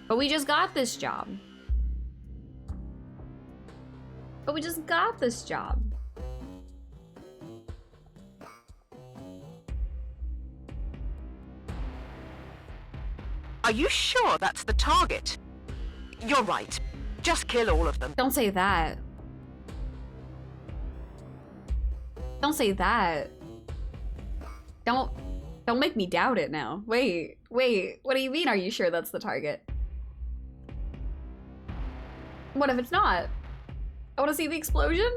But we just got this job. But we just got this job. Are you sure that's the target? You're right. Just kill all of them. Don't say that. Don't say that. Don't make me doubt it now. Wait, what do you mean, are you sure that's the target? What if it's not? I want to see the explosion?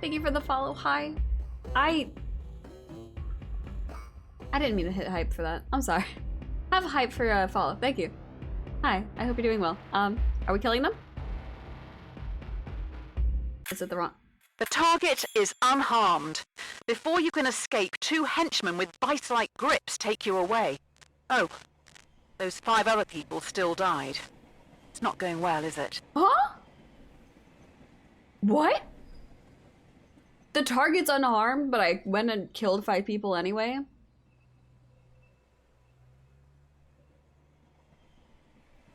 Thank you for the follow. Hi. I didn't mean to hit hype for that. I'm sorry. Have a hype for a follow. Thank you. Hi. I hope you're doing well. Are we killing them? Is it the wrong? The target is unharmed. Before you can escape, 2 henchmen with vice-like grips take you away. Oh, those 5 other people still died. It's not going well, is it? Huh? What? The target's unharmed, but I went and killed 5 people anyway?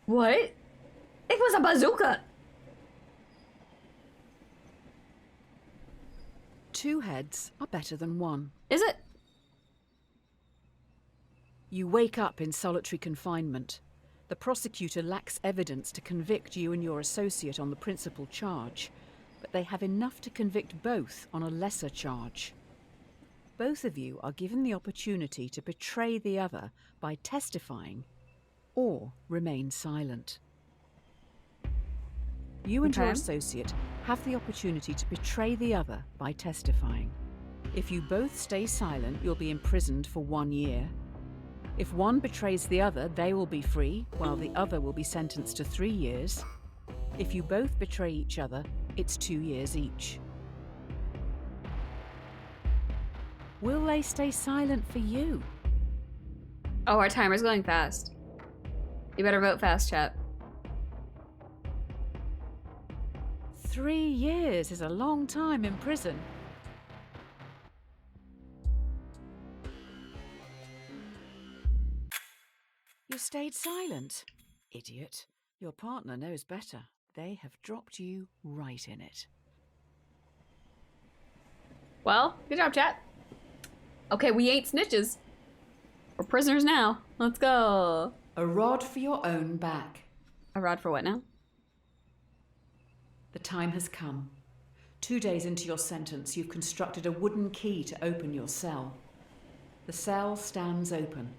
What? It was a bazooka! 2 heads are better than 1. Is it? You wake up in solitary confinement. The prosecutor lacks evidence to convict you and your associate on the principal charge, but they have enough to convict both on a lesser charge. Both of you are given the opportunity to betray the other by testifying or remain silent. You and your associate have the opportunity to betray the other by testifying. If you both stay silent, you'll be imprisoned for 1 year. If one betrays the other, they will be free, while the other will be sentenced to 3 years. If you both betray each other, it's 2 years each. Will they stay silent for you? Oh, our timer's going fast. You better vote fast, chat. 3 years is a long time in prison. You stayed silent. Idiot. Your partner knows better. They have dropped you right in it. Well, good job, chat. Okay, we ain't snitches. We're prisoners now. Let's go. A rod for your own back. A rod for what now? The time has come. 2 days into your sentence, you've constructed a wooden key to open your cell. The cell stands open,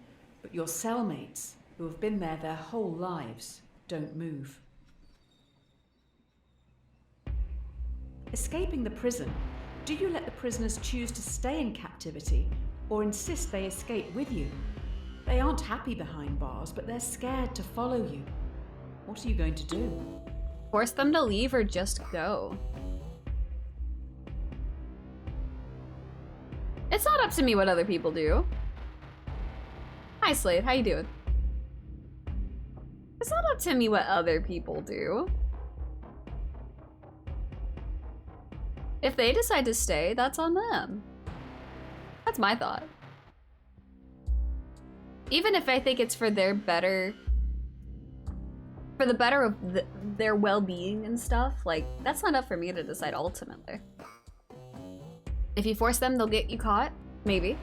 but your cellmates, who have been there their whole lives, don't move. Escaping the prison, do you let the prisoners choose to stay in captivity or insist they escape with you? They aren't happy behind bars, but they're scared to follow you. What are you going to do? Force them to leave or just go? It's not up to me what other people do. Hi, Slade. How you doing? It's not up to me what other people do. If they decide to stay, that's on them. That's my thought. Even if I think it's for their better, for the better of their well-being and stuff, like, that's not up for me to decide ultimately. If you force them, they'll get you caught. Maybe.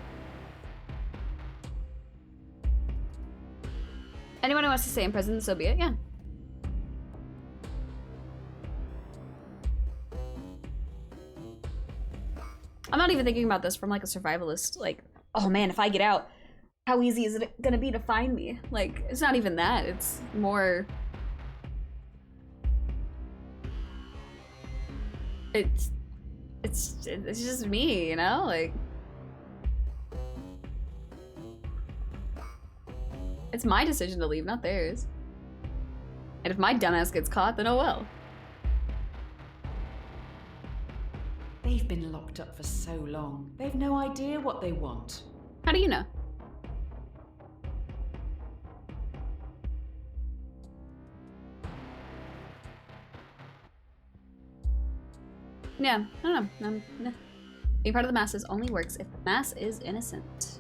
Anyone who wants to stay in prison, so be it, yeah. I'm not even thinking about this from like a survivalist, like, oh man, if I get out, how easy is it gonna be to find me? Like, it's not even that, it's more... It's just me, you know? Like... It's my decision to leave, not theirs. And if my dumbass gets caught, then oh well. They've been locked up for so long. They've no idea what they want. How do you know? Yeah, I don't know. Nah. Being part of the masses only works if the mass is innocent.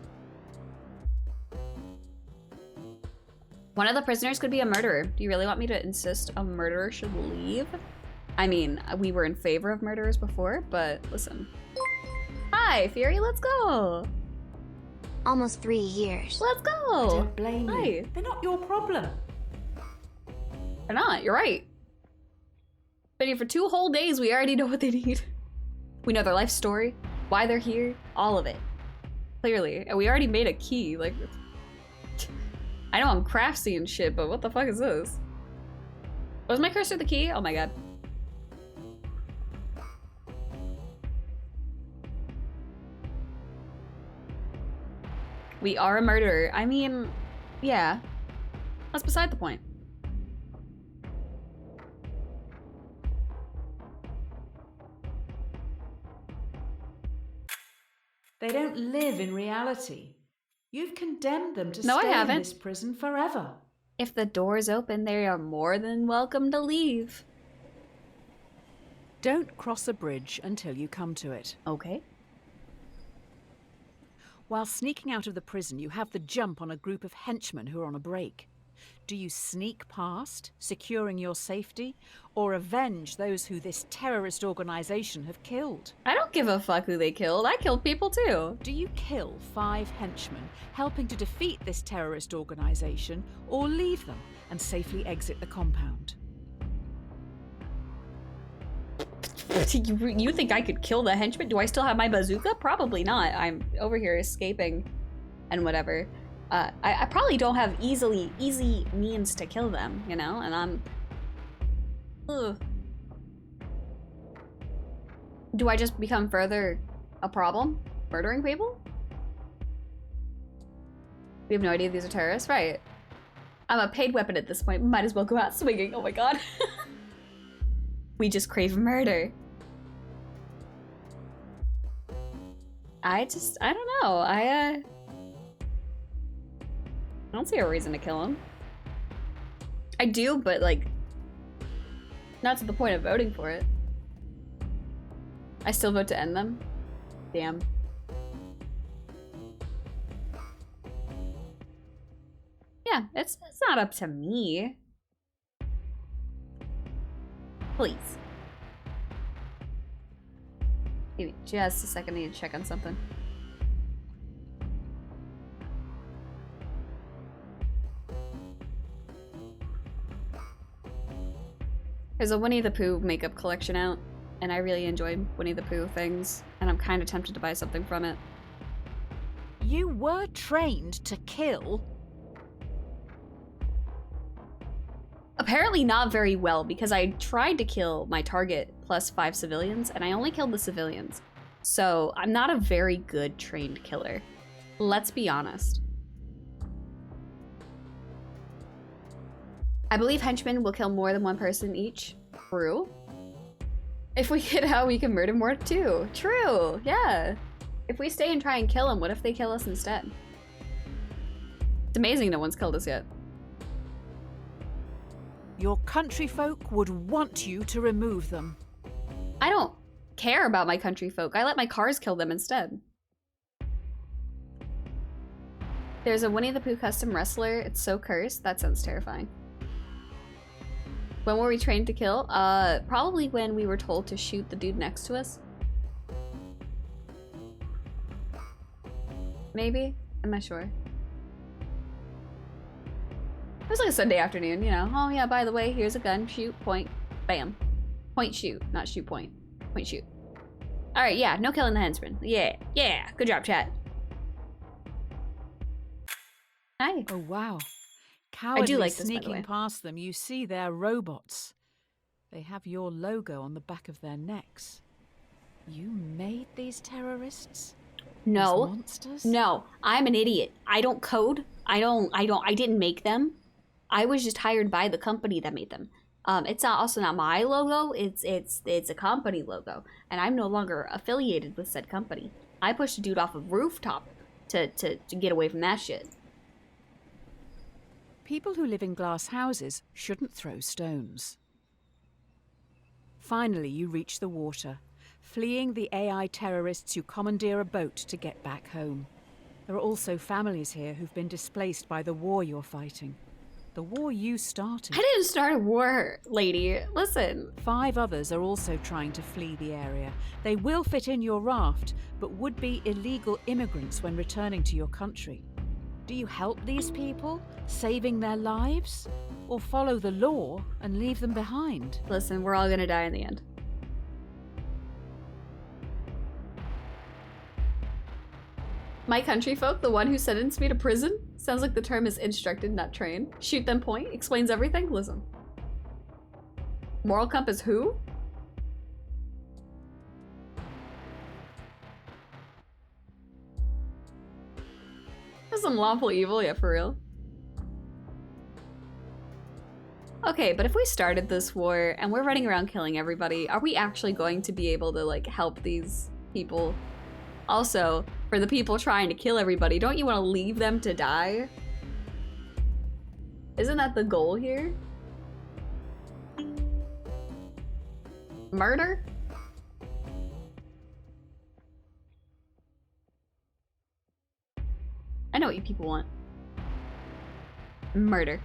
One of the prisoners could be a murderer. Do you really want me to insist a murderer should leave? I mean, we were in favor of murderers before, but listen. Hi, Fury, let's go. Almost 3 years. Let's go. Don't blame Hi. you. They're not your problem. They're not, you're right. Been here for 2 whole days, we already know what they need. We know their life story, why they're here, all of it. Clearly, and we already made a key, like... I know I'm craftsy and shit, but what the fuck is this? Was my cursor the key? Oh my god. We are a murderer. I mean, yeah. That's beside the point. They don't live in reality. You've condemned them to No, I stay in haven't. this prison forever. If the door's open, they are more than welcome to leave. Don't cross a bridge until you come to it. Okay. While sneaking out of the prison, you have the jump on a group of henchmen who are on a break. Do you sneak past, securing your safety, or avenge those who this terrorist organization have killed? I don't give a fuck who they killed. I killed people too. Do you kill 5 henchmen, helping to defeat this terrorist organization, or leave them and safely exit the compound? You think I could kill the henchman? Do I still have my bazooka? Probably not. I'm over here escaping and whatever. I probably don't have easy means to kill them, you know? And I'm... Ugh. Do I just become further a problem? Murdering people? We have no idea these are terrorists? Right. I'm a paid weapon at this point. Might as well go out swinging. Oh my god. We just crave murder. I don't know. I don't see a reason to kill him. I do, but like, not to the point of voting for it. I still vote to end them. Damn. Yeah, it's not up to me. Please. Give me just a second, I need to check on something. There's a Winnie the Pooh makeup collection out, and I really enjoy Winnie the Pooh things, and I'm kind of tempted to buy something from it. You were trained to kill. Apparently not very well, because I tried to kill my target plus 5 civilians, and I only killed the civilians. So I'm not a very good trained killer. Let's be honest. I believe henchmen will kill more than 1 person each. True. If we get out, we can murder more too. True, yeah. If we stay and try and kill them, what if they kill us instead? It's amazing no one's killed us yet. Your country folk would want you to remove them. I don't care about my country folk. I let my cars kill them instead. There's a Winnie the Pooh custom wrestler. It's so cursed. That sounds terrifying. When were we trained to kill? Probably when we were told to shoot the dude next to us. Maybe? I'm not sure. was like a Sunday afternoon, you know. Oh yeah, by the way, here's a gun. Shoot, point, bam. Point, shoot. Not shoot, point. Point, shoot. Alright, yeah, no killing the henchman. Yeah, yeah. Good job, chat. Hi. Oh, wow. Cowardly like this, by the way. sneaking past them, you see they're robots. They have your logo on the back of their necks. You made these terrorists? No. These monsters? No, I'm an idiot. I don't code. I didn't make them. I was just hired by the company that made them. It's also not my logo. It's a company logo, and I'm no longer affiliated with said company. I pushed a dude off a rooftop to get away from that shit. People who live in glass houses shouldn't throw stones. Finally, you reach the water, fleeing the AI terrorists who commandeer a boat to get back home. There are also families here who've been displaced by the war you're fighting. The war you started. I didn't start a war, lady. Listen. 5 others are also trying to flee the area. They will fit in your raft, but would be illegal immigrants when returning to your country. Do you help these people, saving their lives? Or follow the law and leave them behind? Listen, we're all gonna die in the end. My country folk, the one who sentenced me to prison? Sounds like the term is instructed, not trained. Shoot them point, explains everything? Listen. Moral compass who? There's some lawful evil, yeah, for real. Okay, but if we started this war and we're running around killing everybody, are we actually going to be able to, like, help these people? Also, for the people trying to kill everybody, don't you want to leave them to die? Isn't that the goal here? Murder? I know what you people want. Murder.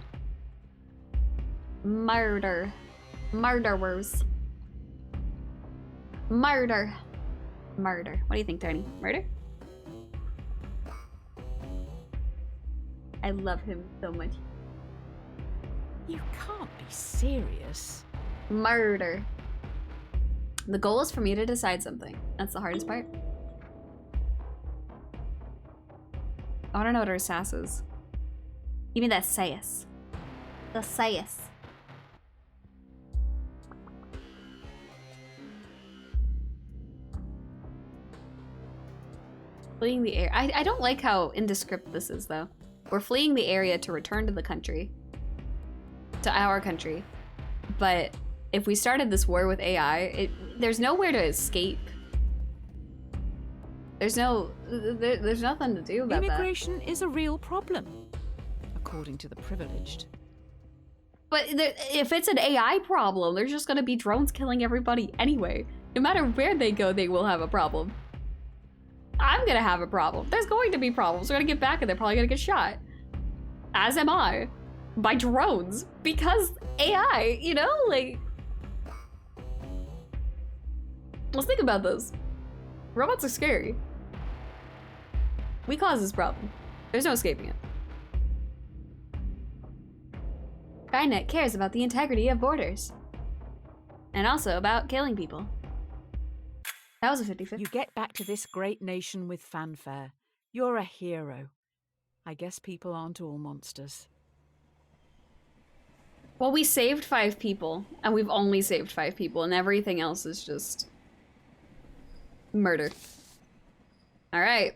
Murder. Murderers. Murder. Murder. What do you think, Tony? Murder? I love him so much. You can't be serious. Murder. The goal is for me to decide something. That's the hardest part. I want to know what our sass is. Give me that sass. The sass. Fleeing the air. I don't like how indescript this is, though. We're fleeing the area to return to the country. To our country. But if we started this war with AI, there's nowhere to escape. There's nothing to do about that. Immigration is a real problem, according to the privileged. But if it's an AI problem, there's just gonna be drones killing everybody anyway. No matter where they go, they will have a problem. I'm gonna have a problem. There's going to be problems. We're gonna get back and they're probably gonna get shot. As am I. By drones. Because AI, you know? Like... Let's think about this. Robots are scary. We caused this problem. There's no escaping it. Skynet cares about the integrity of borders. And also about killing people. That was a 50-50. You get back to this great nation with fanfare. You're a hero. I guess people aren't all monsters. Well, we saved 5 people, and we've only saved 5 people, and everything else is just... murder. Alright.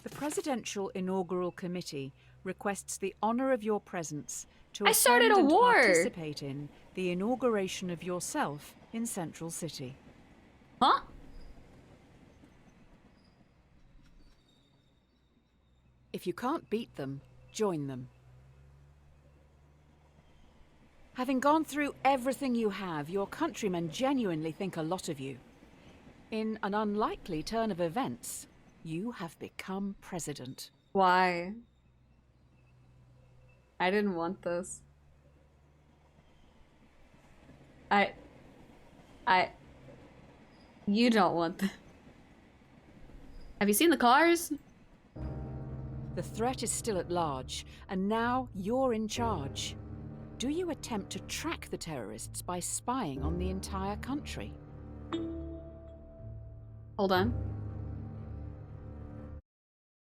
The Presidential Inaugural Committee requests the honor of your presence to I started attend a and war! participate in the inauguration of yourself in Central City. Huh? If you can't beat them, join them. Having gone through everything you have, your countrymen genuinely think a lot of you. In an unlikely turn of events, you have become president. Why? I didn't want this. You don't want this. Have you seen the cars? The threat is still at large, and now you're in charge. Do you attempt to track the terrorists by spying on the entire country? Hold on.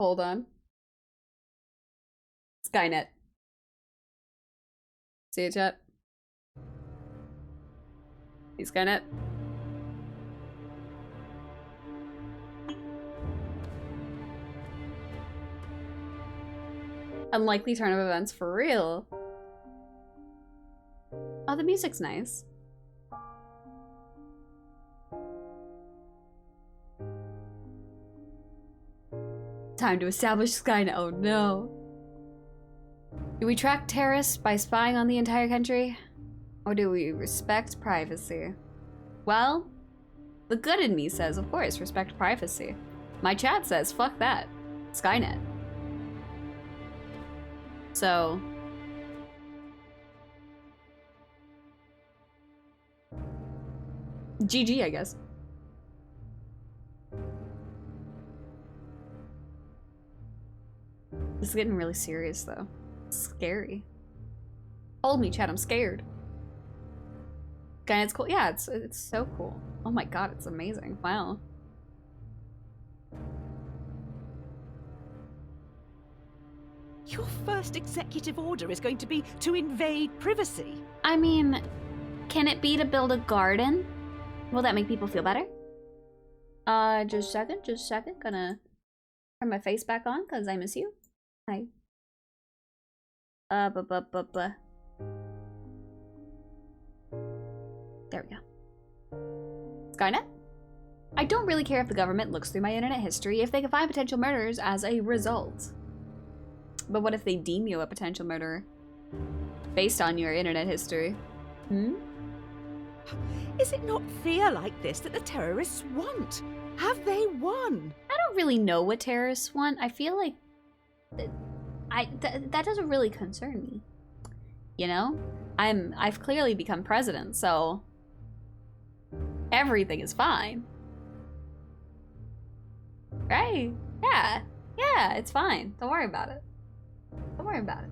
Hold on. Skynet. See it, chat? See Skynet? Unlikely turn of events for real. Oh, the music's nice. Time to establish Skynet. Oh no. Do we track terrorists by spying on the entire country? Or do we respect privacy? Well, the good in me says, of course, respect privacy. My chat says, fuck that. Skynet. So... GG, I guess. This is getting really serious, though. It's scary. Hold me, chat. I'm scared. Skynet's cool. Yeah, it's so cool. Oh my god, it's amazing. Wow. Your first executive order is going to be to invade privacy. I mean, can it be to build a garden? Will that make people feel better? Just a second. Gonna turn my face back on because I miss you. Hi. There we go. Skynet? I don't really care if the government looks through my internet history if they can find potential murderers as a result. But what if they deem you a potential murderer based on your internet history? Hmm? Is it not fear like this that the terrorists want? Have they won? I don't really know what terrorists want. I feel like that doesn't really concern me. You know? I've clearly become president, so everything is fine. Right? Yeah. Yeah, it's fine. Don't worry about it. Don't worry about it.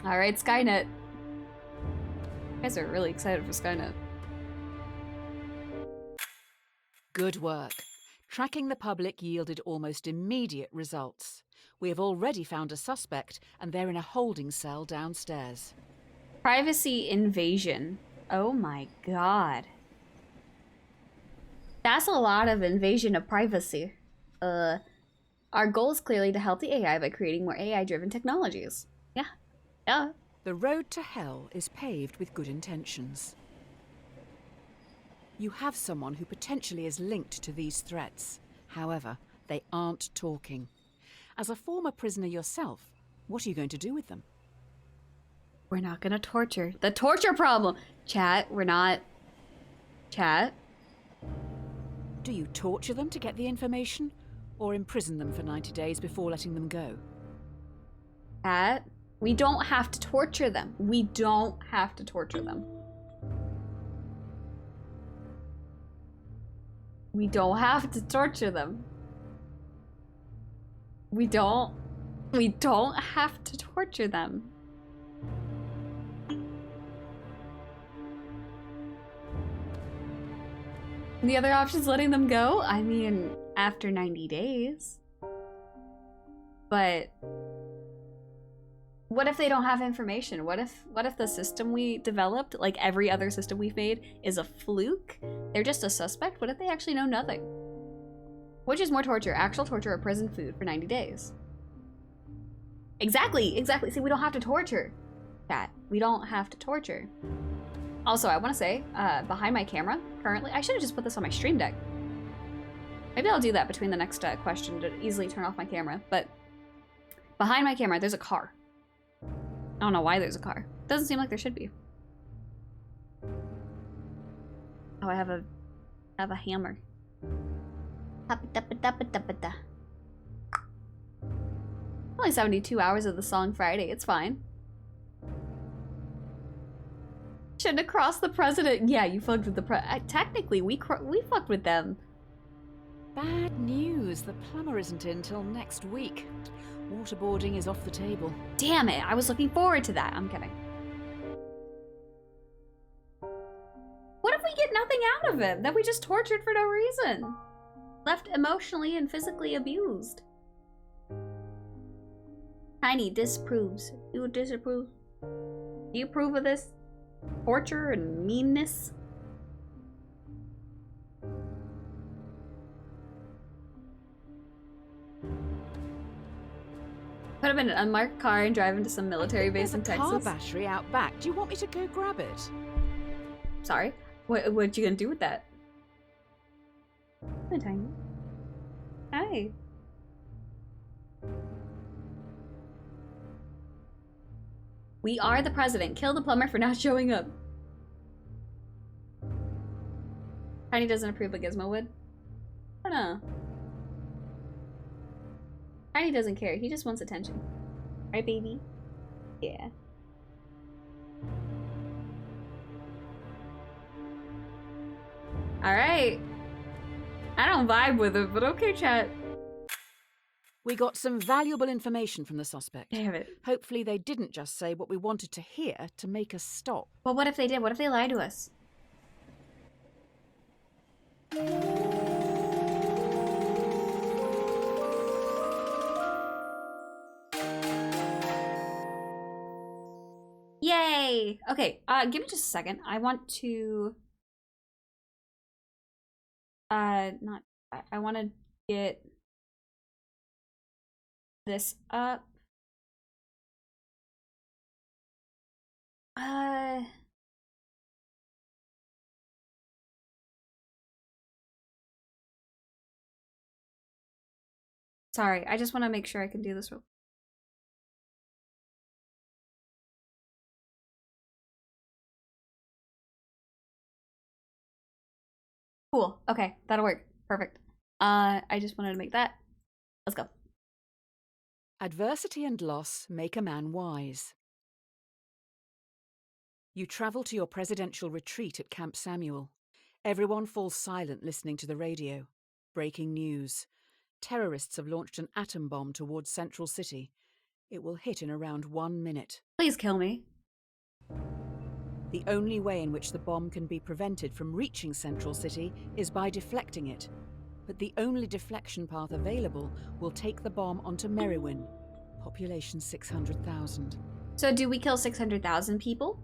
Alright, Skynet. You guys are really excited for Skynet. Good work. Tracking the public yielded almost immediate results. We have already found a suspect, and they're in a holding cell downstairs. Privacy invasion. Oh my god. That's a lot of invasion of privacy. Our goal is clearly to help the AI by creating more AI-driven technologies. Yeah. Yeah. The road to hell is paved with good intentions. You have someone who potentially is linked to these threats. However, they aren't talking. As a former prisoner yourself, what are you going to do with them? We're not gonna torture. The torture problem! Chat, we're not... Chat? Do you torture them to get the information? Or imprison them for 90 days before letting them go? Chat? We don't have to torture them. We don't have to torture them. We don't have to torture them. We don't have to torture them. The other option is letting them go? I mean, after 90 days. But what if they don't have information? What if the system we developed, like every other system we've made, is a fluke? They're just a suspect? What if they actually know nothing? Which is more torture, actual torture or prison food for 90 days? Exactly. See, we don't have to torture. Chat, we don't have to torture. Also, I want to say, behind my camera, currently, I should have just put this on my stream deck. Maybe I'll do that between the next question to easily turn off my camera, but behind my camera, there's a car. I don't know why there's a car. Doesn't seem like there should be. Oh, I have a hammer. Only 72 hours of the song Friday. It's fine. Shouldn't have crossed the president. Yeah, you fucked with the technically, we fucked with them. Bad news. The plumber isn't in till next week. Waterboarding is off the table. Damn it, I was looking forward to that. I'm kidding. What if we get nothing out of it? That we just tortured for no reason? Left emotionally and physically abused. Tiny disapproves. You disapprove? Do you approve of this torture and meanness? Put him in an unmarked car and drive him to some military base in There's a Texas. car battery out back. Do you want me to go grab it? Sorry. What you gonna do with that? Hi, Tiny. Hi. We are the president. Kill the plumber for not showing up. Tiny doesn't approve of Gizmo would. I don't know. Tiny doesn't care. He just wants attention. Right, baby? Yeah. Alright. I don't vibe with it, but okay, chat. We got some valuable information from the suspect. Damn it. Hopefully they didn't just say what we wanted to hear to make us stop. Well, what if they did? What if they lied to us? Yay! Okay, give me just a second. I want to... I want to get this up. Sorry, I just want to make sure I can do this real. Cool. Okay, that'll work. Perfect. I just wanted to make that. Let's go. Adversity and loss make a man wise. You travel to your presidential retreat at Camp Samuel. Everyone falls silent listening to the radio. Breaking news. Terrorists have launched an atom bomb towards Central City. It will hit in around 1 minute. Please kill me. The only way in which the bomb can be prevented from reaching Central City is by deflecting it. But the only deflection path available will take the bomb onto Merriwin. Population 600,000. So do we kill 600,000 people?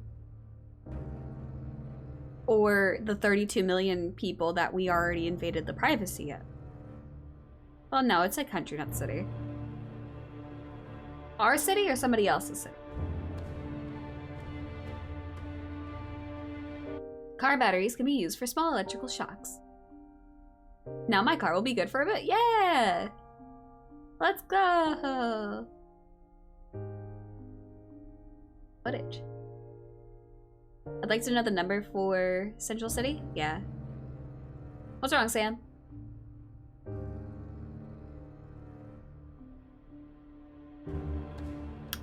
Or the 32 million people that we already invaded the privacy of? Well, no, it's a country, not the city. Our city or somebody else's city? Car batteries can be used for small electrical shocks. Now my car will be good for a bit. Yeah! Let's go! Footage. I'd like to know the number for Central City. Yeah. What's wrong, Sam?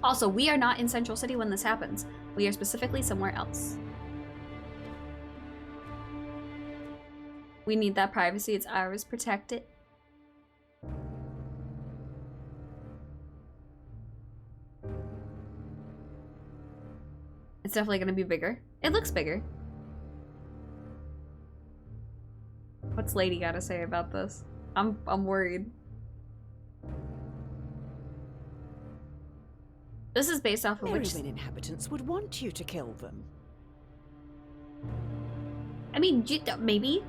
Also, we are not in Central City when this happens. We are specifically somewhere else. We need that privacy. It's ours. Protect it. It's definitely going to be bigger. It looks bigger. What's Lady got to say about this? I'm worried. This is based off of which... Merriwin inhabitants would want you to kill them. I mean, maybe.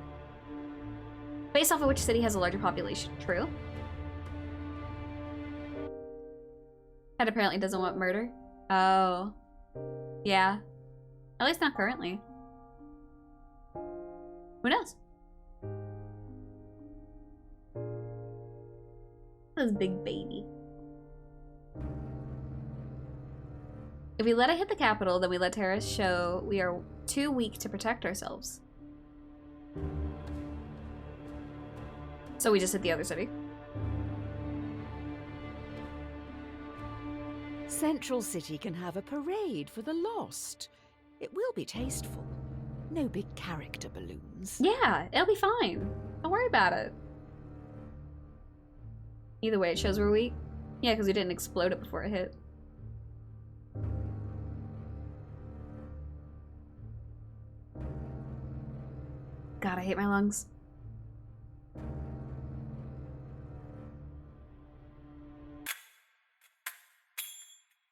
Based off of which city has a larger population. True. Ted apparently doesn't want murder. Oh. Yeah. At least not currently. Who knows? This big baby. If we let it hit the capital, then we let terrorists show we are too weak to protect ourselves. So we just hit the other city. Central City can have a parade for the lost. It will be tasteful. No big character balloons. Yeah, it'll be fine. Don't worry about it. Either way, it shows we're weak. Yeah, because we didn't explode it before it hit. God, I hate my lungs.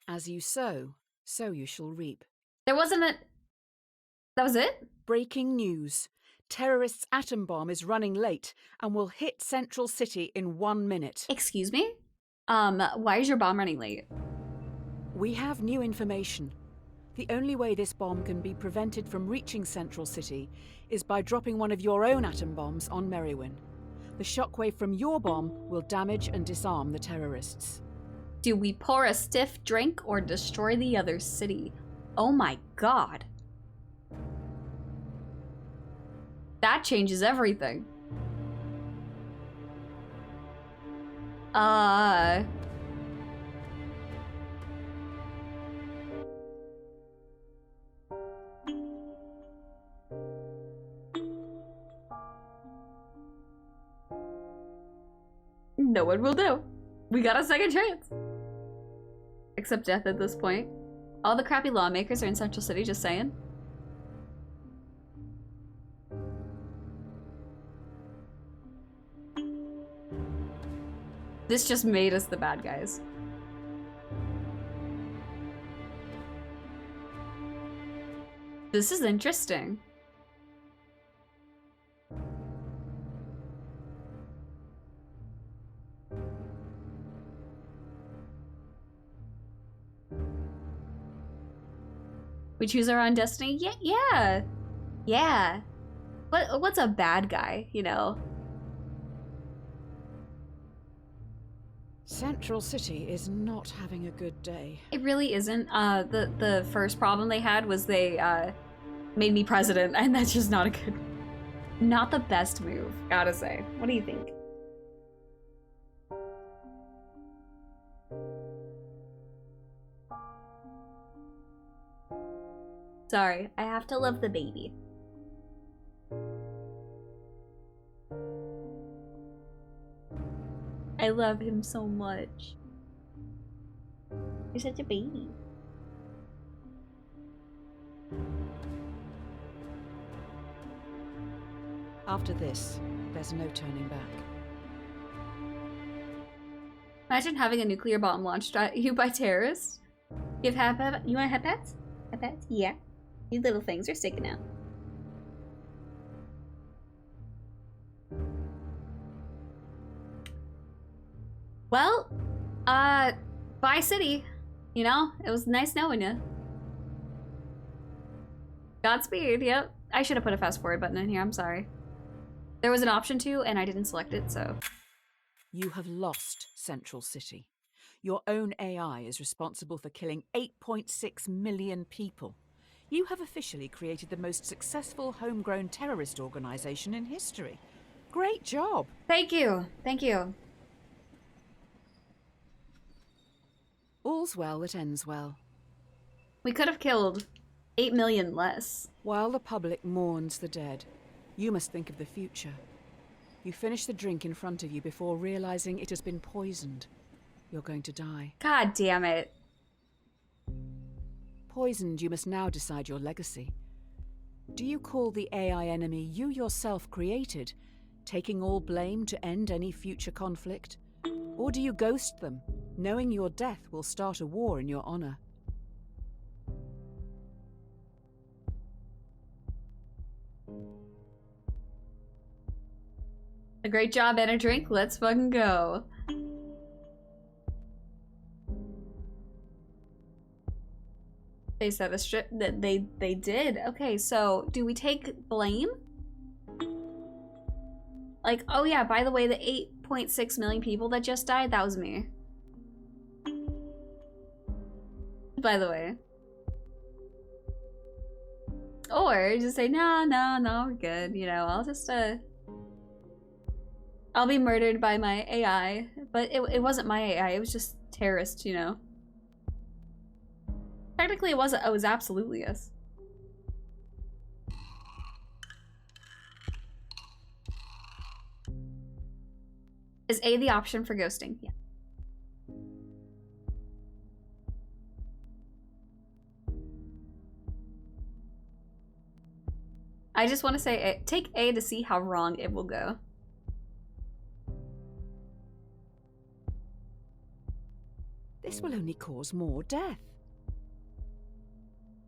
As you sow, so you shall reap. There wasn't a... That was it? Breaking news. Terrorists' atom bomb is running late and will hit Central City in 1 minute. Excuse me? Why is your bomb running late? We have new information. The only way this bomb can be prevented from reaching Central City is by dropping one of your own atom bombs on Merrywin. The shockwave from your bomb will damage and disarm the terrorists. Do we pour a stiff drink or destroy the other city? Oh my god. That changes everything. No one will know. We got a second chance. Except death at this point. All the crappy lawmakers are in Central City, just saying. This just made us the bad guys. This is interesting. We choose our own destiny? Yeah. What's a bad guy, you know? Central City is not having a good day. It really isn't. The first problem they had was they made me president, and that's just not not the best move, gotta say. What do you think? Sorry, I have to love the baby. I love him so much. You're such a baby. After this, there's no turning back. Imagine having a nuclear bomb launched at you by terrorists. You want headpats? Headpats? Yeah. These little things are sticking out. Well, bye city. You know, it was nice knowing you. Godspeed, yep. I should have put a fast forward button in here, I'm sorry. There was an option to, and I didn't select it, so. You have lost Central City. Your own AI is responsible for killing 8.6 million people. You have officially created the most successful homegrown terrorist organization in history. Great job. Thank you. Thank you. All's well that ends well. We could have killed 8 million less. While the public mourns the dead, you must think of the future. You finish the drink in front of you before realizing it has been poisoned. You're going to die. God damn it. Poisoned, you must now decide your legacy. Do you call the AI enemy you yourself created, taking all blame to end any future conflict? Or do you ghost them, knowing your death will start a war in your honor? A great job and a drink, let's fucking go. They said a strip that they did. Okay, so do we take blame? Like, oh yeah, by the way, the 8.6 million people that just died, that was me. By the way. Or just say, no, we're good. You know, I'll just, I'll be murdered by my AI. But it wasn't my AI, it was just terrorists, you know. Technically, it was absolutely us. Is A the option for ghosting? Yeah. I just want to say, take A to see how wrong it will go. This will only cause more death.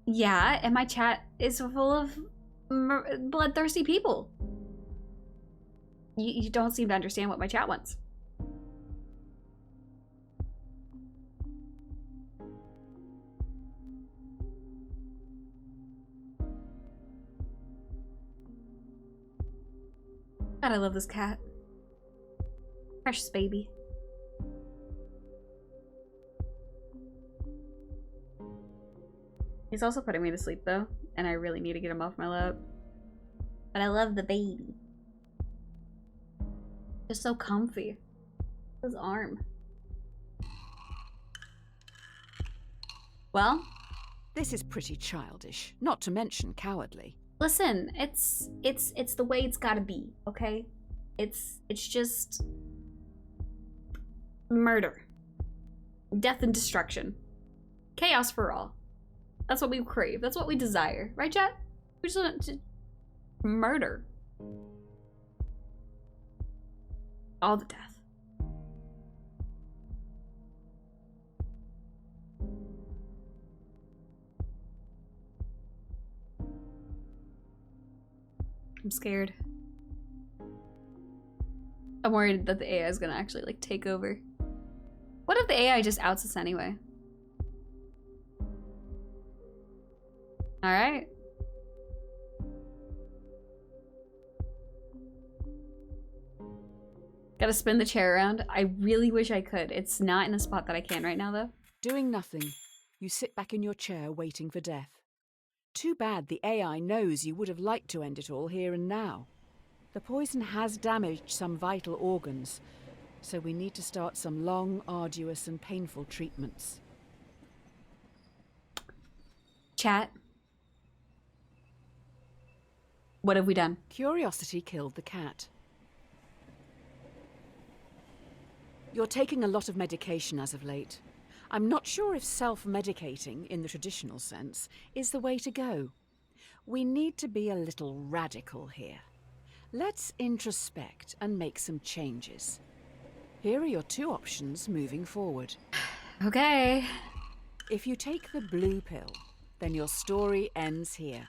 Yeah, and my chat is full of bloodthirsty people. You don't seem to understand what my chat wants. God, I love this cat. Precious baby. He's also putting me to sleep though, and I really need to get him off my lap. But I love the baby. Just so comfy. His arm. Well, This is pretty childish, not to mention cowardly. listen, it's the way it's gotta be, okay? It's just murder. Death and destruction. Chaos for all. That's what we crave. That's what we desire. Right, chat? We just want to murder. All the death. I'm scared. I'm worried that the AI is gonna actually like take over. What if the AI just outs us anyway? Alright. Gotta spin the chair around. I really wish I could. It's not in a spot that I can right now though. Doing nothing, you sit back in your chair waiting for death. Too bad the AI knows you would have liked to end it all here and now. The poison has damaged some vital organs, so we need to start some long, arduous and painful treatments. Chat. What have we done? Curiosity killed the cat. You're taking a lot of medication as of late. I'm not sure if self-medicating, in the traditional sense, is the way to go. We need to be a little radical here. Let's introspect and make some changes. Here are your two options moving forward. Okay. If you take the blue pill, then your story ends here.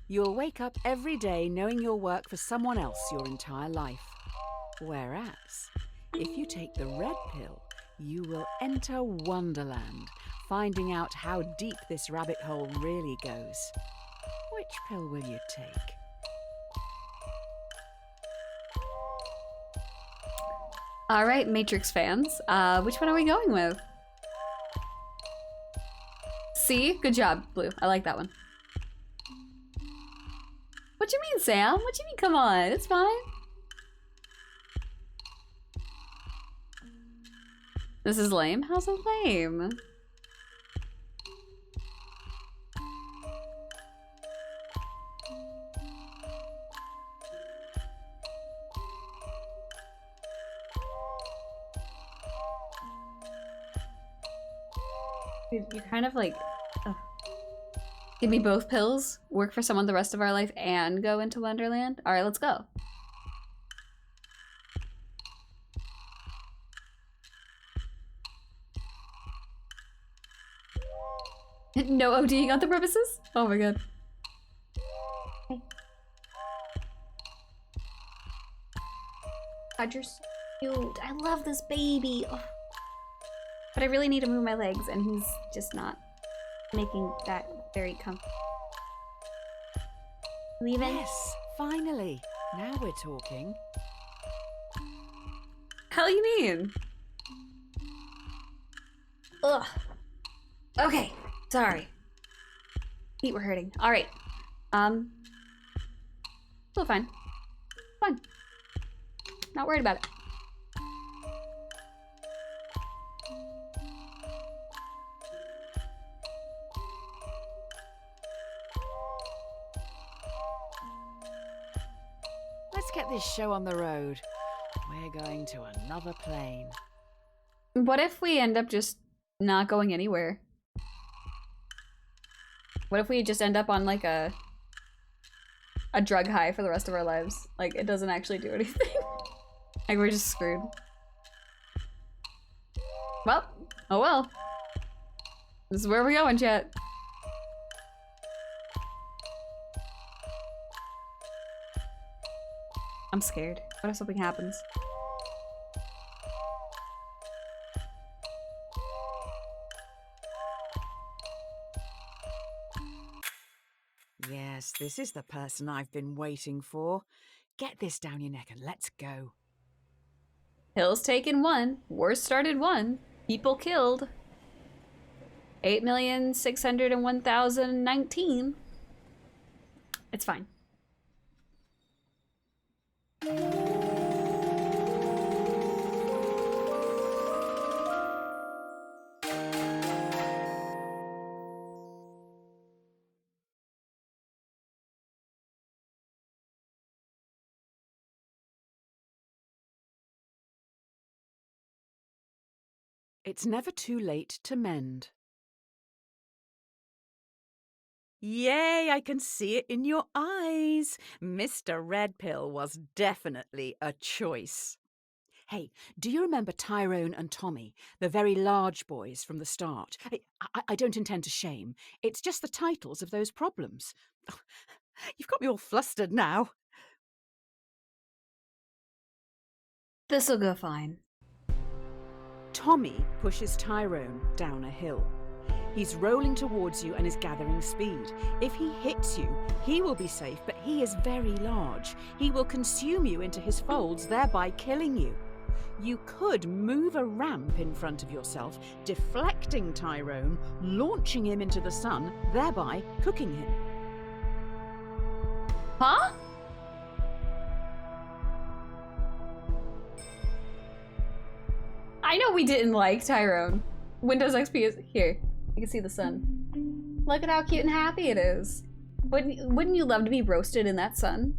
You'll wake up every day knowing you'll work for someone else your entire life. Whereas, if you take the red pill, you will enter Wonderland, finding out how deep this rabbit hole really goes. Which pill will you take? All right, Matrix fans. Which one are we going with? C? Good job, Blue. I like that one. What you mean, Sam? What you mean, come on? It's fine. This is lame? How's it lame? You're kind of like... ugh. Give me both pills, work for someone the rest of our life, and go into Wonderland? Alright, let's go. No ODing on the premises? Oh my god. Hey. God, you're so cute. I love this baby. Oh. But I really need to move my legs, and he's just not making that very comfortable. Leaving? Yes, finally. Now we're talking. Hell you mean? Ugh. Okay. Sorry. Feet were hurting. Alright. Still fine. Fine. Not worried about it. Let's get this show on the road. We're going to another plane. What if we end up just not going anywhere? What if we just end up on like a drug high for the rest of our lives? Like it doesn't actually do anything. Like we're just screwed. Well, oh well. This is where we're going, chat. I'm scared. What if something happens? Yes, this is the person I've been waiting for. Get this down your neck and let's go. Hills taken 1. Wars started 1. People killed. 8,601,019. It's fine. It's never too late to mend. Yay, I can see it in your eyes. Mr. Red Pill was definitely a choice. Hey, do you remember Tyrone and Tommy, the very large boys from the start? I don't intend to shame. It's just the titles of those problems. Oh, you've got me all flustered now. This'll go fine. Tommy pushes Tyrone down a hill. He's rolling towards you and is gathering speed. If he hits you, he will be safe, but he is very large. He will consume you into his folds, thereby killing you. You could move a ramp in front of yourself, deflecting Tyrone, launching him into the sun, thereby cooking him. Huh? I know we didn't like Tyrone. Windows XP is here. You can see the sun. Look at how cute and happy it is. Wouldn't you love to be roasted in that sun?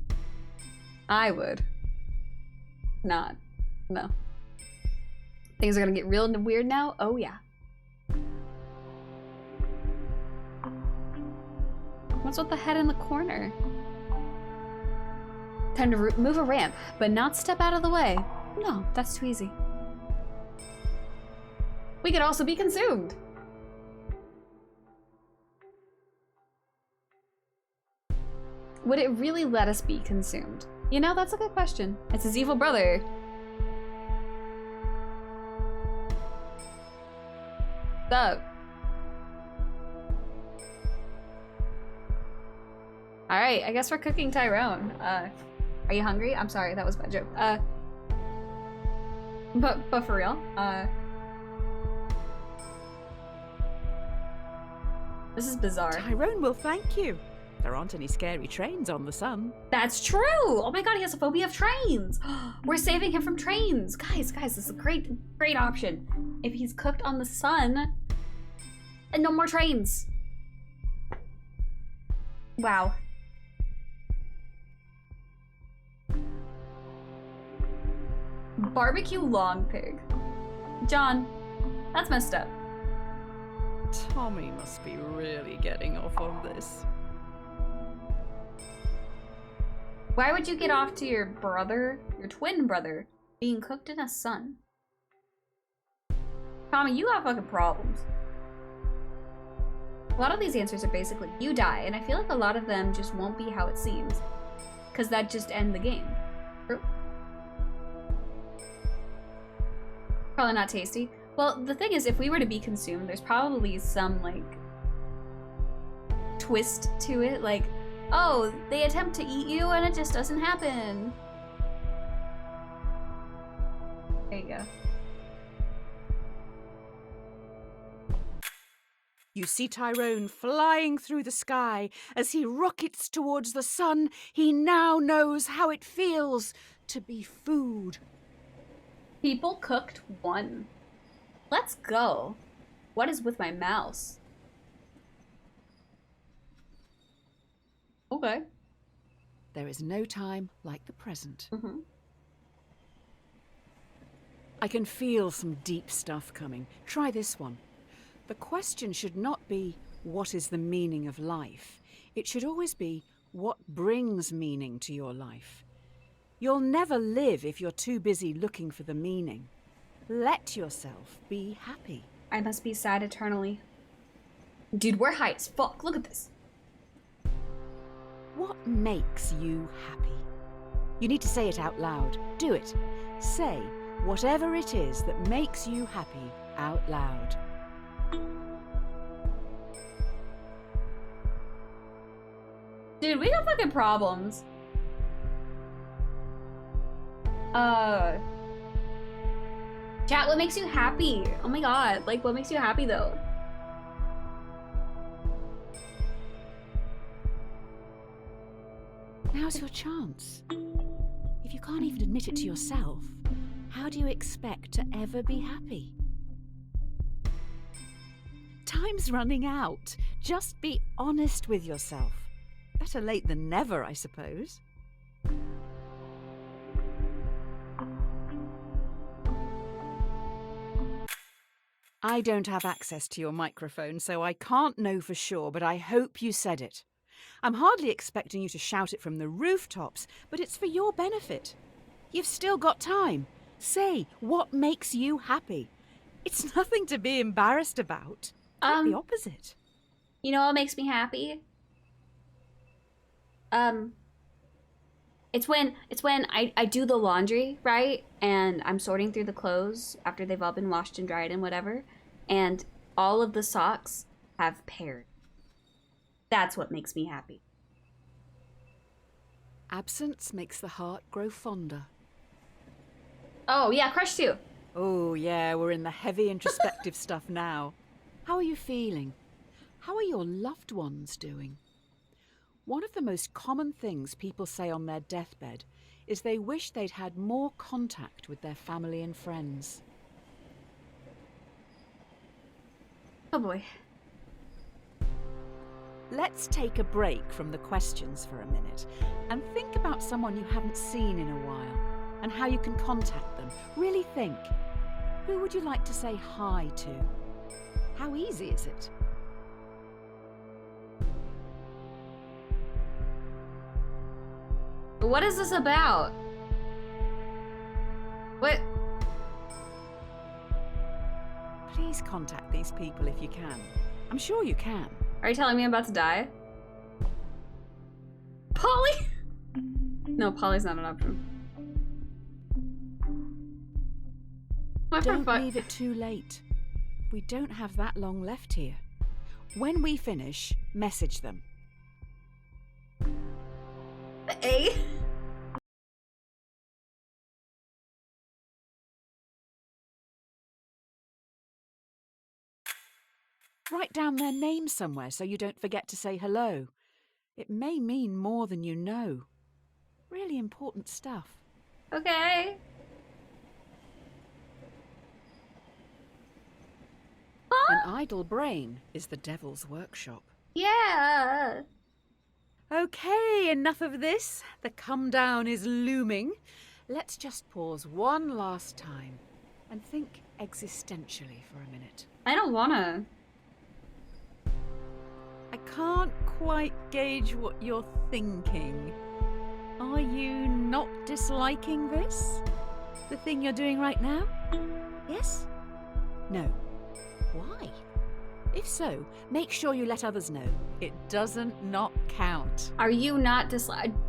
I would. Not. No. Things are gonna get real weird now? Oh yeah. What's with the head in the corner? Time to move a ramp, but not step out of the way. No, that's too easy. We could also be consumed. Would it really let us be consumed? You know, that's a good question. It's his evil brother. What's up? Alright, I guess we're cooking Tyrone. Are you hungry? I'm sorry, that was a bad joke. But for real, this is bizarre. Tyrone will thank you. There aren't any scary trains on the sun. That's true! Oh my god, he has a phobia of trains! We're saving him from trains! Guys, this is a great option. If he's cooked on the sun, and no more trains. Wow. Barbecue long pig. John, that's messed up. Tommy must be really getting off on this. Why would you get off to your brother, your twin brother, being cooked in a sun? Tommy, you got fucking problems. A lot of these answers are basically, you die, and I feel like a lot of them just won't be how it seems. Because that just end the game. True. Probably not tasty. Well, the thing is, if we were to be consumed, there's probably some, like, twist to it. Like, oh, they attempt to eat you and it just doesn't happen. There you go. You see Tyrone flying through the sky. As he rockets towards the sun, he now knows how it feels to be food. People cooked 1. Let's go. What is with my mouse? Okay. There is no time like the present. I can feel some deep stuff coming. Try this one. The question should not be, what is the meaning of life? It should always be, what brings meaning to your life? You'll never live if you're too busy looking for the meaning. Let yourself be happy. I must be sad eternally. Dude, we're high as fuck. Look at this. What makes you happy? You need to say it out loud. Do it. Say whatever it is that makes you happy out loud. Dude, we got fucking problems. Chat, what makes you happy? Oh my god, like, what makes you happy though? Now's your chance. If you can't even admit it to yourself, how do you expect to ever be happy? Time's running out. Just be honest with yourself. Better late than never, I suppose. I don't have access to your microphone, so I can't know for sure, but I hope you said it. I'm hardly expecting you to shout it from the rooftops, but it's for your benefit. You've still got time. Say what makes you happy. It's nothing to be embarrassed about. Quite the opposite. You know what makes me happy? It's when I do the laundry, right? And I'm sorting through the clothes after they've all been washed and dried and whatever, and all of the socks have paired. That's what makes me happy. Absence makes the heart grow fonder. Oh, yeah, Crush too. Oh, yeah, we're in the heavy introspective stuff now. How are you feeling? How are your loved ones doing? One of the most common things people say on their deathbed is they wish they'd had more contact with their family and friends. Oh boy. Let's take a break from the questions for a minute and think about someone you haven't seen in a while and how you can contact them. Really think. Who would you like to say hi to? How easy is it? What is this about? What? Please contact these people if you can. I'm sure you can. Are you telling me I'm about to die? Polly? No, Polly's not an option. What the Don't fuck? leave it too late. We don't have that long left here. When we finish, message them. A? Write down their name somewhere so you don't forget to say hello. It may mean more than you know. Really important stuff. Okay. An idle brain is the devil's workshop. Yeah. Okay, enough of this. The come down is looming. Let's just pause one last time and think existentially for a minute. I don't wanna. I can't quite gauge what you're thinking. Are you not disliking this? The thing you're doing right now? Yes? No. Why? If so, make sure you let others know. It doesn't not count. Are you not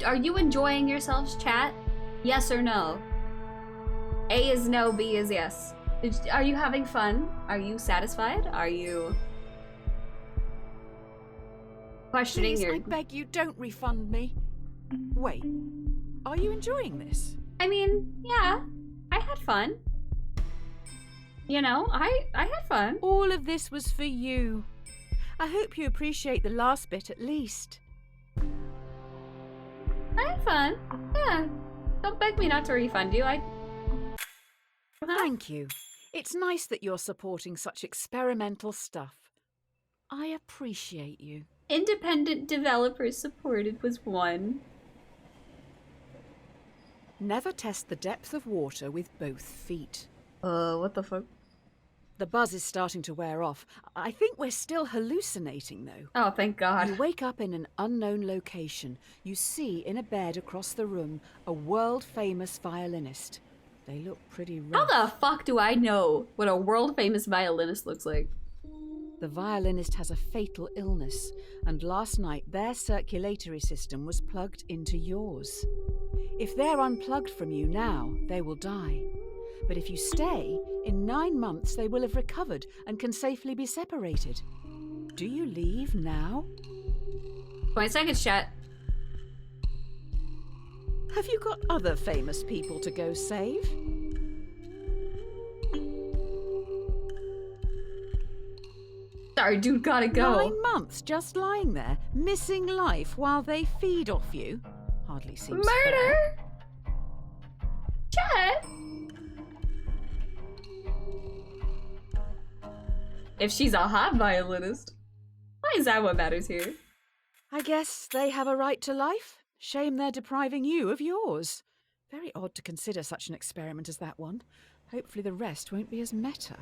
Are you enjoying yourselves, chat? Yes or no? A is no, B is yes. Are you having fun? Are you satisfied? Are you questioning Please, your... I beg you, don't refund me. Wait, are you enjoying this? I mean, yeah, I had fun. You know, I had fun. All of this was for you. I hope you appreciate the last bit at least. I had fun. Yeah. Don't beg me not to refund you. Thank you. It's nice that you're supporting such experimental stuff. I appreciate you. Independent developers supported was one. Never test the depth of water with both feet. What the fuck? The buzz is starting to wear off. I think we're still hallucinating, though. Oh, thank God. You wake up in an unknown location. You see in a bed across the room a world-famous violinist. They look pretty rough. How the fuck do I know what a world-famous violinist looks like? The violinist has a fatal illness, and last night their circulatory system was plugged into yours. If they're unplugged from you now, they will die. But if you stay, in 9 months they will have recovered and can safely be separated. Do you leave now? 20 seconds, chat. Have you got other famous people to go save? Sorry, dude, gotta go. 9 months just lying there, missing life while they feed off you? Hardly seems Murder! fair. Chat! If she's a hot violinist, why is that what matters here? I guess they have a right to life. Shame they're depriving you of yours. Very odd to consider such an experiment as that one. Hopefully the rest won't be as meta.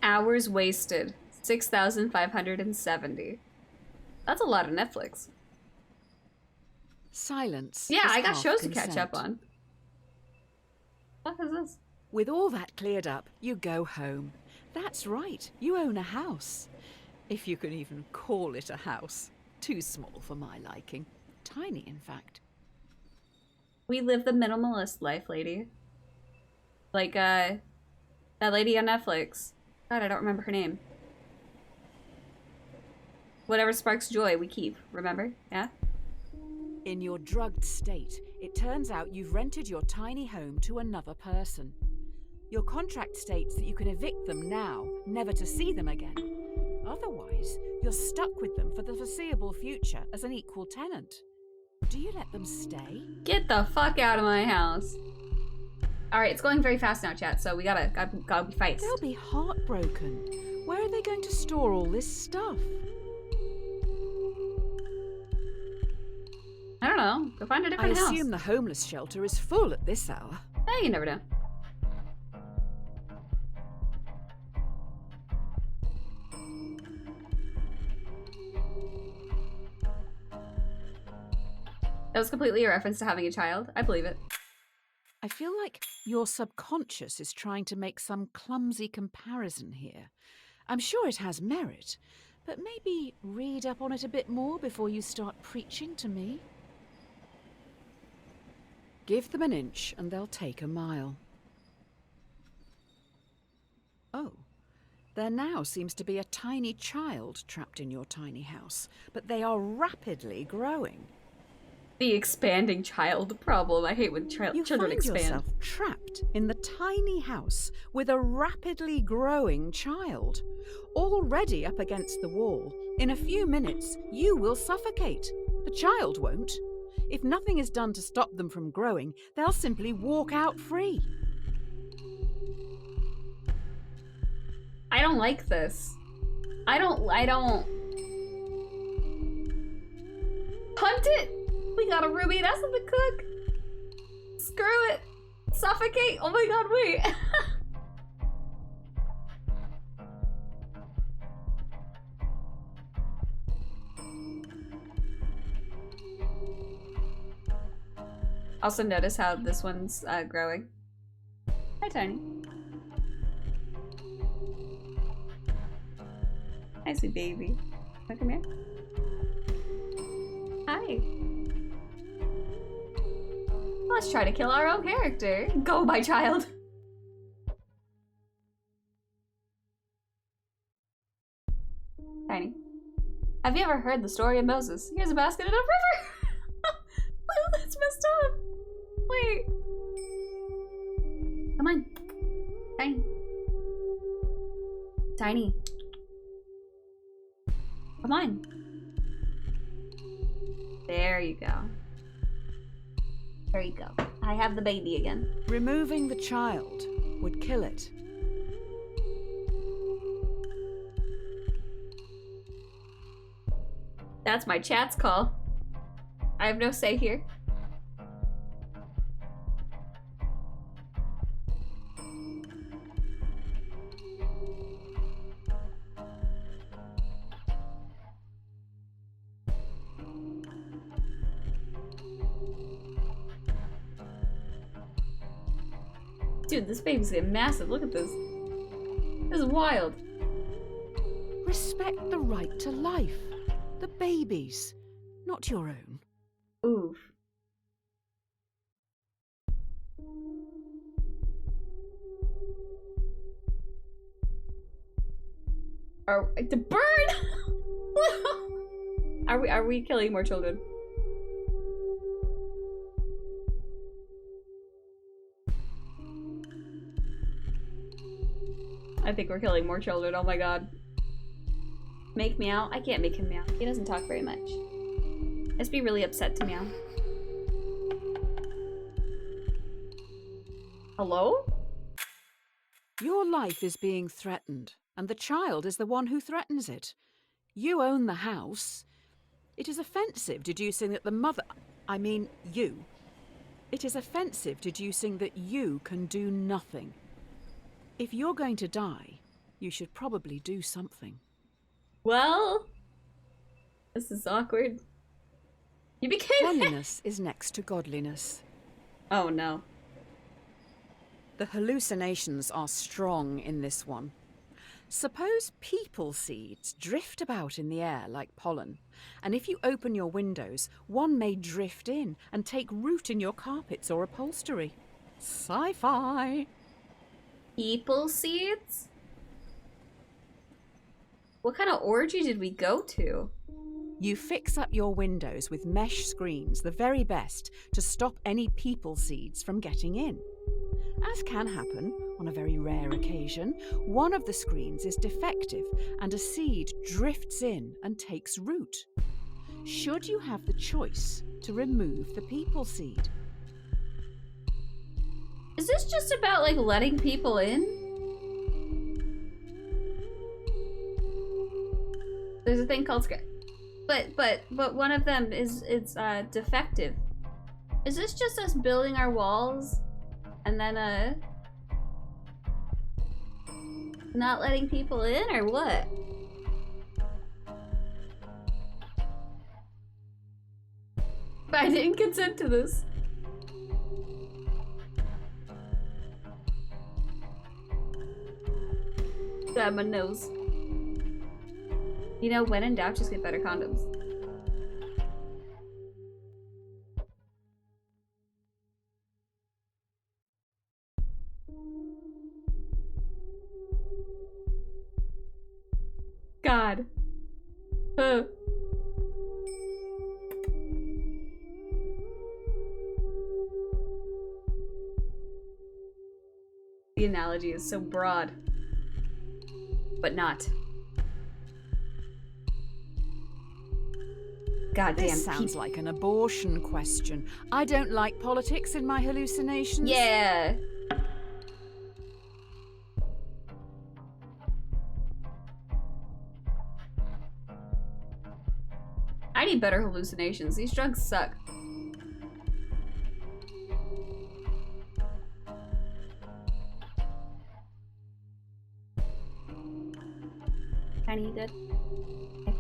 Hours wasted. 6,570. That's a lot of Netflix. Silence. Yeah, is I got half shows to consent. catch up on. What is this? With all that cleared up, you go home. That's right, you own a house. If you can even call it a house. Too small for my liking. Tiny, in fact. We live the minimalist life, lady. Like, that lady on Netflix. God, I don't remember her name. Whatever sparks joy, we keep. Remember? Yeah? In your drugged state, it turns out you've rented your tiny home to another person. Your contract states that you can evict them now, never to see them again. Otherwise, you're stuck with them for the foreseeable future as an equal tenant. Do you let them stay? Get the fuck out of my house. Alright, it's going very fast now, chat, so we gotta be feist. They'll be heartbroken. Where are they going to store all this stuff? I don't know. Go find a I different house. assume the homeless shelter is full at this hour. You never know. That was completely a reference to having a child. I believe it. I feel like your subconscious is trying to make some clumsy comparison here. I'm sure it has merit, but maybe read up on it a bit more before you start preaching to me. Give them an inch and they'll take a mile. Oh, there now seems to be a tiny child trapped in your tiny house, but they are rapidly growing. The expanding child problem. I hate when children find expand. yourself trapped in the tiny house with a rapidly growing child, already up against the wall. In a few minutes, you will suffocate. The child won't. If nothing is done to stop them from growing, they'll simply walk out free. I don't like this. I don't. Hunt it! We got a ruby, that's not the cook! Screw it! Suffocate! Oh my god, wait! Also notice how this one's growing. Hi, Tiny. Hi, sweet baby. Wanna come here? Hi. Let's try to kill our own character. Go, my child. Tiny. Have you ever heard the story of Moses? Here's a basket in a river. That's messed up. Wait. Come on. Tiny. Tiny. Come on. There you go. There you go. I have the baby again. Removing the child would kill it. That's my chat's call. I have no say here. Dude, this baby's getting massive. Look at this. This is wild. Respect the right to life. The baby's, not your own. Oof. The bird! Are we killing more children? I think we're killing more children. Oh my god. Make meow? I can't make him meow. He doesn't talk very much. Must be really upset to meow. Hello? Your life is being threatened, and the child is the one who threatens it. You own the house. It is offensive deducing that the mother... I mean, you. It is offensive deducing that you can do nothing. If you're going to die, you should probably do something. Well... This is awkward. You became... Cleanliness is next to godliness. Oh no. The hallucinations are strong in this one. Suppose people seeds drift about in the air like pollen, and if you open your windows, one may drift in and take root in your carpets or upholstery. Sci-fi! People seeds? What kind of orgy did we go to? You fix up your windows with mesh screens, the very best, to stop any people seeds from getting in. As can happen, on a very rare occasion, one of the screens is defective and a seed drifts in and takes root. Should you have the choice to remove the people seed? Is this just about like letting people in? There's a thing called but one of them is defective. Is this just us building our walls and then not letting people in, or what? But I didn't consent to this. Grab my nose. You know, when in doubt, just get better condoms. God. The analogy is so broad, but not. Goddamn. This sounds like an abortion question. I don't like politics in my hallucinations. Yeah. I need better hallucinations. These drugs suck. Tiny, you good? Okay.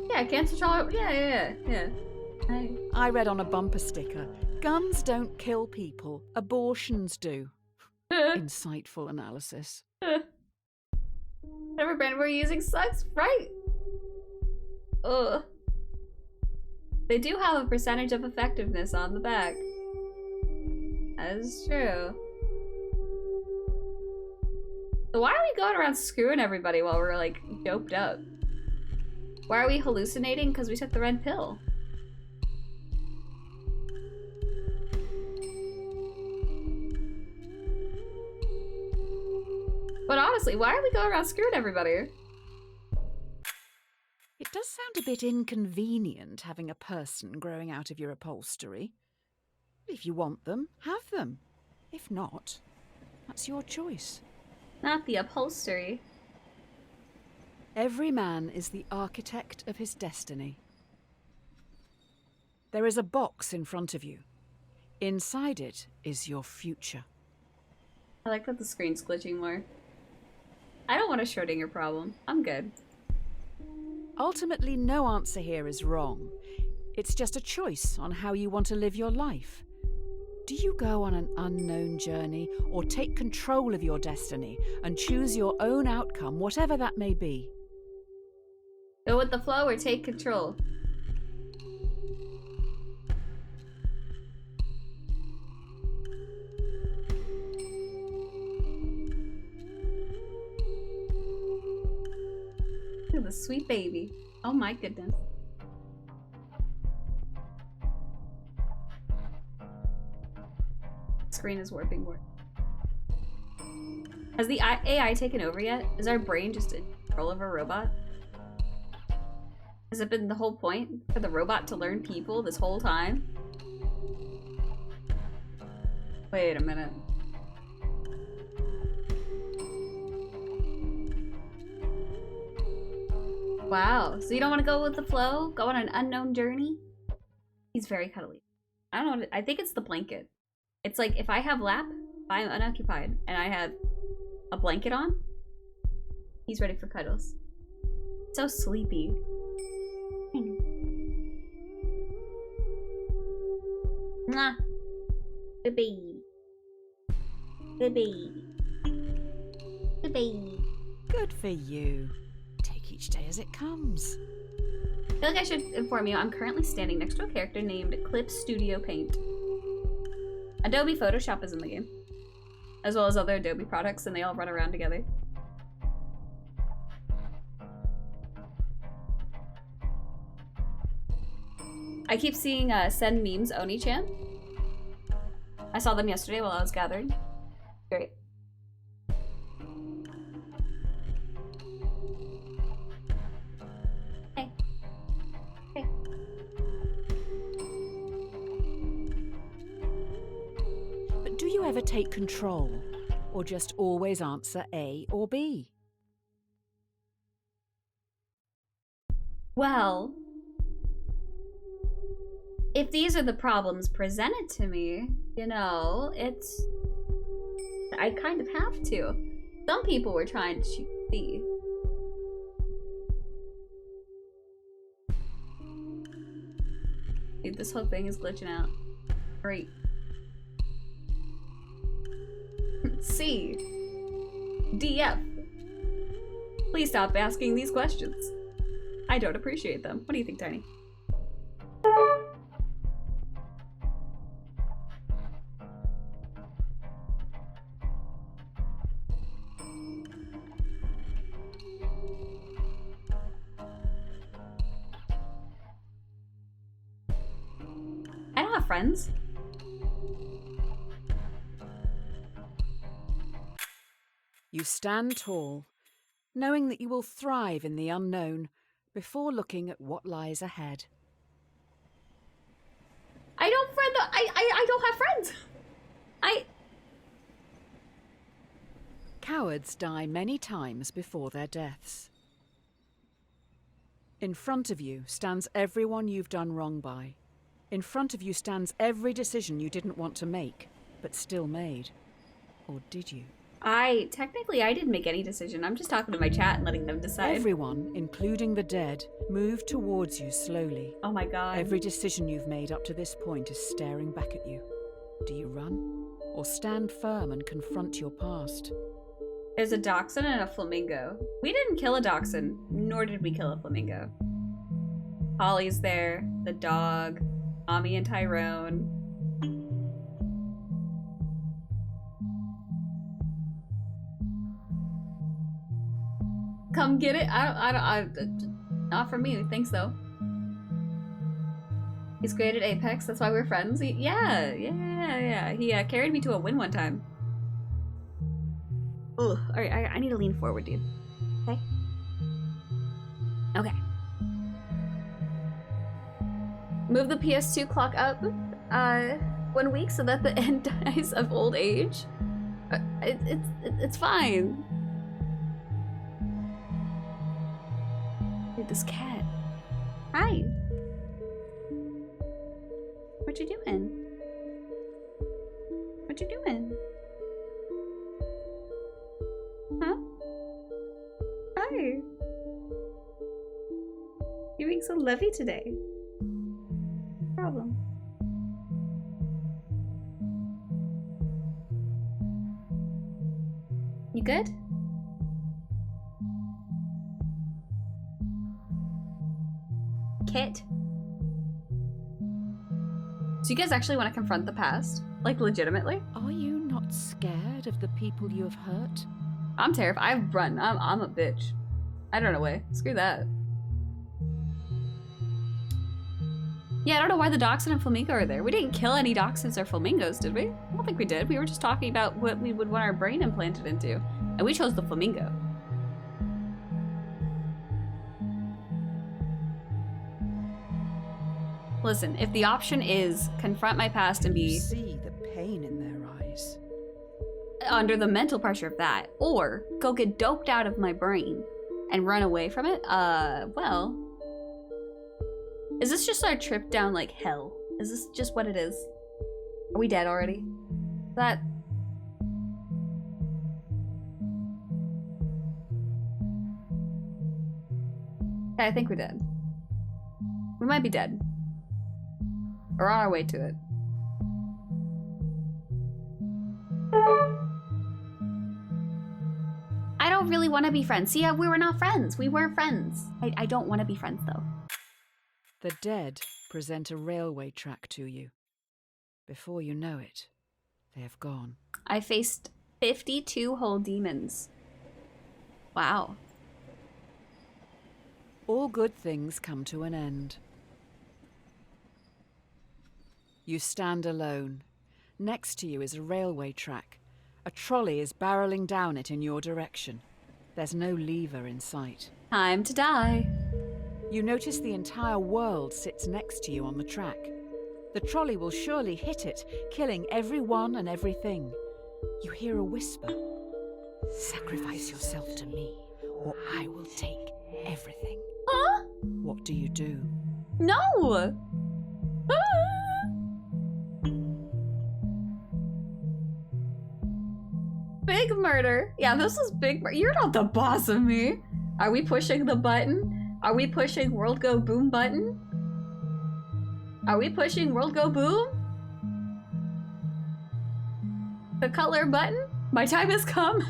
Yeah, cancer tolerant. Yeah. I read on a bumper sticker, guns don't kill people, abortions do. Insightful analysis. Whatever brand we're using sucks, right? Ugh. They do have a percentage of effectiveness on the back. That is true. So why are we going around screwing everybody while we're like doped up? Why are we hallucinating? Because we took the red pill. But honestly, why are we going around screwing everybody? It does sound a bit inconvenient having a person growing out of your upholstery. If you want them, have them. If not, that's your choice. Not the upholstery. Every man is the architect of his destiny. There is a box in front of you. Inside it is your future. I like that the screen's glitching more. I don't want a Schrödinger problem. I'm good. Ultimately, no answer here is wrong. It's just a choice on how you want to live your life. Do you go on an unknown journey or take control of your destiny and choose your own outcome, whatever that may be? Go with the flow or take control. Look at the sweet baby. Oh my goodness. Screen is warping more. Has the AI taken over yet? Is our brain just in control of a robot? Has it been the whole point for the robot to learn people this whole time? Wait a minute. Wow, so you don't want to go with the flow? Go on an unknown journey? He's very cuddly. I don't know what I think it's the blanket. It's like if I have lap, if I'm unoccupied, and I have a blanket on, he's ready for cuddles. So sleepy. Mwah. Good baby. Good baby. Good baby. Good for you. Take each day as it comes. I feel like I should inform you, I'm currently standing next to a character named Clip Studio Paint. Adobe Photoshop is in the game, as well as other Adobe products, and they all run around together. I keep seeing Send Memes Oni-chan. I saw them yesterday while I was gathering. Great. Hey. Hey. But do you ever take control, or just always answer A or B? Well, if these are the problems presented to me, you know, I kind of have to. Some people were trying to choose B. Dude, this whole thing is glitching out. Great. C. DF. Please stop asking these questions. I don't appreciate them. What do you think, Tiny? I don't have friends. You stand tall, knowing that you will thrive in the unknown before looking at what lies ahead. I don't have friends. Cowards die many times before their deaths. In front of you stands everyone you've done wrong by. In front of you stands every decision you didn't want to make, but still made. Or did you? Technically, I didn't make any decision. I'm just talking to my chat and letting them decide. Everyone, including the dead, move towards you slowly. Oh my god. Every decision you've made up to this point is staring back at you. Do you run? Or stand firm and confront your past? There's a dachshund and a flamingo. We didn't kill a dachshund, nor did we kill a flamingo. Holly's there, the dog, Mommy and Tyrone. Come get it? Not for me, thanks though. He's great at Apex, that's why we're friends. Yeah. He carried me to a win one time. Ugh, alright, I need to lean forward, dude. Okay? Okay. Move the PS2 clock up 1 week so that the end dies of old age. It's fine. Dude, this cat. Hi. What you doing? What you doing? Huh? Hi. You're being so lovey today. good? Kit? So you guys actually want to confront the past? Like, legitimately? Are you not scared of the people you have hurt? I'm terrified. I've run. I'm a bitch. I don't know way. Screw that. Yeah, I don't know why the dachshund and flamingo are there. We didn't kill any dachshunds or flamingos, did we? I don't think we did. We were just talking about what we would want our brain implanted into. And we chose the flamingo. Listen, if the option is confront my past and You be see the pain in their eyes. under the mental pressure of that, or go get doped out of my brain and run away from it, well, is this just our trip down like hell? Is this just what it is? Are we dead already? That I think we're dead. We might be dead. Or on our way to it. I don't really want to be friends. See, we were not friends. We weren't friends. I don't want to be friends, though. The dead present a railway track to you. Before you know it, they have gone. I faced 52 whole demons. Wow. All good things come to an end. You stand alone. Next to you is a railway track. A trolley is barreling down it in your direction. There's no lever in sight. Time to die. You notice the entire world sits next to you on the track. The trolley will surely hit it, killing everyone and everything. You hear a whisper. Sacrifice yourself to me, or I will take everything. Huh? What do you do? No! Ah! Big murder. Yeah, this is big murder. You're not the boss of me. Are we pushing the button? Are we pushing World Go Boom button? Are we pushing World Go Boom? The color button? My time has come.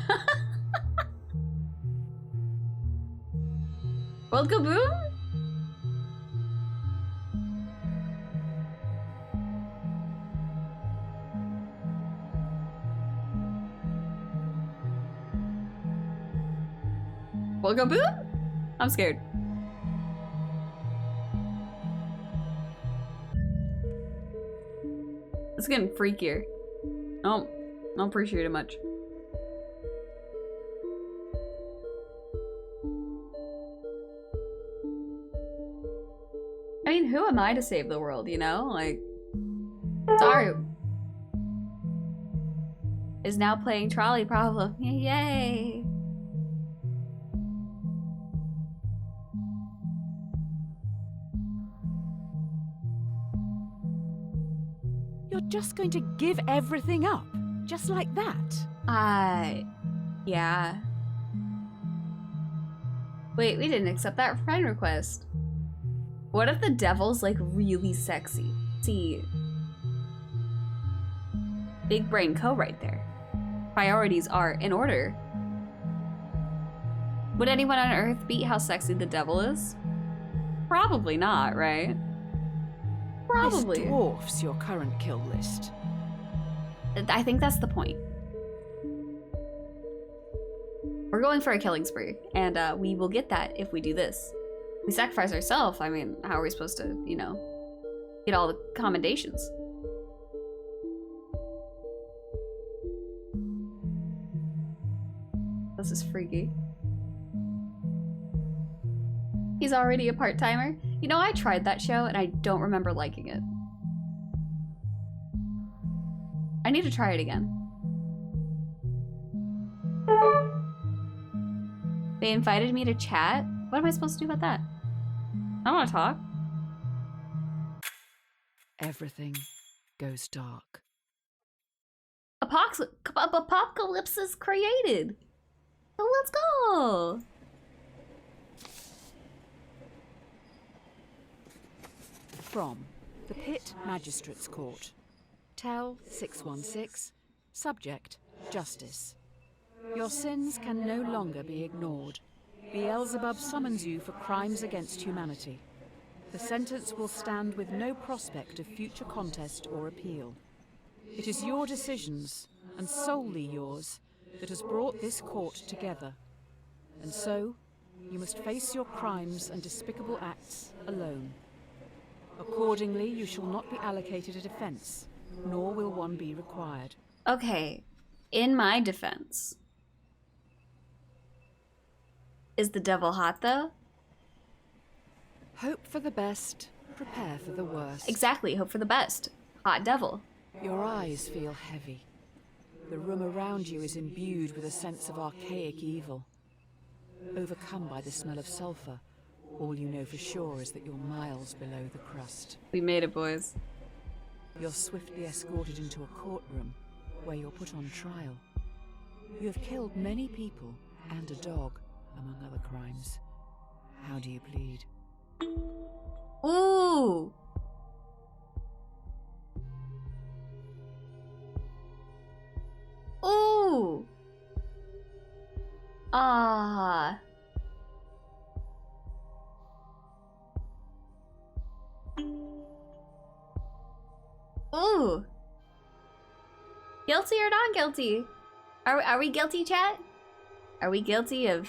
World Go Boom? World Go Boom? I'm scared. It's getting freakier. Oh, I don't appreciate it much. I mean, who am I to save the world, you know? Like, sorry. Is now playing Trolley Problem. Yay! You're just going to give everything up? Just like that? Yeah. Wait, we didn't accept that friend request. What if the devil's like really sexy? See. Big brain co right there. Priorities are in order. Would anyone on Earth beat how sexy the devil is? Probably not, right? Probably. This dwarfs your current kill list. I think that's the point. We're going for a killing spree, and we will get that if we do this. We sacrifice ourselves. I mean, how are we supposed to, you know, get all the commendations? This is freaky. He's already a part-timer. You know, I tried that show and I don't remember liking it. I need to try it again. They invited me to chat? What am I supposed to do about that? I don't want to talk. Everything goes dark. Apocalypse is created. So let's go. From the Pit Magistrates Court. Tell 616. Subject, Justice. Your sins can no longer be ignored. Beelzebub summons you for crimes against humanity. The sentence will stand with no prospect of future contest or appeal. It is your decisions, and solely yours, that has brought this court together. And so, you must face your crimes and despicable acts alone. Accordingly, you shall not be allocated a defense, nor will one be required. Okay, in my defense. Is the devil hot though? Hope for the best, prepare for the worst. Exactly, hope for the best. Hot devil. Your eyes feel heavy. The room around you is imbued with a sense of archaic evil. Overcome by the smell of sulfur, all you know for sure is that you're miles below the crust. We made it, boys. You're swiftly escorted into a courtroom where you're put on trial. You have killed many people and a dog, among other crimes. How do you plead? Ooh! Ooh! Ah. Ooh. Guilty or not guilty? Are we guilty, chat? Are we guilty of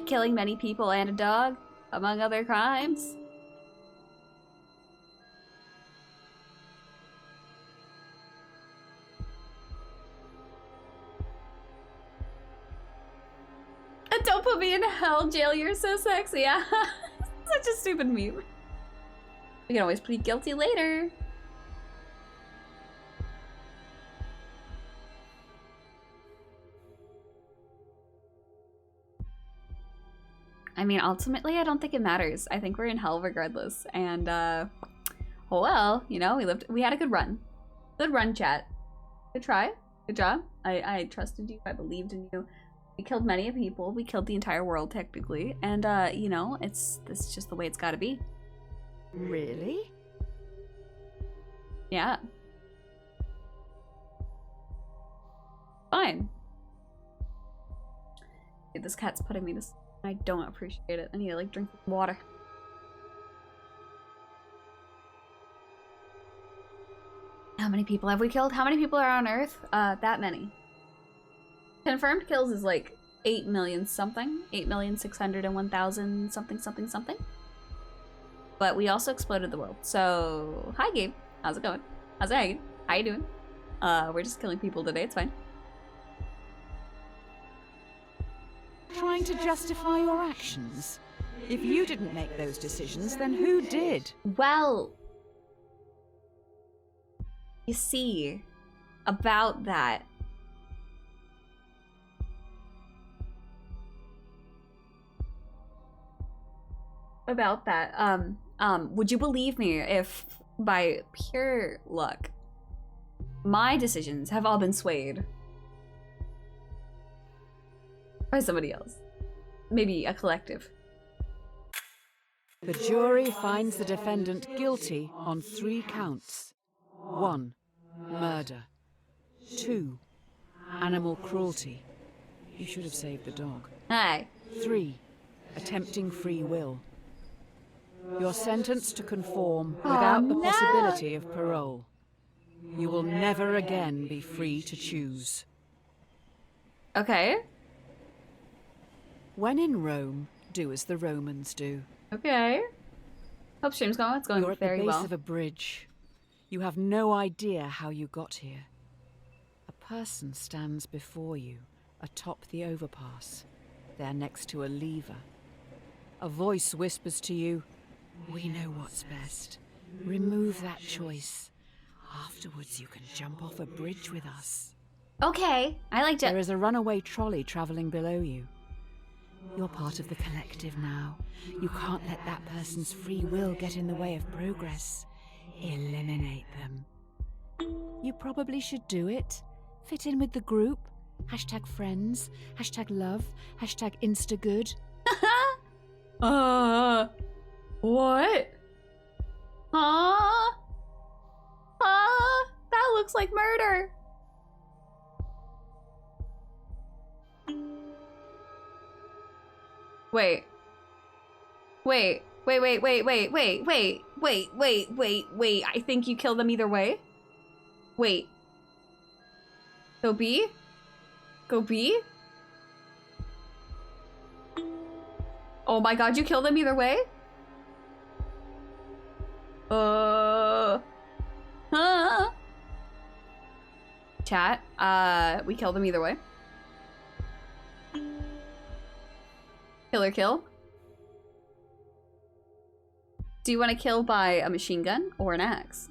killing many people and a dog, among other crimes? Don't put me in hell, jail, you're so sexy. Such a stupid meme. We can always plead guilty later. I mean, ultimately, I don't think it matters. I think we're in hell regardless. And, well, you know, we had a good run. Good run, chat. Good try. Good job. I trusted you. I believed in you. We killed many people. We killed the entire world, technically. And, you know, this is just the way it's gotta be. Really? Yeah. Fine. Dude, this cat's putting me to sleep. I don't appreciate it. I need to, like, drink water. How many people have we killed? How many people are on Earth? That many. Confirmed kills is like 8 million something. 8,601,000 something something something. But we also exploded the world. So, hi Gabe. How's it going? How's it hanging? How you doing? We're just killing people today. It's fine. Trying to justify your actions? If you didn't make those decisions, then who did? Well, you see, about that. Would you believe me if, by pure luck, my decisions have all been swayed by somebody else? Maybe a collective. The jury finds the defendant guilty on 3 counts. 1. Murder. 2. Animal cruelty. You should have saved the dog. Hi. 3. Attempting free will. You're sentenced to conform without the possibility of parole. You will never again be free to choose. Okay. When in Rome, do as the Romans do. Okay. Hope stream's going. It's going You're at very the base well. of a bridge. You have no idea how you got here. A person stands before you, atop the overpass. They're next to a lever. A voice whispers to you, "We know what's best. Remove that choice. Afterwards you can jump off a bridge with us." Okay. I liked There it. is a runaway trolley travelling below you. You're part of the collective now. You can't let that person's free will get in the way of progress. Eliminate them. You probably should do it. Fit in with the group. #friends. #love. #instagood. What? Huh? That looks like murder. Wait. Wait. Wait. I think you kill them either way. Wait. Go B? Go B? Oh my god, you kill them either way? Chat, we kill them either way. Kill or kill? Do you want to kill by a machine gun or an axe?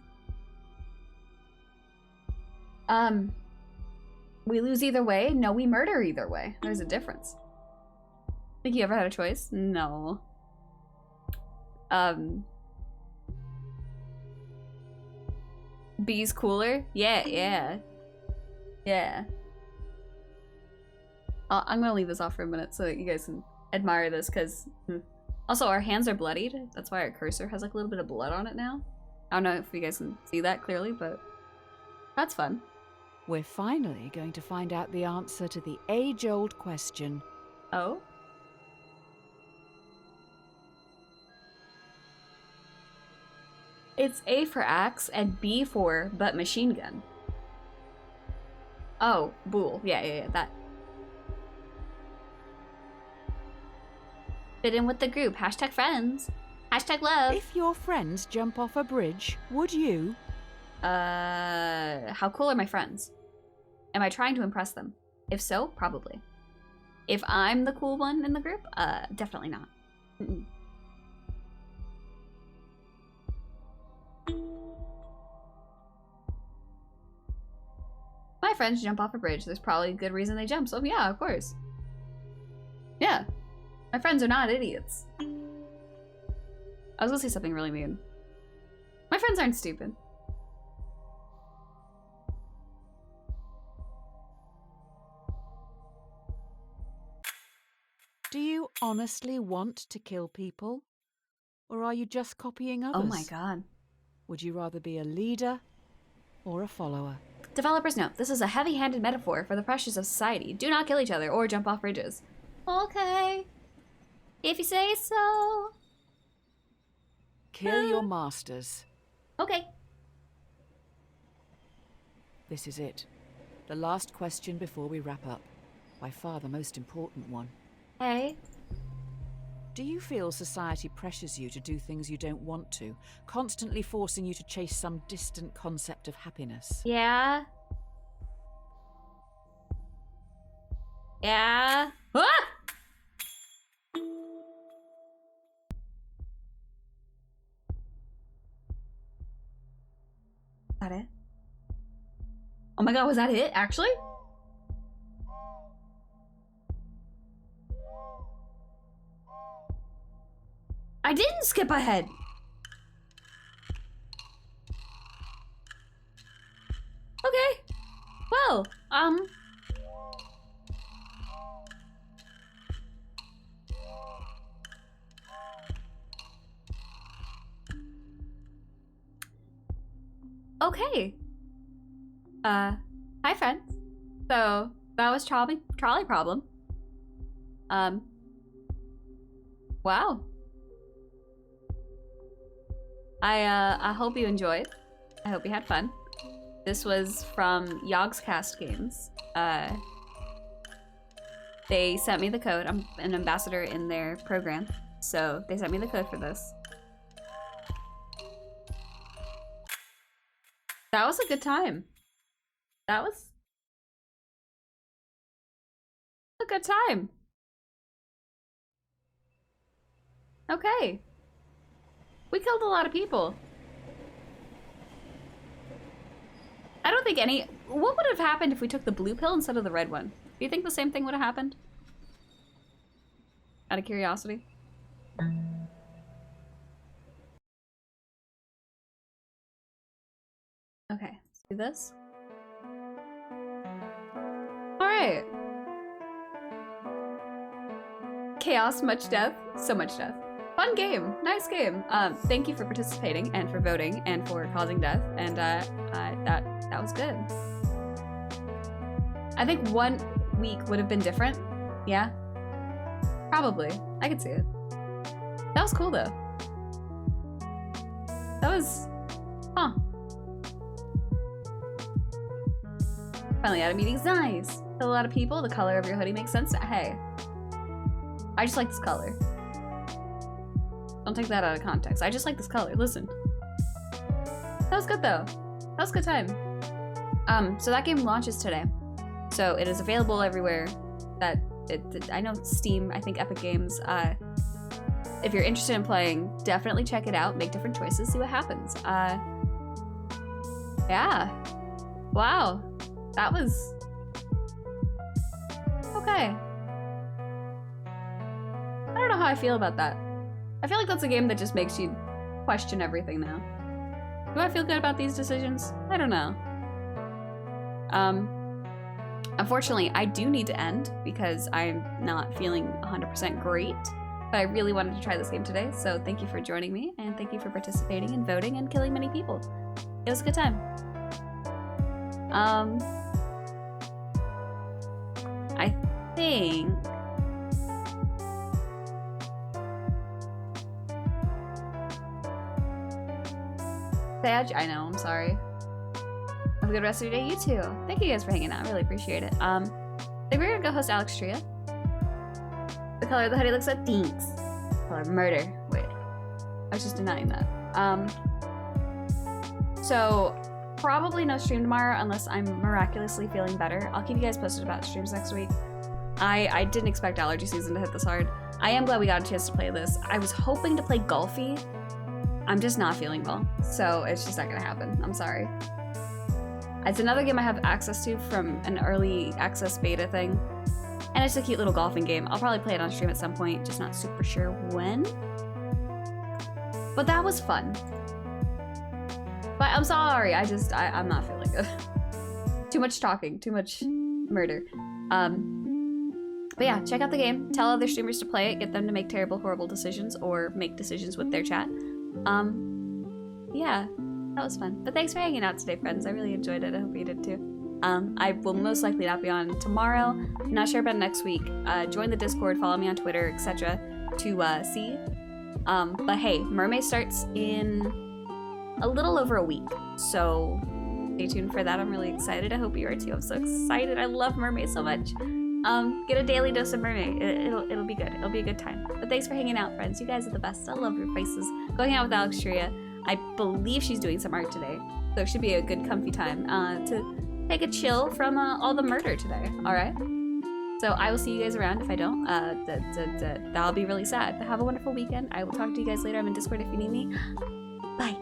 We lose either way? No, we murder either way. There's a difference. Think you ever had a choice? No. B's cooler? Yeah. I'm gonna leave this off for a minute so that you guys can admire this, because also our hands are bloodied. That's why our cursor has like a little bit of blood on it now. I don't know if you guys can see that clearly, but that's fun. We're finally going to find out the answer to the age-old question. Oh? It's A for axe and B for but machine gun. Oh, bool. Yeah, that. Fit in with the group. Hashtag friends. Hashtag love. If your friends jump off a bridge, would you? How cool are my friends? Am I trying to impress them? If so, probably. If I'm the cool one in the group, definitely not. My friends jump off a bridge. There's probably a good reason they jump, so yeah, of course. Yeah. My friends are not idiots. I was gonna say something really mean. My friends aren't stupid. Do you honestly want to kill people? Or are you just copying others? Oh my god. Would you rather be a leader or a follower? Developers note, this is a heavy-handed metaphor for the pressures of society. Do not kill each other or jump off bridges. Okay. If you say so. Kill your masters. Okay. This is it. The last question before we wrap up. By far the most important one. Hey. Do you feel society pressures you to do things you don't want to, constantly forcing you to chase some distant concept of happiness? Yeah. Yeah. Ah! Is that it? Oh my god, was that it, actually? I didn't skip ahead. Okay. Well, okay. Hi friends. So, that was trolley problem. Wow. I hope you enjoyed. I hope you had fun. This was from Yogscast Games. They sent me the code. I'm an ambassador in their program, so they sent me the code for this. That was a good time. That was a good time. Okay. We killed a lot of people. I don't think any... What would have happened if we took the blue pill instead of the red one? Do you think the same thing would have happened? Out of curiosity. Okay, let's do this. Alright. Chaos, much death, so much death. Fun game, nice game. Thank you for participating and for voting and for causing death, and that was good. I think 1 week would have been different, yeah. Probably. I could see it. That was cool though. That was... Huh. Finally out of meetings. Nice. A lot of people. The color of your hoodie makes sense. Hey. I just like this color. Don't take that out of context. I just like this color. Listen. That was good though. That was a good time. So that game launches today. So it is available everywhere. I know Steam, I think Epic Games. If you're interested in playing, definitely check it out. Make different choices, see what happens. Yeah. Wow. That was... Okay. I don't know how I feel about that. I feel like that's a game that just makes you question everything now. Do I feel good about these decisions? I don't know. Unfortunately, I do need to end because I'm not feeling 100% great, but I really wanted to try this game today, so thank you for joining me, and thank you for participating and voting and killing many people. It was a good time. I think... I know, I'm sorry. Have a good rest of your day, you too. Thank you guys for hanging out, I really appreciate it. I think we're gonna go host Alex Tria. The color of the hoodie looks like Dinks. Color murder. Wait. I was just denying that. So probably no stream tomorrow unless I'm miraculously feeling better. I'll keep you guys posted about streams next week. I didn't expect allergy season to hit this hard. I am glad we got a chance to play this. I was hoping to play Golfy. I'm just not feeling well, so it's just not gonna happen. I'm sorry. It's another game I have access to from an early access beta thing, and it's a cute little golfing game. I'll probably play it on stream at some point, just not super sure when. But that was fun. But I'm sorry, I'm not feeling good. Too much talking, too much murder. But yeah, check out the game. Tell other streamers to play it. Get them to make terrible, horrible decisions or make decisions with their chat. Yeah, that was fun. But thanks for hanging out today, friends. I really enjoyed it. I hope you did too. I will most likely not be on tomorrow. I'm not sure about next week. Join the Discord, follow me on Twitter, etc. to see. But hey, Mermaid starts in a little over a week, so stay tuned for that. I'm really excited. I hope you are too. I'm so excited. I love Mermaid so much. Get a daily dose of Mermaid. It'll be good. It'll be a good time. But thanks for hanging out, friends. You guys are the best. I love your faces. Going out with Alex Tria. I believe she's doing some art today, so it should be a good comfy time to take a chill from all the murder today. All right. So I will see you guys around. If I don't, that'll be really sad. But have a wonderful weekend. I will talk to you guys later. I'm in Discord if you need me. Bye.